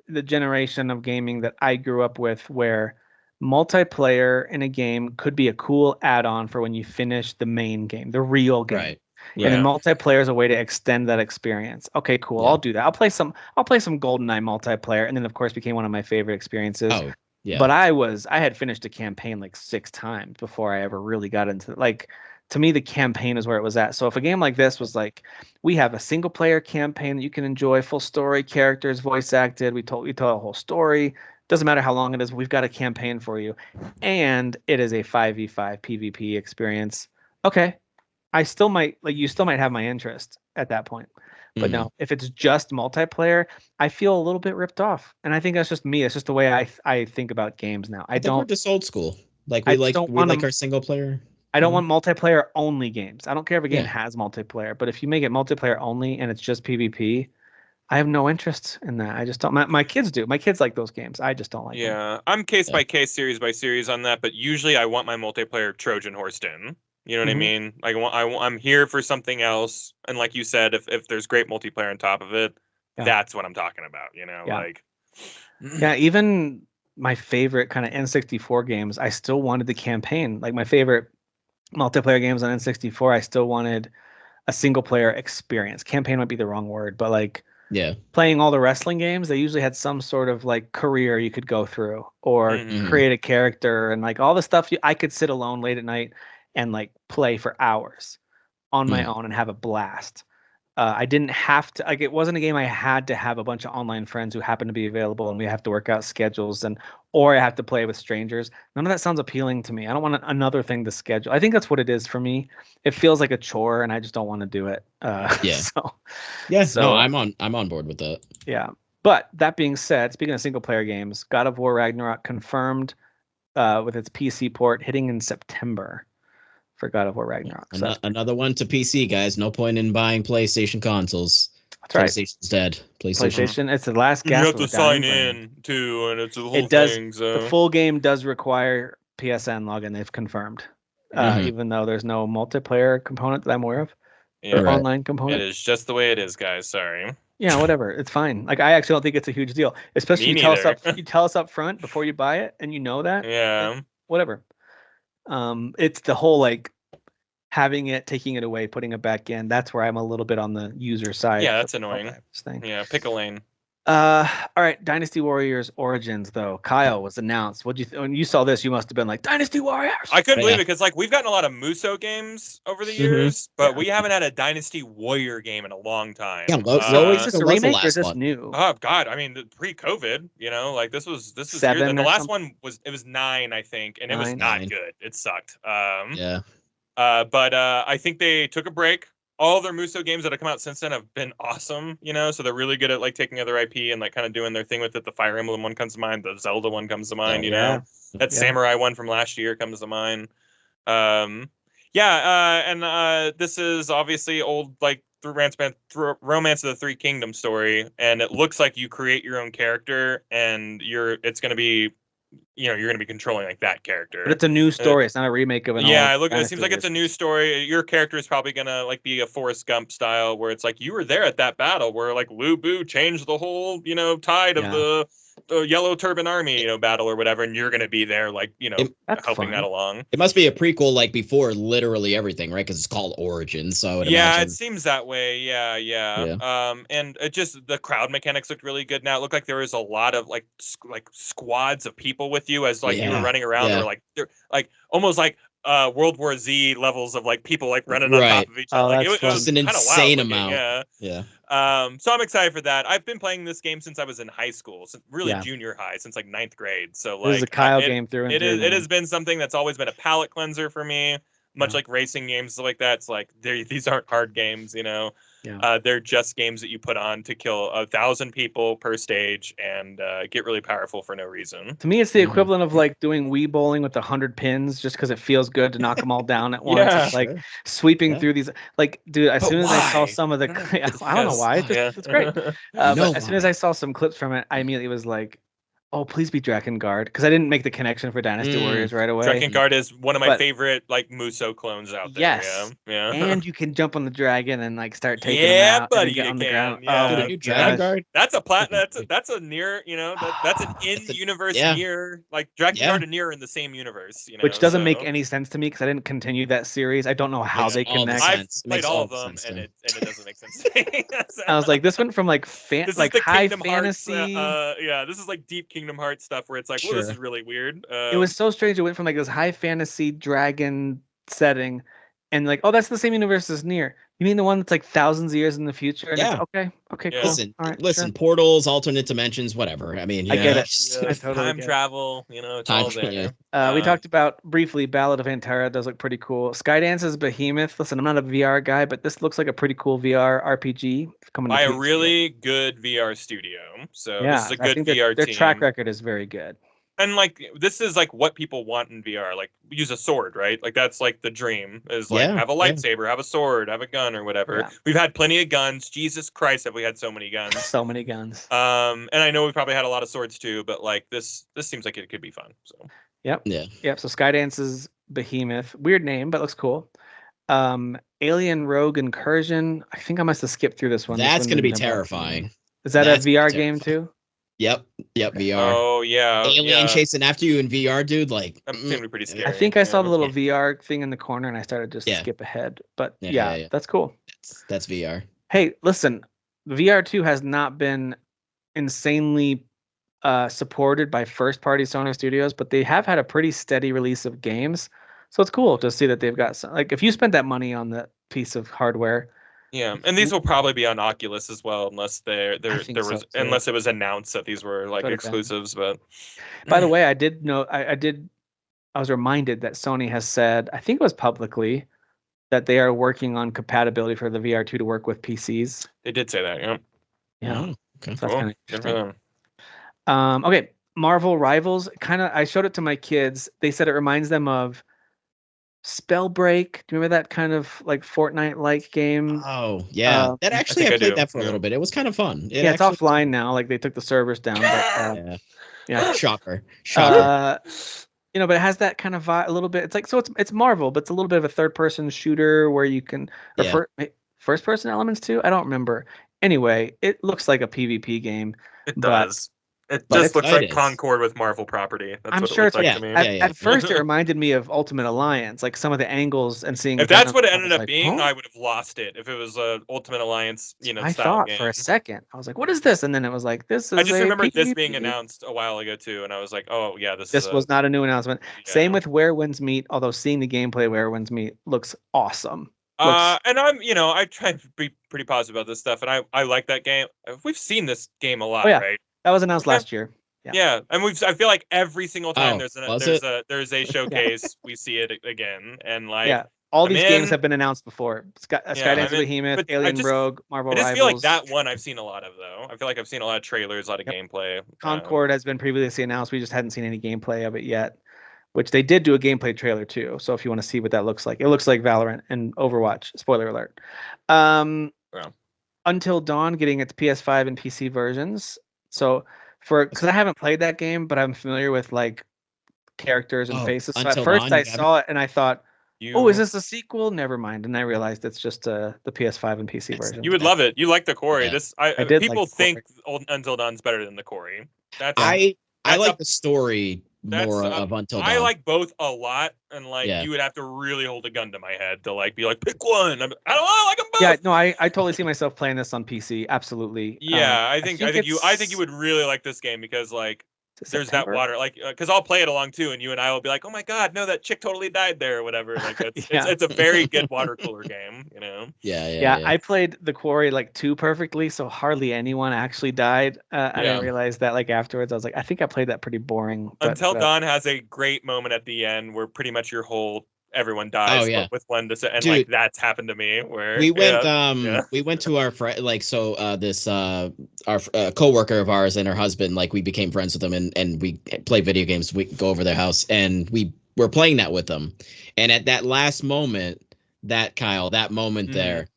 the generation of gaming that I grew up with, where multiplayer in a game could be a cool add-on for when you finish the main game, the real game. Right. And then multiplayer is a way to extend that experience. Okay, cool. I'll do that. I'll play some GoldenEye multiplayer, and then of course became one of my favorite experiences. Oh, yeah. But I had finished a campaign like 6 times before I ever really got into it. Like, to me, the campaign is where it was at. So if a game like this was like, we have a single player campaign that you can enjoy, full story, characters voice acted, we told a whole story. Doesn't matter how long it is, we've got a campaign for you. And it is a 5v5 PvP experience. Okay. You still might have my interest at that point. But no, if it's just multiplayer, I feel a little bit ripped off. And I think that's just me. It's just the way I think about games now. I don't. We're just old school. Like we like our single player. I don't want multiplayer only games. I don't care if a game has multiplayer, but if you make it multiplayer only and it's just PvP, I have no interest in that. I just don't. My kids do. My kids like those games. I just don't like them. Yeah, I'm case by case, series by series on that. But usually, I want my multiplayer Trojan horsed in. You know what I mean? Like, I'm here for something else. And like you said, if there's great multiplayer on top of it, that's what I'm talking about. You know, like. Yeah, even my favorite kind of N64 games, I still wanted the campaign. Like my favorite multiplayer games on N64, I still wanted a single player experience. Campaign might be the wrong word, but like. Yeah. Playing all the wrestling games, they usually had some sort of like career you could go through or create a character and like all the stuff I could sit alone late at night and like play for hours on my own and have a blast. I didn't have to, like, it wasn't a game I had to have a bunch of online friends who happen to be available and we have to work out schedules or I have to play with strangers. None of that sounds appealing to me. I don't want another thing to schedule. I think that's what it is for me. It feels like a chore and I just don't want to do it. No, I'm on board with that. Yeah. But that being said, speaking of single player games, God of War Ragnarok confirmed with its PC port hitting in September. For God of War Ragnarok. Another one to PC, guys. No point in buying PlayStation consoles. That's right. PlayStation's dead. PlayStation, it's the last gasp. You have to sign in too, and it's a whole thing. So. The full game does require PSN login. They've confirmed, even though there's no multiplayer component that I'm aware of, or online component. It is just the way it is, guys. Sorry. Yeah, whatever. It's fine. Like I actually don't think it's a huge deal, especially you tell us up front before you buy it, and you know that. Yeah. Whatever. It's the whole like having it, taking it away, putting it back in. That's where I'm a little bit on the user side. Yeah, that's annoying. Thing. Yeah, pick a lane. All right, Dynasty Warriors Origins though. Kyle was announced. What do you when you saw this? You must have been like Dynasty Warriors. I couldn't believe it because like we've gotten a lot of Muso games over the years, but we haven't had a Dynasty Warrior game in a long time. Yeah, is this a remake or is this new? Oh God, I mean pre-COVID, like this was 7 years, and the last one was 9, I think, and it was not good. It sucked. Yeah. But I think they took a break. All of their Muso games that have come out since then have been awesome, so they're really good at like taking other IP and like kind of doing their thing with it. The Fire Emblem one comes to mind, the Zelda one comes to mind, that Samurai one from last year comes to mind. And this is obviously old like Romance of the Three Kingdoms story, and it looks like you create your own character, and it's going to be. You're going to be controlling like that character. But it's a new story. It's not a remake of an old. It seems like it's a new story. Your character is probably going to like be a Forrest Gump style, where it's like you were there at that battle where like Lu Bu changed the whole tide of the Yellow Turban Army battle or whatever, and you're going to be there like helping that along. It must be a prequel like before literally everything, right? Because it's called Origins. So it seems that way. Yeah. And it just the crowd mechanics looked really good. Now it looked like there was a lot of like squads of people with you as like you were running around. They were like they're like almost like World War Z levels of like people like running on top of each other. Like, it was an insane amount. Yeah. So I'm excited for that. I've been playing this game since I was in high school, junior high, since like 9th grade. So like this is a Kyle game through and through. It has been something that's always been a palate cleanser for me. Much like racing games like that. It's like these aren't hard games, They're just games that you put on to kill 1,000 people per stage and get really powerful for no reason. To me, it's the equivalent of like doing Wii bowling with 100 pins, just because it feels good to knock them all down at once. It's like sweeping through these. Like, dude, as soon as I saw some of the, I don't know why. It's great. But as soon as I saw some clips from it, I immediately was like, oh, please be Drakengard, because I didn't make the connection for Dynasty Warriors right away. Drakengard is one of my favorite like Muso clones out there. Yes. Yeah. And you can jump on the dragon and like start taking them out. Buddy, get on the ground. Yeah. Drakengard. That's a that's a near, that's an in-universe near, like Drakengard and Nier in the same universe. Which doesn't make any sense to me because I didn't continue that series. I don't know how they connect. I've played all of them, and it doesn't make sense to me. I was like, this went from like high fantasy. This is like deep Kingdom Hearts stuff where it's like, well, this is really weird. It was so strange. It went from like this high fantasy dragon setting, and like, oh, that's the same universe as Nier. You mean the one that's like thousands of years in the future? And okay, cool. Listen, portals, alternate dimensions, whatever. I mean, I get it. I totally time travel, it's all there. We talked about briefly Ballad of Antara does look pretty cool. Skydance's Behemoth. Listen, I'm not a VR guy, but this looks like a pretty cool VR RPG coming by a really good VR studio. So this is a good VR team. Their track record is very good. And like this is like what people want in VR. Like use a sword, right? Like that's like the dream is like have a lightsaber, have a sword, have a gun or whatever. Yeah. We've had plenty of guns. Jesus Christ, have we had so many guns? So many guns. And I know we probably had a lot of swords too, but like this seems like it could be fun. So Yep. So Skydance's Behemoth, weird name, but looks cool. Alien Rogue Incursion. I think I must have skipped through this one. That's going to be terrifying. Is that a VR game too? Yep, VR. Oh yeah, alien chasing after you in VR, dude. Like that's gonna be pretty scary. I think I saw the little VR thing in the corner, and I started just to skip ahead. But that's cool. That's VR. Hey, listen, VR2 has not been insanely supported by first-party Sony studios, but they have had a pretty steady release of games. So it's cool to see that they've got some. Like, if you spent that money on the piece of hardware. Yeah, and these will probably be on Oculus as well, unless unless it was announced that these were like exclusives. But by the way, I did know I was reminded that Sony has said, I think it was publicly, that they are working on compatibility for the VR2 to work with PCs. They did say that, yeah. Yeah. Okay. So that's kind of interesting. Okay, Marvel Rivals. I showed it to my kids. They said it reminds them of Spellbreak. Do you remember that kind of like Fortnite-like game? Oh, yeah. That actually, I played that for a little bit. It was kind of fun. It's offline now. Like they took the servers down. But, Shocker. But it has that kind of vibe a little bit. It's like, so it's Marvel, but it's a little bit of a third-person shooter where you can first-person elements too. I don't remember. Anyway, it looks like a PvP game. It does. It just looks like Concord with Marvel property. That's what it looks like to me. At first, it reminded me of Ultimate Alliance, like some of the angles and seeing. If that's what it ended up being, I would have lost it. If it was a Ultimate Alliance, I thought for a second, I was like, "What is this?" And then it was like, "This is." I just remember this being announced a while ago too, and I was like, "Oh yeah, this was not a new announcement." Yeah. Same with Where Winds Meet. Although seeing the gameplay Where Winds Meet looks awesome. And I'm, I try to be pretty positive about this stuff, and I like that game. We've seen this game a lot, right? That was announced last year. Yeah, and I feel like every single time there's a showcase, we see it again, and like all these games have been announced before. Skydance Behemoth, Alien Rogue, Marvel Rivals. I just feel like that one I've seen a lot of though. I feel like I've seen a lot of trailers, a lot of gameplay. Concord has been previously announced. We just hadn't seen any gameplay of it yet, which they did do a gameplay trailer too. So if you want to see what that looks like, it looks like Valorant and Overwatch. Spoiler alert. Until Dawn getting its PS5 and PC versions. So because I haven't played that game, but I'm familiar with like characters and faces. So at first I saw it and I thought, is this a sequel? Never mind. And I realized it's just the PS5 and PC version. You would love it. You like the Quarry. Yeah. People think Until Dawn's better than the Quarry. I like the story more of Until Dawn. I like both a lot, and you would have to really hold a gun to my head to be like, pick one. I don't know, I like them both. Yeah, no, I totally see myself playing this on PC. Absolutely. Yeah, I think you would really like this game because there's that water, because I'll play it along too, and you and I will be like, oh my god, no, that chick totally died there, or whatever. It's a very good water cooler game, Yeah. I played the Quarry 2 perfectly, so hardly anyone actually died. I didn't realize that afterwards. I was like, I think I played that pretty boring. Until Dawn has a great moment at the end where pretty much everyone dies with one to say, and Dude, that's happened to me where we went to our friend this our coworker of ours and her husband, we became friends with them and we play video games. We go over their house and we were playing that with them, and at that last moment, that moment there,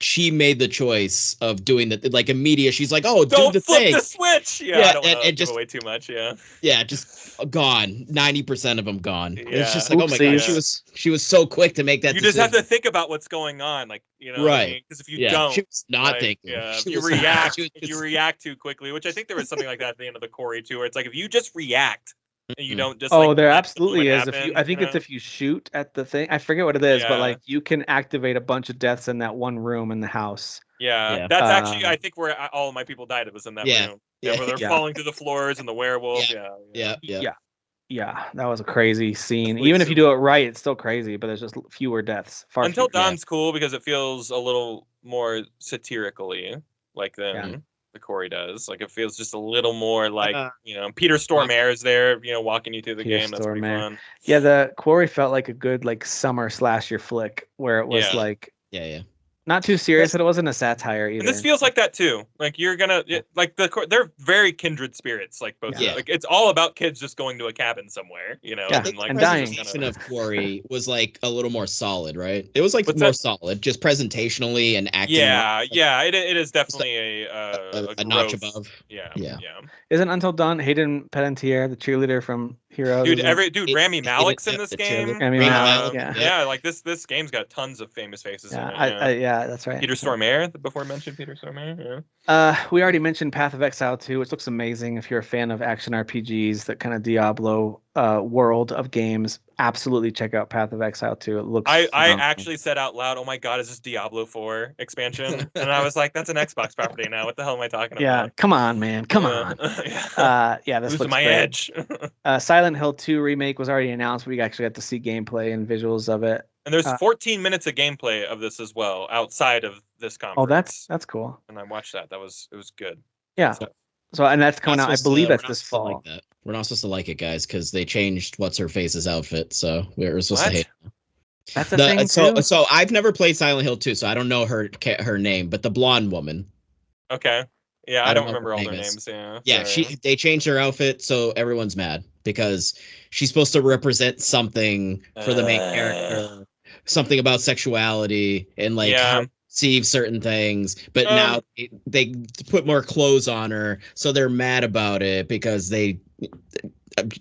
she made the choice of doing the immediate. She's like, "Oh, don't do the flip thing. The switch." Yeah, I don't want to give away too much. Yeah, just gone. 90% of them gone. Yeah. It's just oh my god, she was so quick to make that. You just have to think about what's going on, right? Because if you don't, she was not thinking. Yeah, if you react too quickly, which I think there was something like that at the end of the Quarry too, where it's if you just react. And you don't just there absolutely is. If you shoot at the thing, I forget what it is, but you can activate a bunch of deaths in that one room in the house. Yeah. That's actually I think where all of my people died. It was in that room. Yeah, where they're falling through the floors and the werewolf. Yeah. That was a crazy scene. Even if you do it right, it's still crazy, but there's just fewer deaths. Until Dawn's cool because it feels a little more satirically than the Quarry does. It feels just a little more Peter Stormare is there, walking you through the game. That's pretty fun. Yeah, the Quarry felt like a good summer slasher flick where it was not too serious, but it wasn't a satire either. And this feels like that too. You're gonna they're very kindred spirits. Both. It's all about kids just going to a cabin somewhere. And dying. The presentation of Quarry was a little more solid, right? It was more solid, just presentationally and acting. Yeah. It is definitely a notch above. Yeah. Isn't Until Dawn Hayden Panettiere, the cheerleader from Heroes? Rami Malek's in this game. Rami Malek, this game's got tons of famous faces in it. Yeah, that's right. Peter Stormare, before mentioned Peter Stormare. We already mentioned Path of Exile 2, which looks amazing if you're a fan of action RPGs, that kind of Diablo world of games. Absolutely check out Path of Exile 2. It looks I actually said out loud, "Oh my god, is this Diablo 4 expansion?" And I was like, "That's an Xbox property now. What the hell am I talking about?" Yeah, come on, man. Come on. This looks my great. edge. Silent Hill 2 remake was already announced. We actually got to see gameplay and visuals of it. And there's 14 minutes of gameplay of this as well outside of this conference. Oh, that's cool. And I watched that. It was good. Yeah. So and that's coming out. I believe that's this fall. We're not supposed to like it, guys, because they changed what's her face's outfit. So we're supposed to hate it. That's a thing too. So I've never played Silent Hill 2, so I don't know her name, but the blonde woman. Okay. Yeah, I don't remember all their names. Yeah, they changed her outfit, so everyone's mad because she's supposed to represent something for the main character, something about sexuality and how to perceive certain things. But now they put more clothes on her, so they're mad about it because they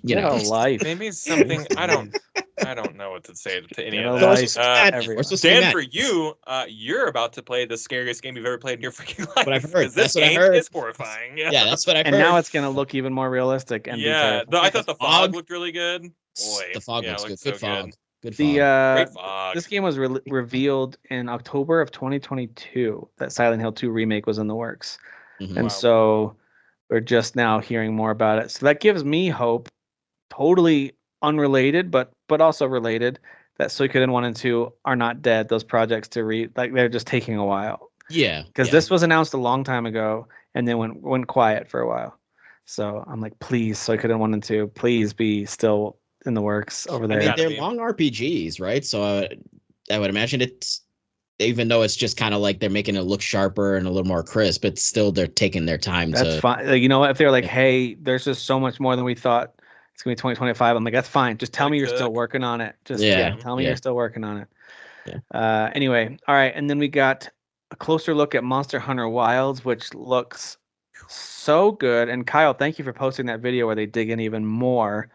you know, life. Maybe something I don't know what to say to any of that. Dan, for you, you're about to play the scariest game you've ever played in your freaking life. What I've heard. This game is horrifying. Yeah, that's what I've heard. And now it's gonna look even more realistic. And I thought the fog looked really good. Boy, the fog looks good. So good fog. Good fog. Great fog. This game was revealed in October of 2022. That Silent Hill 2 remake was in the works, and so we're just now hearing more about it. So that gives me hope. Totally unrelated, but also related. That Suikoden 1 and 2 are not dead. Those projects they're just taking a while. Yeah, because this was announced a long time ago, and then went quiet for a while. So I'm like, please, Suikoden 1 and 2, please be still in the works over there. I mean, they're long RPGs, right? So I would imagine it's, even though it's just kind of like they're making it look sharper and a little more crisp, but still they're taking their time. That's fine. Like, you know what? If they're like, hey, there's just so much more than we thought. It's gonna be 2025. I'm like, that's fine. Just tell me you're still working on it. Just tell me you're still working on it. Yeah. Anyway, all right, and then we got a closer look at Monster Hunter Wilds, which looks so good. And Kyle, thank you for posting that video where they dig in even more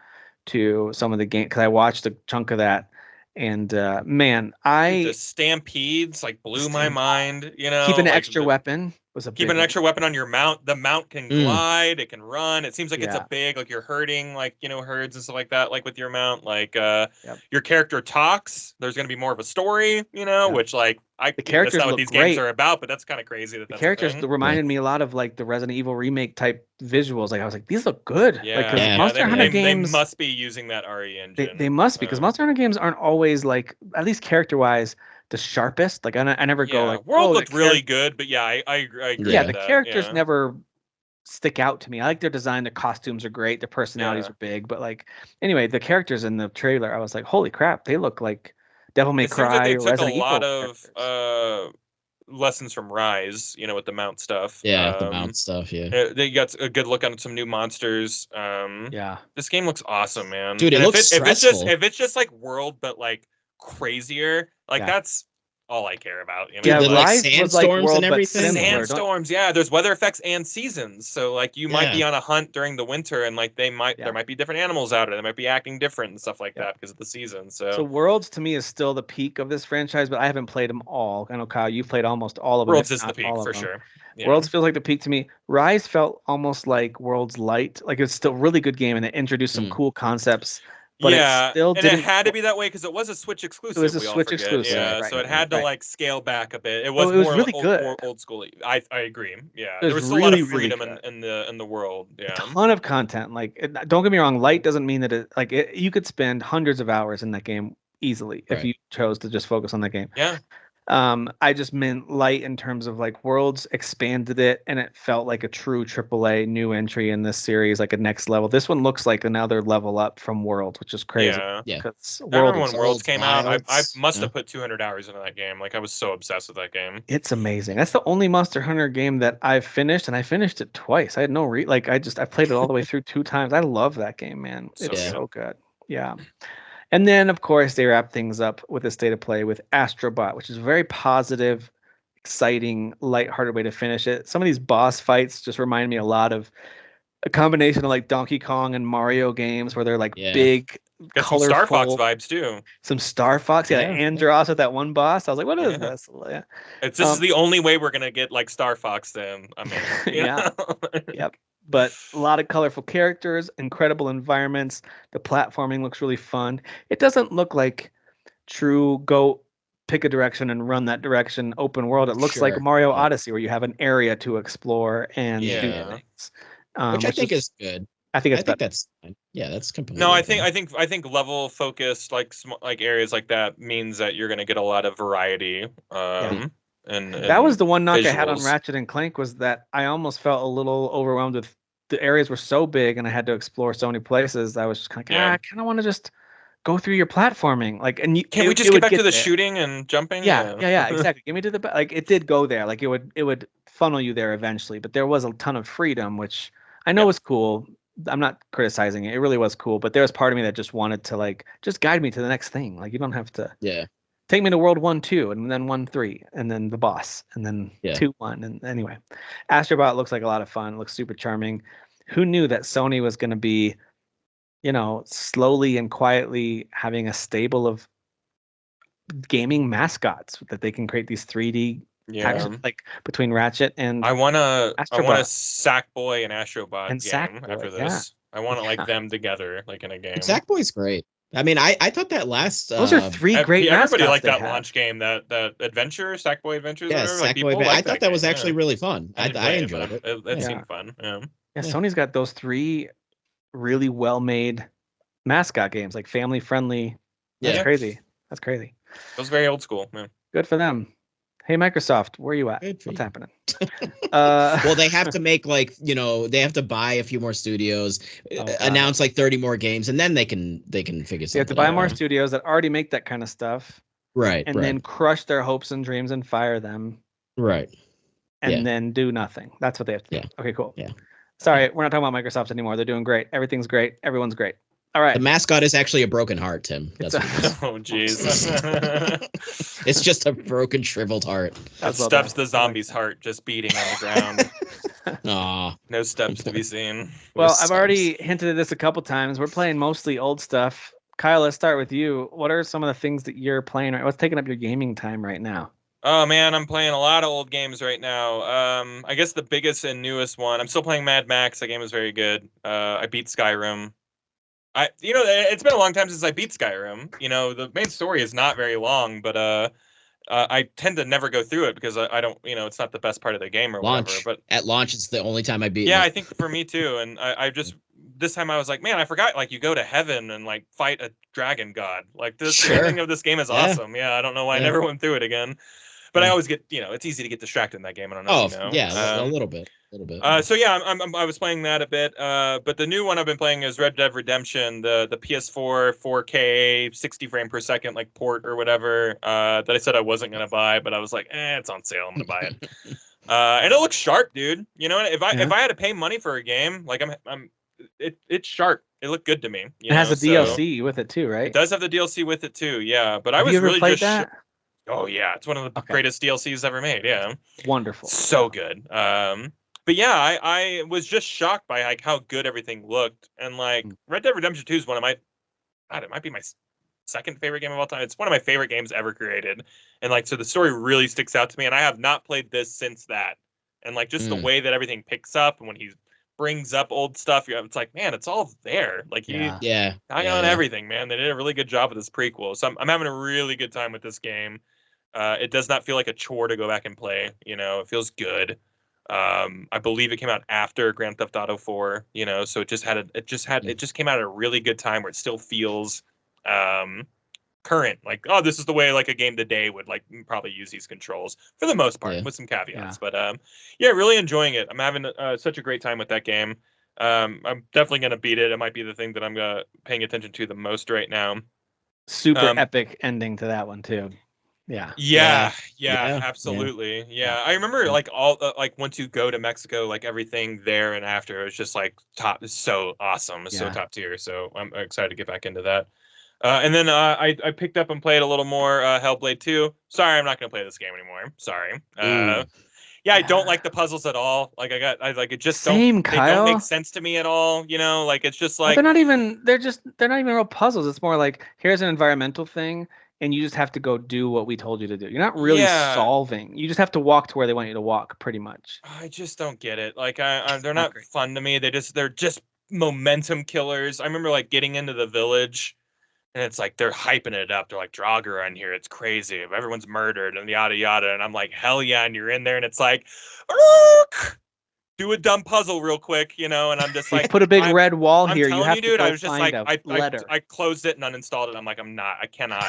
to some of the game, because I watched a chunk of that. And man, the stampedes blew my mind. You know, keep an extra weapon. Keep an extra weapon on your mount. The mount can glide, it can run. It seems like it's a big, you're herding, herds and stuff like that, with your mount. Your character talks. There's going to be more of a story, which the characters that's not what these games are about, but that's kind of crazy. The characters reminded me a lot of the Resident Evil remake type visuals. I was like, these look good. Monster Hunter games, they must be using that RE engine. They must be, because Monster Hunter games aren't always at least character wise, the sharpest. I never go World looked really good, but I agree. Yeah, the characters never stick out to me. I like their design. Their costumes are great. Their personalities are big. But anyway, the characters in the trailer, I was like, holy crap, they look like Devil May Cry. They or took Resident a lot Evil of lessons from Rise, with the mount stuff. The mount stuff. Yeah, they got a good look on some new monsters. This game looks awesome, man. Dude, it looks stressful. If it's just World, but crazier, that's all I care about. Sandstorms and everything. Sandstorms, there's weather effects and seasons. So you might be on a hunt during the winter, and there might be different animals out, or they might be acting different and stuff like that because of the season. So Worlds to me is still the peak of this franchise, but I haven't played them all. I know, Kyle, you've played almost all of them. Worlds is the peak for sure. Yeah. Worlds feels like the peak to me. Rise felt almost like Worlds light. It's still a really good game, and it introduced some cool concepts. But it still didn't. It had to be that way because it was a Switch exclusive. It was a Switch exclusive. Yeah, so it had to scale back a bit. It was more really more old school. I agree. Yeah, there was still a lot of freedom in the world. Yeah, a ton of content. Don't get me wrong, light doesn't mean that you could spend hundreds of hours in that game easily if you chose to just focus on that game. Yeah. I just meant light in terms of Worlds expanded it, and it felt like a true AAA new entry in this series, a next level. This one looks like another level up from Worlds, which is crazy. Yeah. I remember when Worlds came out, I must have put 200 hours into that game. I was so obsessed with that game. It's amazing. That's the only Monster Hunter game that I've finished, and I finished it twice. I had no I played it all the way through 2 times. I love that game, man. It's so good. Yeah. And then, of course, they wrap things up with a state of play with Astrobot, which is a very positive, exciting, lighthearted way to finish it. Some of these boss fights just remind me a lot of a combination of Donkey Kong and Mario games, where they're big, got colorful. Some Star Fox vibes too. Some Star Fox, Andros with that one boss. I was like, what is this? Yeah. This is the only way we're gonna get Star Fox. Then I mean, Yep. But a lot of colorful characters, incredible environments. The platforming looks really fun. It doesn't look like true go pick a direction and run that direction open world. It looks like Mario Odyssey, where you have an area to explore and do things. Which I think is good. I think that's fine. Yeah, that's completely. No, I think level focused areas like that means that you're going to get a lot of variety. And that was the one knock I had on Ratchet and Clank, was that I almost felt a little overwhelmed with the areas were so big and I had to explore so many places. I was just kind of I kind of want to just go through your platforming. Can we just get back to the shooting and jumping? Yeah, exactly. Give me to the it did go there. It would funnel you there eventually, but there was a ton of freedom, which I know was cool. I'm not criticizing it. It really was cool, but there was part of me that just wanted to just guide me to the next thing. You don't have to. Yeah. Take me to World 1, 2, and then 1, 3, and then the boss, and then 2, 1. And anyway, Astrobot looks like a lot of fun. Looks super charming. Who knew that Sony was going to be slowly and quietly having a stable of gaming mascots that they can create these 3D action, like between Ratchet and I want a Astrobot. Sackboy and Astrobot And game Sackboy, after this. I want to like them together, like in a game. Sackboy's great. I mean, I thought that last those are 3 great mascots. Everybody liked that launch game, that adventure, Sackboy Adventures. Yeah, Sackboy. I thought that was actually really fun. I enjoyed it. It seemed fun. Yeah, Sony's got those 3 really well-made mascot games, like family friendly. That's crazy. That's crazy. It was very old school. Yeah. Good for them. Hey, Microsoft, where are you at? What's happening? Well, they have to make they have to buy a few more studios, announce like 30 more games, and then they can figure something out. They have to buy more studios that already make that kind of stuff. Right. And then crush their hopes and dreams and fire them. Right. And then do nothing. That's what they have to do. Yeah. Okay, cool. Yeah. Sorry, we're not talking about Microsoft anymore. They're doing great. Everything's great. Everyone's great. All right. The mascot is actually a broken heart, Tim. That's what it is. Oh, jeez. It's just a broken, shriveled heart. That stuffs the zombie's heart just beating on the ground. Aw. No steps to be seen. Well, I've already hinted at this a couple times. We're playing mostly old stuff. Kyle, let's start with you. What are some of the things that you're playing? What's taking up your gaming time right now? Oh man, I'm playing a lot of old games right now. I guess the biggest and newest one. I'm still playing Mad Max. That game is very good. I beat Skyrim. It's been a long time since I beat Skyrim. The main story is not very long, but I tend to never go through it because I don't, it's not the best part of the game or whatever. But at launch, it's the only time I beat. Yeah, I think for me too. And I just this time I was like, man, I forgot. Like you go to heaven and like fight a dragon god. Like the ending of this game is awesome. Yeah, I don't know why I never went through it again. But I always get, it's easy to get distracted in that game. I don't know. Yeah, a little bit. So yeah, I was playing that a bit. But the new one I've been playing is Red Dead Redemption, the PS4 4K 60 frame per second like port or whatever. That I said I wasn't gonna buy, but I was like, it's on sale. I'm gonna buy it. And it looks sharp, dude. If I had to pay money for a game, like it's sharp. It looked good to me. It has a DLC with it too, right? It does have the DLC with it too. Yeah, but I was really played that. Oh yeah, it's one of the greatest DLCs ever made. Yeah, wonderful, so good. But yeah, I was just shocked by like how good everything looked, and like Red Dead Redemption 2 is one of my, God, it might be my second favorite game of all time. It's one of my favorite games ever created, and like so the story really sticks out to me, and I have not played this since that, and like just the way that everything picks up, and when he brings up old stuff, it's like, man, it's all there. Like on everything, man. They did a really good job with this prequel, so I'm having a really good time with this game. It does not feel like a chore to go back and play. It feels good. I believe it came out after Grand Theft Auto 4. So it just came out at a really good time where it still feels current. Like, this is the way like a game today would like probably use these controls for the most part, with some caveats. But really enjoying it. I'm having such a great time with that game. I'm definitely gonna beat it. It might be the thing that I'm paying attention to the most right now. Super epic ending to that one too. Yeah, absolutely. Yeah. I remember like all like once you go to Mexico, like everything there and after, it was just like top. It's so awesome. It's so top tier. So I'm excited to get back into that. And then I picked up and played a little more Hellblade 2. Sorry, I'm not gonna play this game anymore. Sorry. I don't like the puzzles at all. Like it just Kyle. They don't make sense to me at all. Like it's just like they're not even real puzzles. It's more like here's an environmental thing. And you just have to go do what we told you to do. You're not really solving. You just have to walk to where they want you to walk, pretty much. I just don't get it. Like, they're not fun to me. They're just momentum killers. I remember like getting into the village, and it's like they're hyping it up. They're like, Draugr in here. It's crazy. Everyone's murdered and yada yada. And I'm like, hell yeah! And you're in there, and it's like, do a dumb puzzle real quick, and I'm just like, put a big red wall here. You have dude, to I was just like, I closed it and uninstalled it. I'm like, I cannot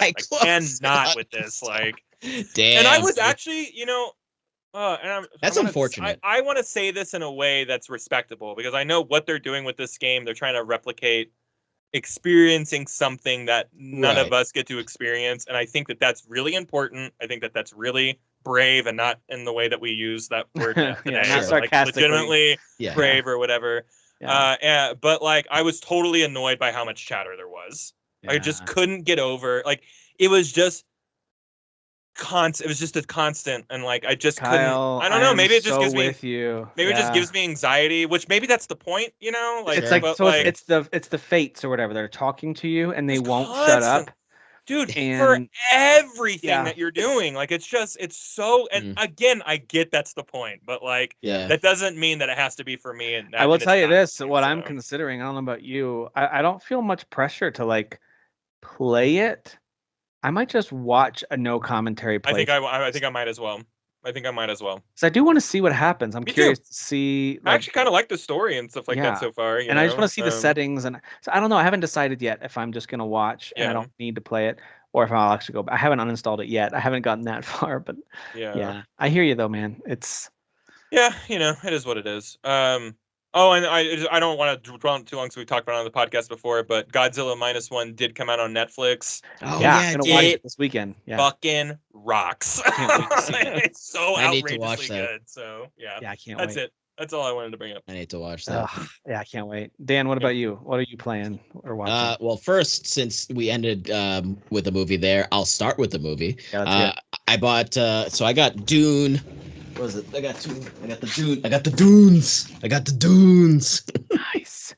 with this. Like, damn. And I was actually, that's unfortunate. I want to say this in a way that's respectable because I know what they're doing with this game. They're trying to replicate experiencing something that none of us get to experience, and I think that that's really important. I think that that's really brave and not in the way that we use that word today. Not sarcastically. Like legitimately brave or whatever. But like I was totally annoyed by how much chatter there was. I just couldn't get over. Like it was just It was just a constant, and like I just Kyle, couldn't. I don't know. Maybe it just gives me. With you. Maybe it just gives me anxiety, which maybe that's the point. You know, like it's like but so. Like, it's the fates or whatever. They're talking to you, and they won't constant. shut up. Dude, and, for everything that you're doing, like it's so. And again, I get that's the point, but like that doesn't mean that it has to be for me. And I will tell you this: what I'm considering, I don't know about you, I don't feel much pressure to like play it. I might just watch a no commentary play. I think I might as well. So I do want to see what happens. I'm curious to see. I actually kind of like the story and stuff like that so far. I just want to see the settings, and so I don't know. I haven't decided yet if I'm just gonna watch and I don't need to play it, or if I'll actually go back. I haven't uninstalled it yet. I haven't gotten that far, but yeah. I hear you though, man. It's it is what it is. Oh, and I don't want to dwell on too long, so we talked about it on the podcast before, but Godzilla -1 did come out on Netflix. Oh yeah, I'm gonna watch it this weekend. Yeah, fucking rocks. I can't wait to see it. It's so outrageously good. So yeah, I can't. That's it. That's all I wanted to bring up. I need to watch that. Yeah, I can't wait. Dan, what about you? What are you playing or watching? Well, first, since we ended with the movie there, I'll start with the movie. Yeah, I bought. So I got Dune. What was it? I got the Dune. I got the Dunes. Nice.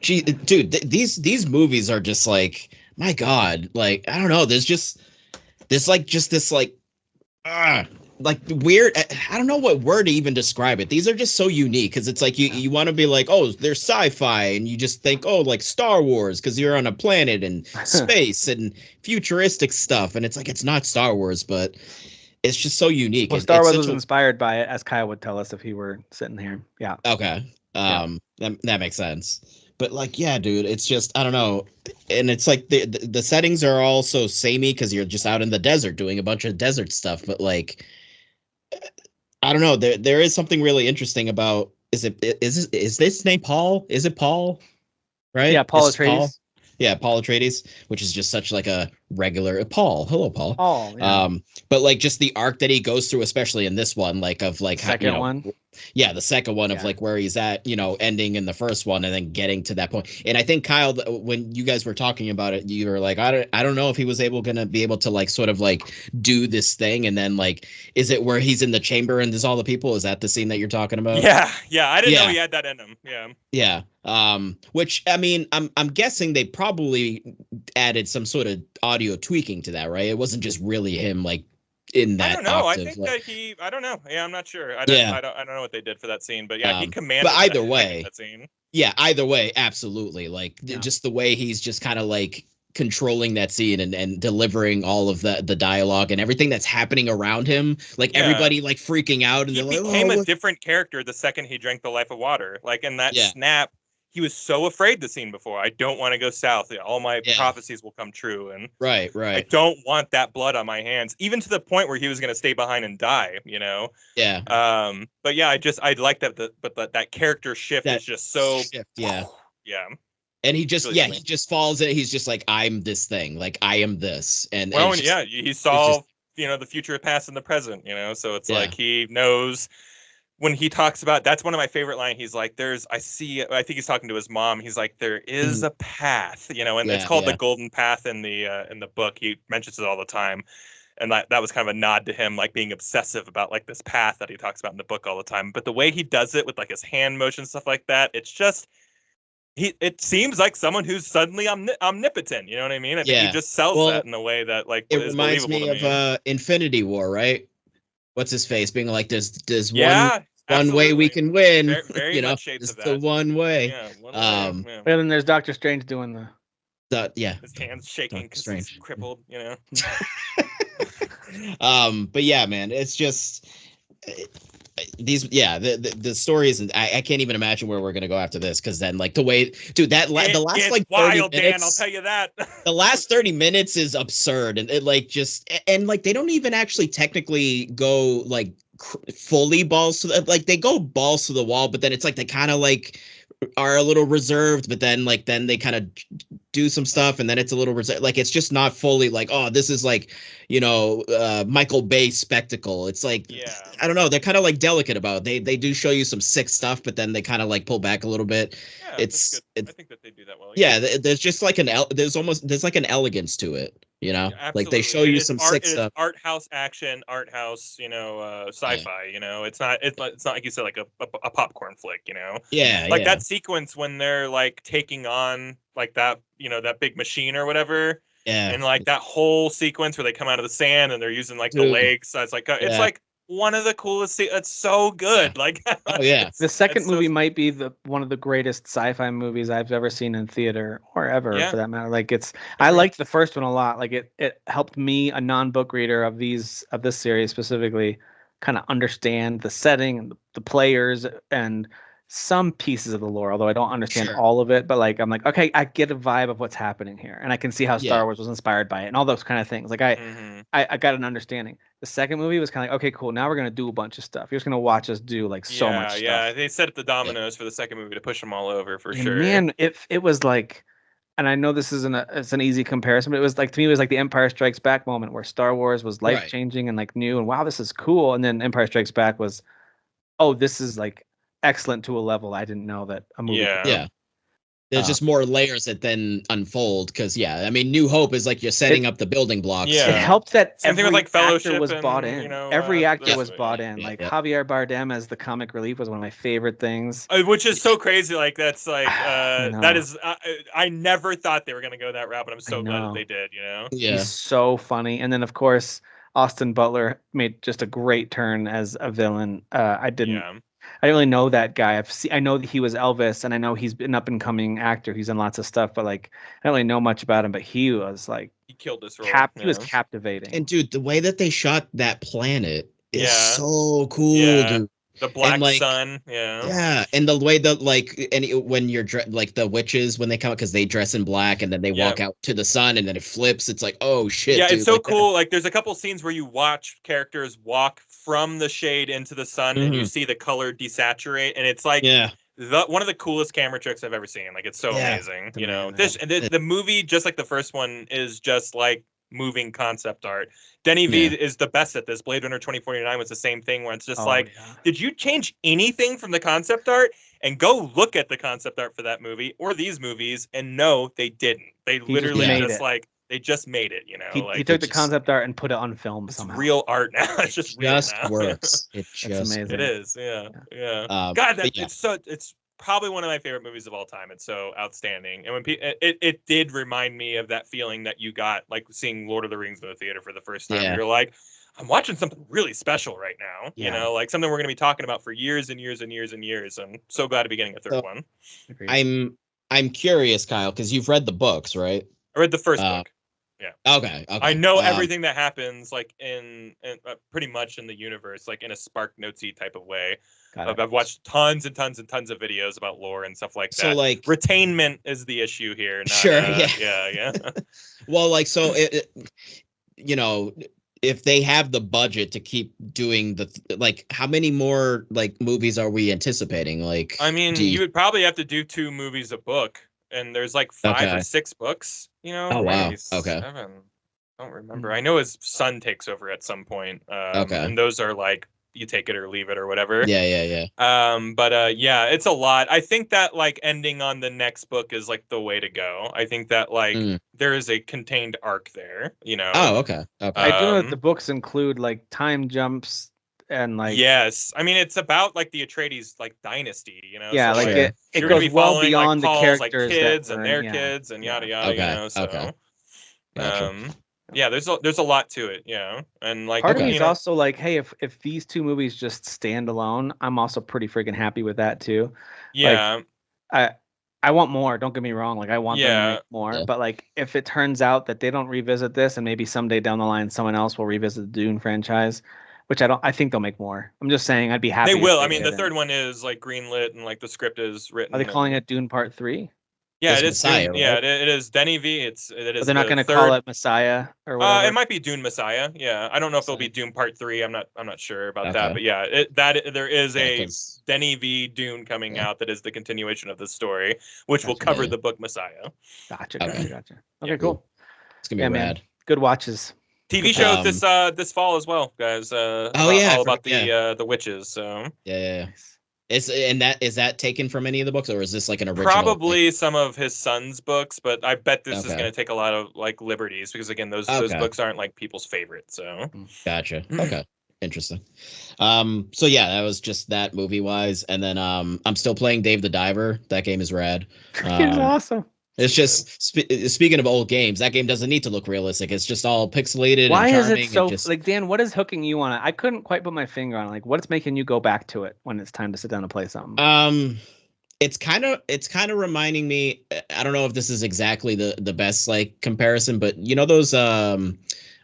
Dude, these movies are just like, my God, like I don't know. There's this weird. I don't know what word to even describe it. These are just so unique because it's like you want to be like, oh, they're sci-fi, and you just think, oh, like Star Wars because you're on a planet and space and futuristic stuff, and it's like it's not Star Wars, but it's just so unique. Well, Star Wars was inspired by it, as Kyle would tell us if he were sitting here. Yeah. Okay. That makes sense. But like, yeah, dude, it's just, I don't know. And it's like the settings are all so samey because you're just out in the desert doing a bunch of desert stuff. But like, I don't know. There is something really interesting about, is this name Paul? Is it Paul? Right? Yeah, Paul Atreides. Yeah, Paul Atreides, which is just such like a regular Paul. Hello, Paul. Paul. Yeah. But like just the arc that he goes through, especially in this one, like of like second one. Yeah, the second one of like where he's at, ending in the first one and then getting to that point. And I think Kyle, when you guys were talking about it, you were like, I don't know if he was gonna be able to like sort of like do this thing. And then like, is it where he's in the chamber and there's all the people? Is that the scene that you're talking about? Yeah. I didn't know he had that in him. Yeah. Yeah. Which I mean, I'm guessing they probably added some sort of audio tweaking to that, right? It wasn't just really him like in that. I don't know. Octave. I think that I don't know. Yeah, I'm not sure. I don't know what they did for that scene, but yeah, he commanded. But either way, that scene. Yeah, either way, absolutely. Like just the way he's just kind of like controlling that scene and delivering all of the dialogue and everything that's happening around him, like everybody like freaking out, and he became a different character the second he drank the life of water. Like in that snap, he was so afraid the scene before. I don't want to go south. All my prophecies will come true. And right. I don't want that blood on my hands, even to the point where he was going to stay behind and die, Yeah. But yeah, I like that. But that character shift is just so. Yeah. Yeah. And he just, he just falls in. He's just like, I'm this thing. Like, I am this. And he saw, the future, past, and the present, so it's like he knows. When he talks about, that's one of my favorite lines. He's like, I think he's talking to his mom. He's like, there is a path, and it's called the golden path in the book. He mentions it all the time. And that was kind of a nod to him, like being obsessive about like this path that he talks about in the book all the time. But the way he does it with like his hand motion, stuff like that, it's just, it seems like someone who's suddenly omnipotent. You know what I mean? I think he just sells that in a way that like it reminds me of Infinity War, right? What's his face being like, there's one way we can win. Very much shades of that. The one way. And then there's Doctor Strange doing his hands shaking because he's crippled. But yeah, man, it's just the stories, and I can't even imagine where we're gonna go after this, because then like the way, dude, the last like 30 wild, minutes, Dan, I'll tell you that. The last 30 minutes is absurd, and it like just, and like they don't even actually technically go like fully balls to like they go balls to the wall, but then it's like they kind of like are a little reserved, but then they kind of do some stuff, and then it's a little reserved. Like it's just not fully like, oh, this is like, Michael Bay spectacle. It's like, I don't know, they're kind of like delicate about it. They do show you some sick stuff, but then they kind of like pull back a little bit. I think that they do that well. Yeah, there's just like there's like an elegance to it, You know, Yeah, like they show you some sick stuff. Art house action, art house, sci-fi. It's not like you said, like a popcorn flick. Like that sequence when they're like taking on like that, that big machine or whatever. Yeah. And like that whole sequence where they come out of the sand and they're using like the legs. So it's like one of the coolest. It's so good. Yeah. Like, oh yeah, the second movie might be one of the greatest sci-fi movies I've ever seen in theater or ever for that matter. Like I liked the first one a lot. Like it helped me, a non-book reader of this series specifically, kind of understand the setting and the players and some pieces of the lore, although I don't understand all of it. But like I'm like, okay, I get a vibe of what's happening here, and I can see how Star Wars was inspired by it and all those kind of things. Like I got an understanding. The second movie was kind of like, okay, cool. Now we're gonna do a bunch of stuff. You're just gonna watch us do like so much stuff. Yeah, they set up the dominoes for the second movie to push them all over for sure. Man, it was like, and I know this isn't it's an easy comparison, but it was like, to me, it was like the Empire Strikes Back moment where Star Wars was life changing and like new and wow, this is cool. And then Empire Strikes Back was, oh, this is like excellent to a level I didn't know that a movie. Yeah. There's just more layers that then unfold because I mean, New Hope is like you're setting up the building blocks. Yeah, it helped that every like actor was bought in. Every actor was bought in. Like Javier Bardem as the comic relief was one of my favorite things. Which is so crazy. Like that's like that is. I never thought they were gonna go that route, but I'm so glad that they did. Yeah, he's so funny. And then of course Austin Butler made just a great turn as a villain. I didn't really know that guy. I know that he was Elvis, and I know he's an up and coming actor. He's in lots of stuff, but like I don't really know much about him. But he was like he killed this role. He was captivating. And dude, the way that they shot that planet is so cool, dude. The black sun, yeah, and the way that when you're like the witches when they come out because they dress in black and then they walk out to the sun and then it flips. It's like, oh shit, yeah, dude. It's so cool. Like there's a couple scenes where you watch characters walk from the shade into the sun and you see the color desaturate, and it's like one of the coolest camera tricks I've ever seen. Like it's so amazing. The movie, just like the first one, is just like moving concept art. Denny V is the best at this. Blade Runner 2049 was the same thing where it's just did you change anything from the concept art? And go look at the concept art for that movie or these movies, and no, they didn't. They literally they just made it. He took the concept art and put it on film somehow. Real art now. It's just real now. Works. It just amazing. It is. Yeah. God, it's probably one of my favorite movies of all time. It's so outstanding. And when it did remind me of that feeling that you got like seeing Lord of the Rings in the theater for the first time. You're like, I'm watching something really special right now. Like something we're going to be talking about for years and years and years and years. I'm so glad to be getting a third one. I'm curious, Kyle, because you've read the books, right? I read the first book. Yeah. Okay. I know everything that happens, like in pretty much in the universe, like in a Spark Notesy type of way. I've watched tons and tons and tons of videos about lore and stuff like that. So, like, retainment is the issue here. Not, yeah. Well, like, so if they have the budget to keep doing how many more like movies are we anticipating? Like, I mean, you would probably have to do 2 movies a book, and there's like 5 or 6 books. Oh wow. Okay. 7. I don't remember. I know his son takes over at some point. And those are like you take it or leave it or whatever. Yeah. But it's a lot. I think that like ending on the next book is like the way to go. I think that like there is a contained arc there. Oh, okay. I do know that the books include like time jumps and like I mean it's about like the Atreides like dynasty. Yeah, so, like it goes well beyond the characters, like kids and their kids and yada yada. So. Gotcha. Yeah, there's a lot to it, and like part of me is also like, hey, if these 2 movies just stand alone, I'm also pretty freaking happy with that too. Yeah, like, I want more. Don't get me wrong, like I want them to make more. But like if it turns out that they don't revisit this, and maybe someday down the line someone else will revisit the Dune franchise, which I think they'll make more. I'm just saying I'd be happy. They will. I mean, the third one is like greenlit and like the script is written. Are they calling it Dune Part 3? Yeah, it is Messiah. Dune, right? Yeah, it is Denny V. It is. But they're not going to call it Messiah or whatever. It might be Dune Messiah. Yeah, I don't know if it'll be Dune Part 3. I'm not sure about that. But yeah, there is a Denny V Dune coming out that is the continuation of the story, which will cover the book Messiah. Gotcha. Okay, cool. It's gonna be rad. Good watches. TV show this fall as well, guys. All about the witches. So yeah. Is that taken from any of the books, or is this like an original? Probably some of his son's books, but I bet this is going to take a lot of like liberties because again, those books aren't like people's favorite. So gotcha. Okay, interesting. So yeah, that was just that movie wise, and then I'm still playing Dave the Diver. That game is rad. It's awesome. It's just speaking of old games, that game doesn't need to look realistic. It's just all pixelated. Why and is charming it so just... like, Dan? What is hooking you on it? I couldn't quite put my finger on it. Like, what's making you go back to it when it's time to sit down and play something? It's kind of reminding me. I don't know if this is exactly the best like comparison, but you know those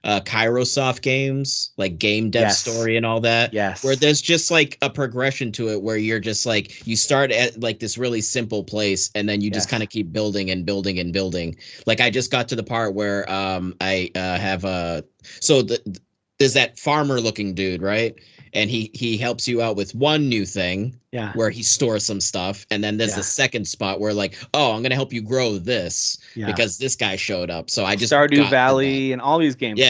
Kairosoft games, like Game Dev Story and all that. Yes. Where there's just like a progression to it where you're just like, you start at like this really simple place and then you just kind of keep building and building and building. Like I just got to the part where I have there's that farmer looking dude, right? And he helps you out with one new thing where he stores some stuff. And then there's the second spot where like, oh, I'm going to help you grow this because this guy showed up. So I just Stardew Valley and all these games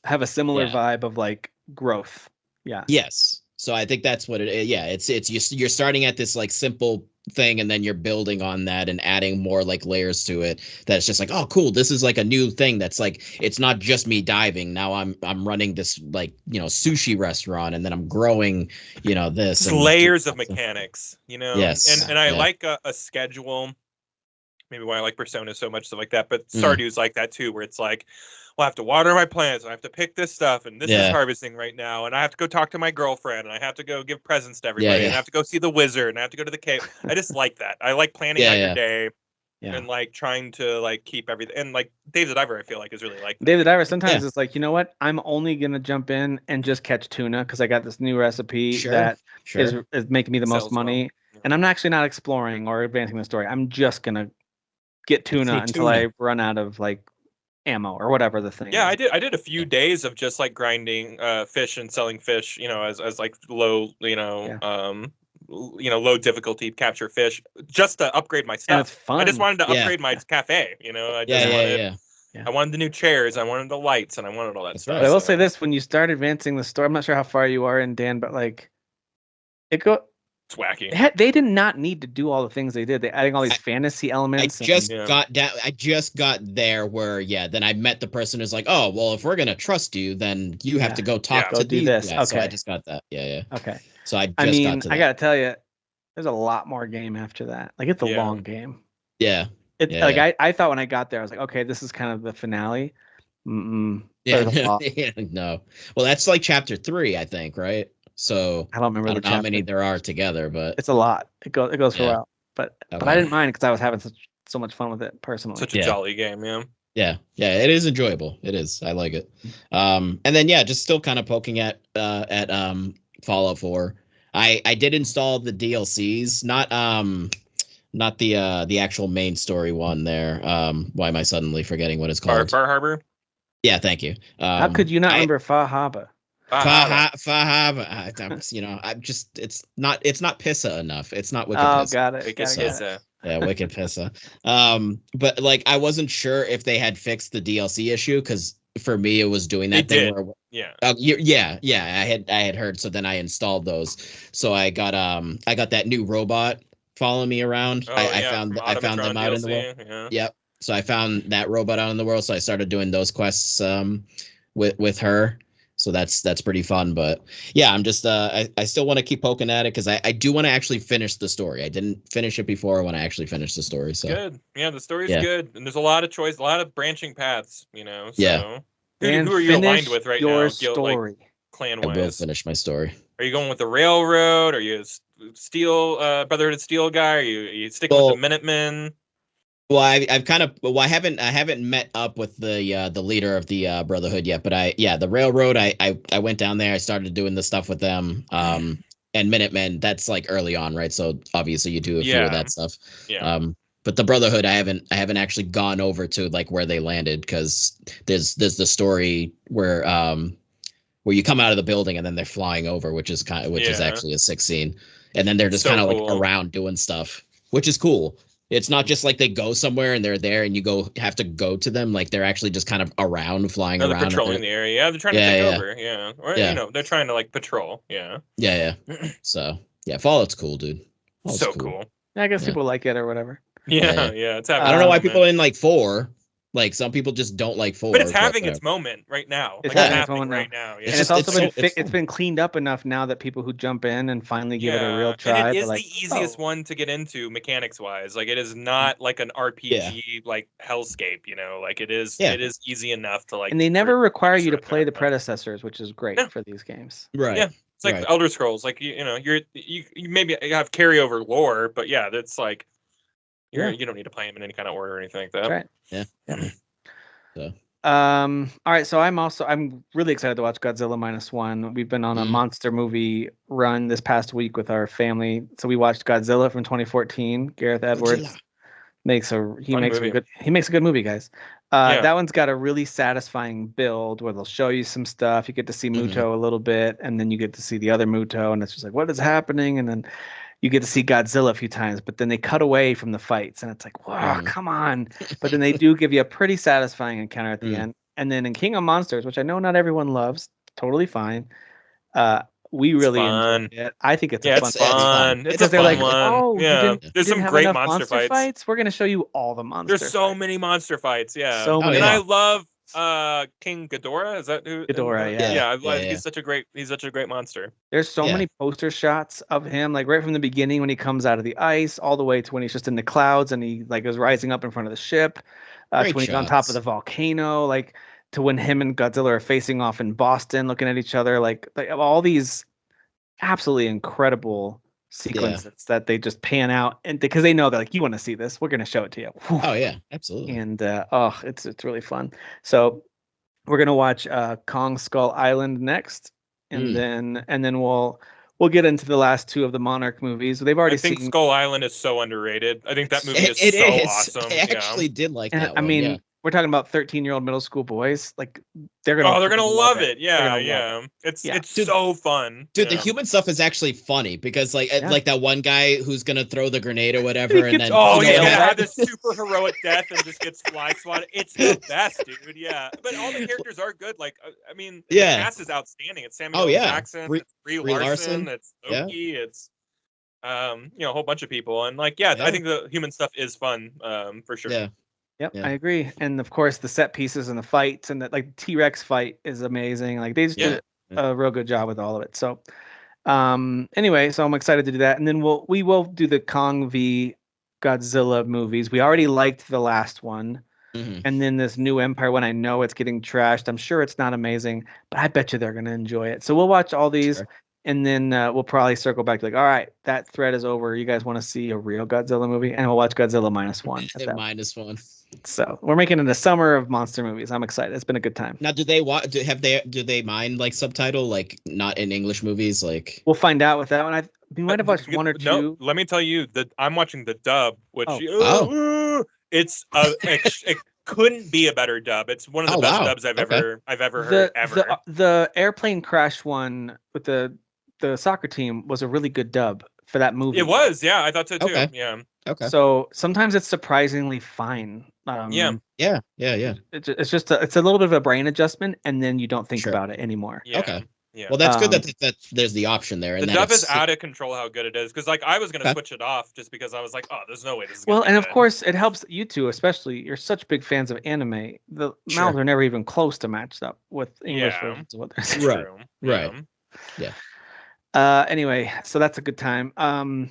have a similar vibe of like growth. Yeah. Yes. So I think that's what it is. Yeah. It's you're starting at this like simple thing and then you're building on that and adding more like layers to it. That's just like, oh, cool. This is like a new thing. That's like, it's not just me diving. Now I'm running this like, sushi restaurant and then I'm growing, this. And layers of mechanics, Yes. And I like a schedule. Maybe why I like Persona so much, stuff like that. But Stardew's like that too, where it's like, well, I have to water my plants, and I have to pick this stuff, and this is harvesting right now, and I have to go talk to my girlfriend, and I have to go give presents to everybody, and I have to go see the wizard, and I have to go to the cave. I just like that. I like planning out your day and like trying to like keep everything. And like Dave the Diver, I feel like is really like that. Dave the Diver. Sometimes it's like, you know what? I'm only gonna jump in and just catch tuna because I got this new recipe that is making me the most money, and I'm actually not exploring or advancing the story. I'm just gonna get tuna until I run out of like ammo or whatever the thing is. I did a few days of just like grinding fish and selling fish, as like low low difficulty capture fish just to upgrade my stuff. And it's fun. I just wanted to upgrade my cafe, I wanted the new chairs, I wanted the lights, and I wanted all that stuff. But I will say this, when you start advancing the story, I'm not sure how far you are in, Dan, but like it's wacky. They did not need to do all the things they did. They're adding all these fantasy elements. I just got there where then I met the person who's like, oh well, if we're gonna trust you, then you have to go talk to do this. Okay. So I just got that. Okay. So I got to that. I gotta tell you, there's a lot more game after that. Like it's a long game. Yeah. I thought when I got there, I was like, okay, this is kind of the finale. No. Well, that's like chapter 3, I think, right? So I don't remember how many there are together, but it's a lot. It goes for a while, but I didn't mind because I was having so much fun with it personally. Such a jolly game, yeah. It is enjoyable. It is. I like it. And then just still kind of poking at Fallout 4. I did install the DLCs, not the actual main story one there. Why am I suddenly forgetting what it's called? Far Harbor. Yeah, thank you. How could you not remember Far Harbor? Fahaba. I'm just it's not Pissa enough. It's not Wicked Pissa. Got it. Wicked Pissa. Yeah, Wicked Pissa. But like I wasn't sure if they had fixed the DLC issue because for me it was doing that thing where I had heard. So then I installed those. So I got that new robot following me around. I found them out in the world. Yeah. Yep. So I found that robot out in the world. So I started doing those quests with her. So that's pretty fun, but I'm just I still want to keep poking at it because I do want to actually finish the story. I didn't finish it before. I want to actually finish the story. So good, the story's good, and there's a lot of choice, a lot of branching paths. So who are you aligned with right now? Story. Like, clan wise, I will finish my story. Are you going with the Railroad? Are you Steel Brotherhood of Steel guy? Are you sticking with the Minutemen? Well, I haven't met up with the leader of the Brotherhood yet, but the Railroad. I went down there. I started doing the stuff with them. And Minutemen, that's like early on, right? So obviously you do a few of that stuff. Yeah. But the Brotherhood, I haven't actually gone over to like where they landed because there's the story where you come out of the building and then they're flying over, which is actually a sick scene, and then they're just kind of like around doing stuff, which is cool. It's not just like they go somewhere and they're there and you have to go to them. Like they're actually just kind of around, flying around. They're patrolling the area. Yeah, they're trying to take over. Yeah. Or, they're trying to like patrol. Yeah. Yeah. So Yeah, Fallout's cool, dude. Fallout's so cool. I guess people like it or whatever. Yeah. It's having I don't know why people didn't like 4. Like some people just don't like 4. But it's having its moment right now. It's like, having its moment right now. Yeah. And it's also it's been cleaned up enough now that people who jump in and finally give it a real try. And it is the easiest one to get into mechanics wise. Like it is not like an RPG like hellscape, you know. Like it is easy enough to like. And they never require you to play the predecessors, which is great for these games. Right. Yeah. It's like Elder Scrolls. Like you maybe have carryover lore, but it's like you don't need to play them in any kind of order or anything like that. That's right. Yeah. So. All right, so I'm really excited to watch Godzilla -1. We've been on a monster movie run this past week with our family. So we watched Godzilla from 2014. Gareth Edwards makes a good movie, guys. That one's got a really satisfying build where they'll show you some stuff. You get to see Muto a little bit, and then you get to see the other Muto, and it's just like, what is happening? And then you get to see Godzilla a few times, but then they cut away from the fights, and it's like, wow, come on. But then they do give you a pretty satisfying encounter at the end. And then in King of Monsters, which I know not everyone loves, totally fine. We really enjoyed it. I think it's fun. It's a fun one. There's some great monster fights. We're gonna show you all the monster. There's so many monster fights. Yeah. So many. And I love King Ghidorah. Is that who? Ghidorah. He's such a great monster. There's so many poster shots of him, like right from the beginning when he comes out of the ice, all the way to when he's just in the clouds and he like is rising up in front of the ship, to when he's on top of the volcano, like to when him and Godzilla are facing off in Boston, looking at each other, like all these absolutely incredible sequences that they just pan out, and because they know that like you want to see this, we're going to show it to you. Oh yeah, absolutely. And it's really fun. So we're going to watch Kong Skull Island next, and then we'll get into the last 2 of the Monarch movies. They've already seen Skull Island is so underrated. I think that movie is awesome. I actually did like that one. I mean, we're talking about 13-year-old middle school boys. Like they're gonna love it. Yeah. It's so fun. Dude, the human stuff is actually funny because like that one guy who's gonna throw the grenade or whatever, and then have this super heroic death and just gets fly swatted. It's the best, dude. Yeah, but all the characters are good. Like I mean, the cast is outstanding. It's Samuel Jackson, it's Brie Larson, it's Loki, it's a whole bunch of people, and I think the human stuff is fun, for sure. Yep, I agree. And of course, the set pieces and the fights and the T-Rex fight is amazing. Like they just did a real good job with all of it. So, anyway, so I'm excited to do that. And then we will do the Kong v Godzilla movies. We already liked the last one, and then this new Empire one. I know it's getting trashed. I'm sure it's not amazing, but I bet you they're gonna enjoy it. So we'll watch all these. Sure. And then we'll probably circle back to all right, that thread is over. You guys want to see a real Godzilla movie? And we'll watch Godzilla -1. -1. So we're making it a summer of monster movies. I'm excited. It's been a good time. Now, do they mind like subtitle, like not in English movies? Like we'll find out with that one. We might have watched 1 or 2. No, let me tell you that I'm watching the dub, which it's it couldn't be a better dub. It's one of the best dubs I've ever heard. The airplane crash one with the soccer team was a really good dub for that movie. It was, I thought so too. Okay. Yeah. Okay. So sometimes it's surprisingly fine. Yeah. It's just it's a little bit of a brain adjustment, and then you don't think about it anymore. Yeah. Okay. Yeah. Well, that's good that there's the option there. And the dub is out of control how good it is, because I was gonna switch it off just because I was like, oh, there's no way this is. Well, and of course it helps you two, especially. You're such big fans of anime. The mouths are never even close to matched up with English versions of what they're saying. Right. Yeah. Anyway, so that's a good time. I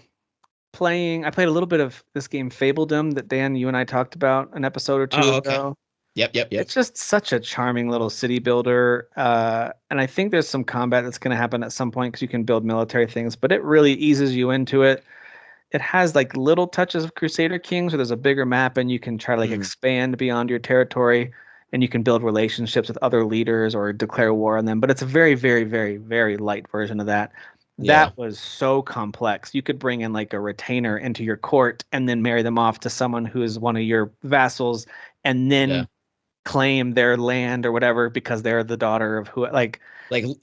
played a little bit of this game Fabledom that Dan, you and I talked about an episode or 2 ago. Yep. It's just such a charming little city builder. And I think there's some combat that's going to happen at some point because you can build military things, but it really eases you into it. It has like little touches of Crusader Kings where there's a bigger map and you can try to expand beyond your territory, and you can build relationships with other leaders or declare war on them. But it's a very, very, very, very light version of that. That was so complex. You could bring in like a retainer into your court and then marry them off to someone who is one of your vassals, and then claim their land or whatever because they're the daughter of who, like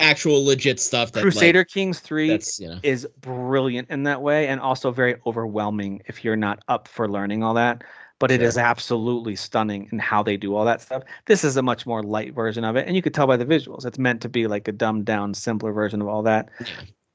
actual legit stuff. That Crusader Kings 3 is brilliant in that way, and also very overwhelming if you're not up for learning all that. But it is absolutely stunning in how they do all that stuff. This is a much more light version of it, and you could tell by the visuals. It's meant to be like a dumbed down, simpler version of all that.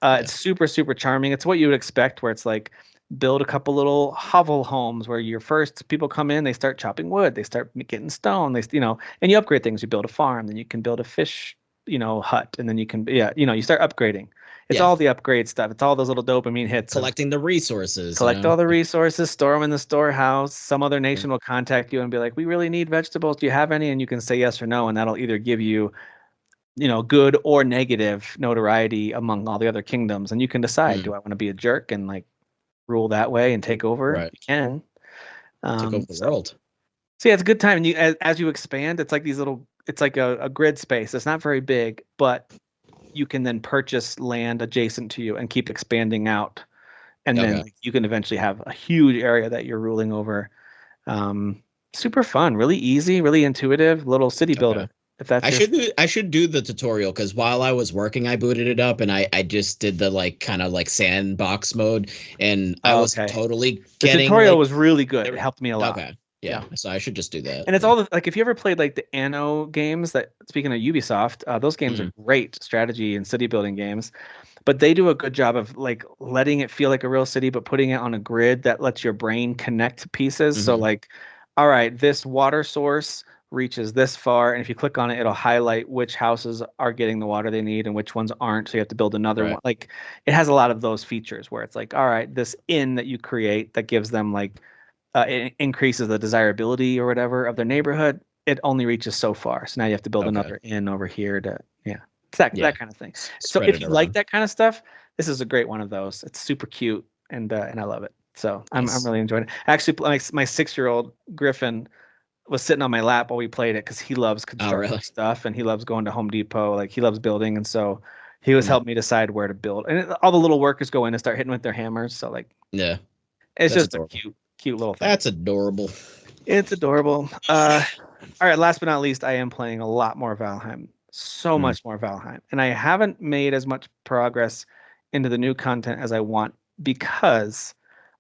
It's super, super charming. It's what you would expect, where it's like build a couple little hovel homes where your first people come in, they start chopping wood, they start getting stone, and you upgrade things. You build a farm, then you can build a fish, hut, and then you can, you start upgrading. It's all the upgrade stuff. It's all those little dopamine hits. Collecting the resources. Collect all the resources, store them in the storehouse. Some other nation will contact you and be like, we really need vegetables. Do you have any? And you can say yes or no, and that'll either give you good or negative notoriety among all the other kingdoms. And you can decide, do I want to be a jerk and like rule that way and take over? Right. You can. Take over the world. So yeah, it's a good time. And you, as you expand, it's like it's like a grid space. It's not very big, but you can then purchase land adjacent to you and keep expanding out. And then you can eventually have a huge area that you're ruling over. Super fun, really easy, really intuitive little city builder. If that's I should do the tutorial, because while I was working, I booted it up and I just did the like kind of like sandbox mode, and I was totally getting. The tutorial was really good. It helped me a lot. Okay. Yeah, so I should just do that. And it's all like, if you ever played like the Anno games, that speaking of Ubisoft, those games are great strategy and city building games, but they do a good job of like letting it feel like a real city, but putting it on a grid that lets your brain connect pieces. So like, all right, this water source reaches this far, and if you click on it, it'll highlight which houses are getting the water they need and which ones aren't. So you have to build another one. Like, it has a lot of those features where it's like, all right, this inn that you create that gives them like, it increases the desirability or whatever of their neighborhood. It only reaches so far. So now you have to build another inn over here to, it's that kind of thing. So if you like that kind of stuff, this is a great one of those. It's super cute, and I love it. So I'm really enjoying it. Actually, my 6-year-old Griffin was sitting on my lap while we played it, because he loves construction stuff and he loves going to Home Depot. Like, he loves building, and so he was helping me decide where to build. And all the little workers go in and start hitting with their hammers. So like, it's just adorable. A cute little thing. That's adorable. It's adorable. All right, last but not least, I am playing a lot more Valheim. So much more Valheim. And I haven't made as much progress into the new content as I want, because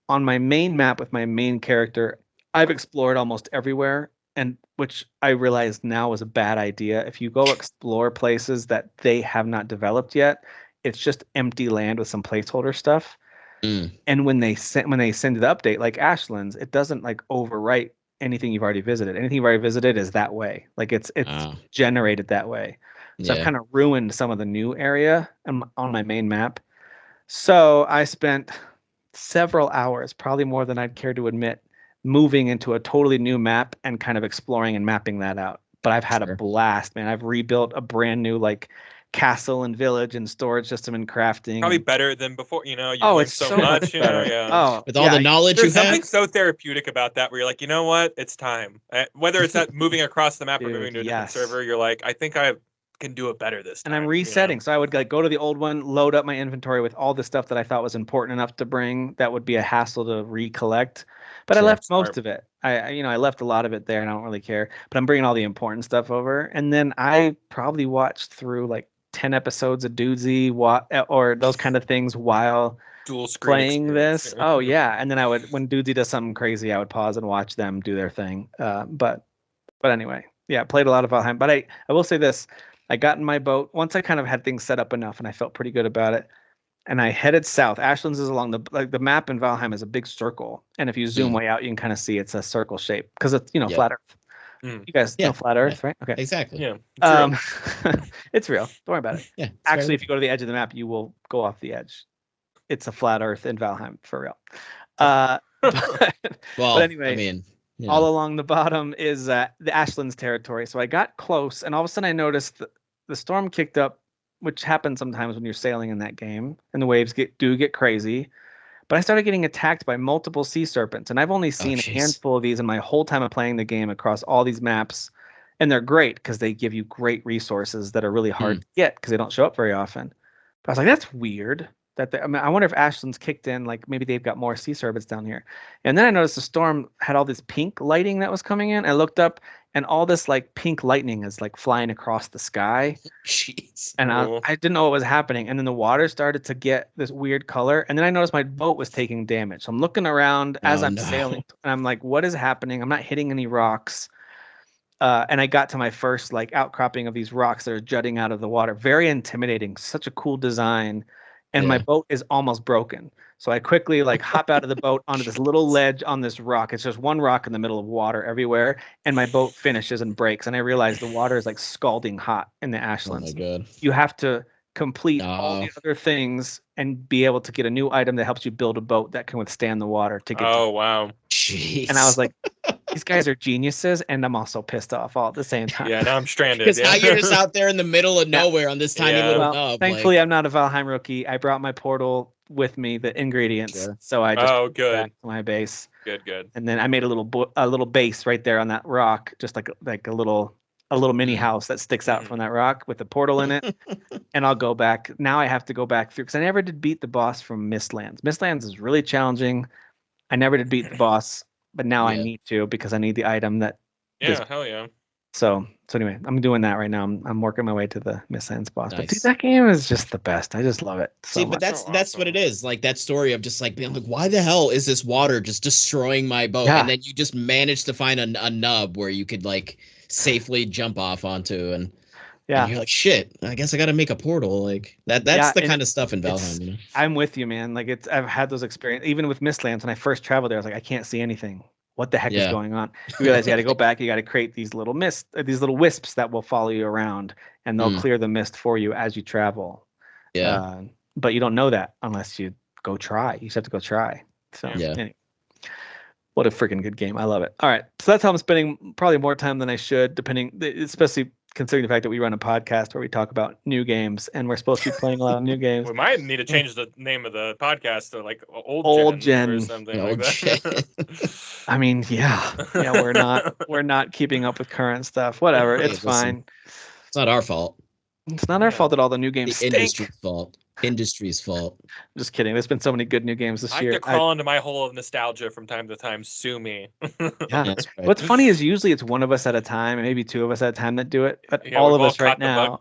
on my main map with my main character, I've explored almost everywhere, and which I realize now is a bad idea. If you go explore places that they have not developed yet, it's just empty land with some placeholder stuff. And when they send the update, like Ashlands, it doesn't like overwrite anything you've already visited. Anything you've already visited is that way. Like, it's generated that way. So I've kind of ruined some of the new area on my main map. So I spent several hours, probably more than I'd care to admit, moving into a totally new map and kind of exploring and mapping that out. But I've had a blast, man. I've rebuilt a brand new like castle and village and storage system and crafting. Probably better than before. You learned it's so much. With all the knowledge you have. There's something so therapeutic about that, where you're like, you know what, it's time. Whether it's that moving across the map or moving to a different server, you're like, I think I can do it better this time. And I'm resetting. So I would like go to the old one, load up my inventory with all the stuff that I thought was important enough to bring that would be a hassle to recollect. But I left most of it. I left a lot of it there, and I don't really care. But I'm bringing all the important stuff over. And then I probably watched through like 10 episodes of Doozy or those kind of things while dual screen playing this. Oh yeah. And then I would, when Doozy does something crazy, I would pause and watch them do their thing. But anyway, yeah, played a lot of Valheim. But I will say this. I got in my boat once I kind of had things set up enough and I felt pretty good about it. And I headed south. Ashlands is along the map in Valheim is a big circle. And if you zoom way out, you can kind of see it's a circle shape because it's, flat Earth. You guys know flat Earth, right? Okay. Exactly. Yeah. It's real. Don't worry about it. Yeah. Actually, if you go to the edge of the map, you will go off the edge. It's a flat Earth in Valheim for real. But anyway, all along the bottom is the Ashlands territory. So I got close, and all of a sudden I noticed the storm kicked up, which happens sometimes when you're sailing in that game, and the waves do get crazy. But I started getting attacked by multiple sea serpents, and I've only seen a handful of these in my whole time of playing the game across all these maps. And they're great because they give you great resources that are really hard to get because they don't show up very often. But I was like, that's weird. I wonder if Ashland's kicked in, like maybe they've got more sea serpents down here. And then I noticed the storm had all this pink lighting that was coming in. I looked up, and all this like pink lightning is like flying across the sky. Jeez. And I didn't know what was happening. And then the water started to get this weird color. And then I noticed my boat was taking damage. So I'm looking around as I'm sailing, and I'm like, what is happening? I'm not hitting any rocks. And I got to my first like outcropping of these rocks that are jutting out of the water. Very intimidating. Such a cool design. and my boat is almost broken. So I quickly like hop out of the boat onto this little ledge on this rock. It's just one rock in the middle of water everywhere, and my boat finishes and breaks. And I realize the water is like scalding hot in the ashlands. Oh my God. You have to complete all the other things and be able to get a new item that helps you build a boat that can withstand the water to get. Wow. Jeez. And I was like, these guys are geniuses, and I'm also pissed off all at the same time. Yeah, now I'm stranded. Because now you're just out there in the middle of nowhere on this tiny little nub. Thankfully, I'm not a Valheim rookie. I brought my portal with me, the ingredients, so I just good. back to my base. Good. And then I made a little base right there on that rock, just like a little mini house that sticks out from that rock with a portal in it. And I'll go back. Now I have to go back through because I never did beat the boss from Mistlands. Mistlands is really challenging. I never did beat the boss, but now I need to because I need the item that. Yeah, hell yeah. So anyway, I'm doing that right now. I'm working my way to the Mistlands boss. Nice. But dude, that game is just the best. I just love it. So but that's what it is. Like that story of just like being like, why the hell is this water just destroying my boat? Yeah. And then you just managed to find a nub where you could like safely jump off onto and you're like, shit, I guess I got to make a portal. Like that's the kind of stuff in Valheim. You know? I'm with you, man. Like I've had those experiences even with Mistlands. When I first traveled there, I was like, I can't see anything. What the heck is going on? You realize you got to go back. You got to create these little these little wisps that will follow you around, and they'll clear the mist for you as you travel. Yeah. But you don't know that unless you go try. You just have to go try. So anyway, what a freaking good game! I love it. All right, so that's how I'm spending probably more time than I should, especially considering the fact that we run a podcast where we talk about new games, and we're supposed to be playing a lot of new games. We might need to change the name of the podcast to like old gen or something like that. I mean, we're not keeping up with current stuff. Whatever, it's fine. It's not our fault. It's not our fault that all the new games stink. Industry's fault. Industry's fault. Just kidding. There's been so many good new games this year. I have to crawl into my hole of nostalgia from time to time. Sue me. Right. What's funny is usually it's one of us at a time, and maybe two of us at a time that do it. But all of us right now.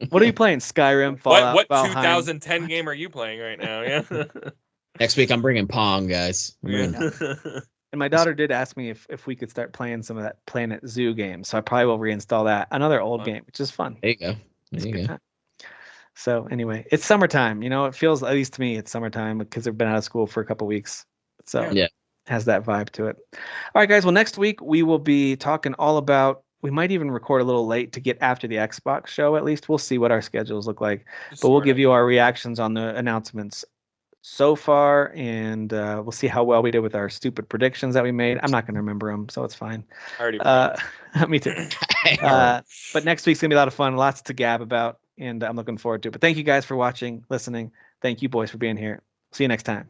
What are you playing? Skyrim, Fallout, what Valheim? 2010 game are you playing right now? Yeah. Next week I'm bringing Pong, guys. And my daughter did ask me if we could start playing some of that Planet Zoo game, so I probably will reinstall that. Another old game, which is fun. There you go. There you go. So anyway, it's summertime. You know, it feels, at least to me, it's summertime because they've been out of school for a couple weeks. So it has that vibe to it. All right, guys. Well, next week we will be talking all about. We might even record a little late to get after the Xbox show. At least we'll see what our schedules look like. But we'll give you our reactions on the announcements so far, and we'll see how well we did with our stupid predictions that we made. I'm not going to remember them, so it's fine. Me too. But next week's going to be a lot of fun, lots to gab about, and I'm looking forward to it. But thank you guys for watching, listening. Thank you, boys, for being here. See you next time.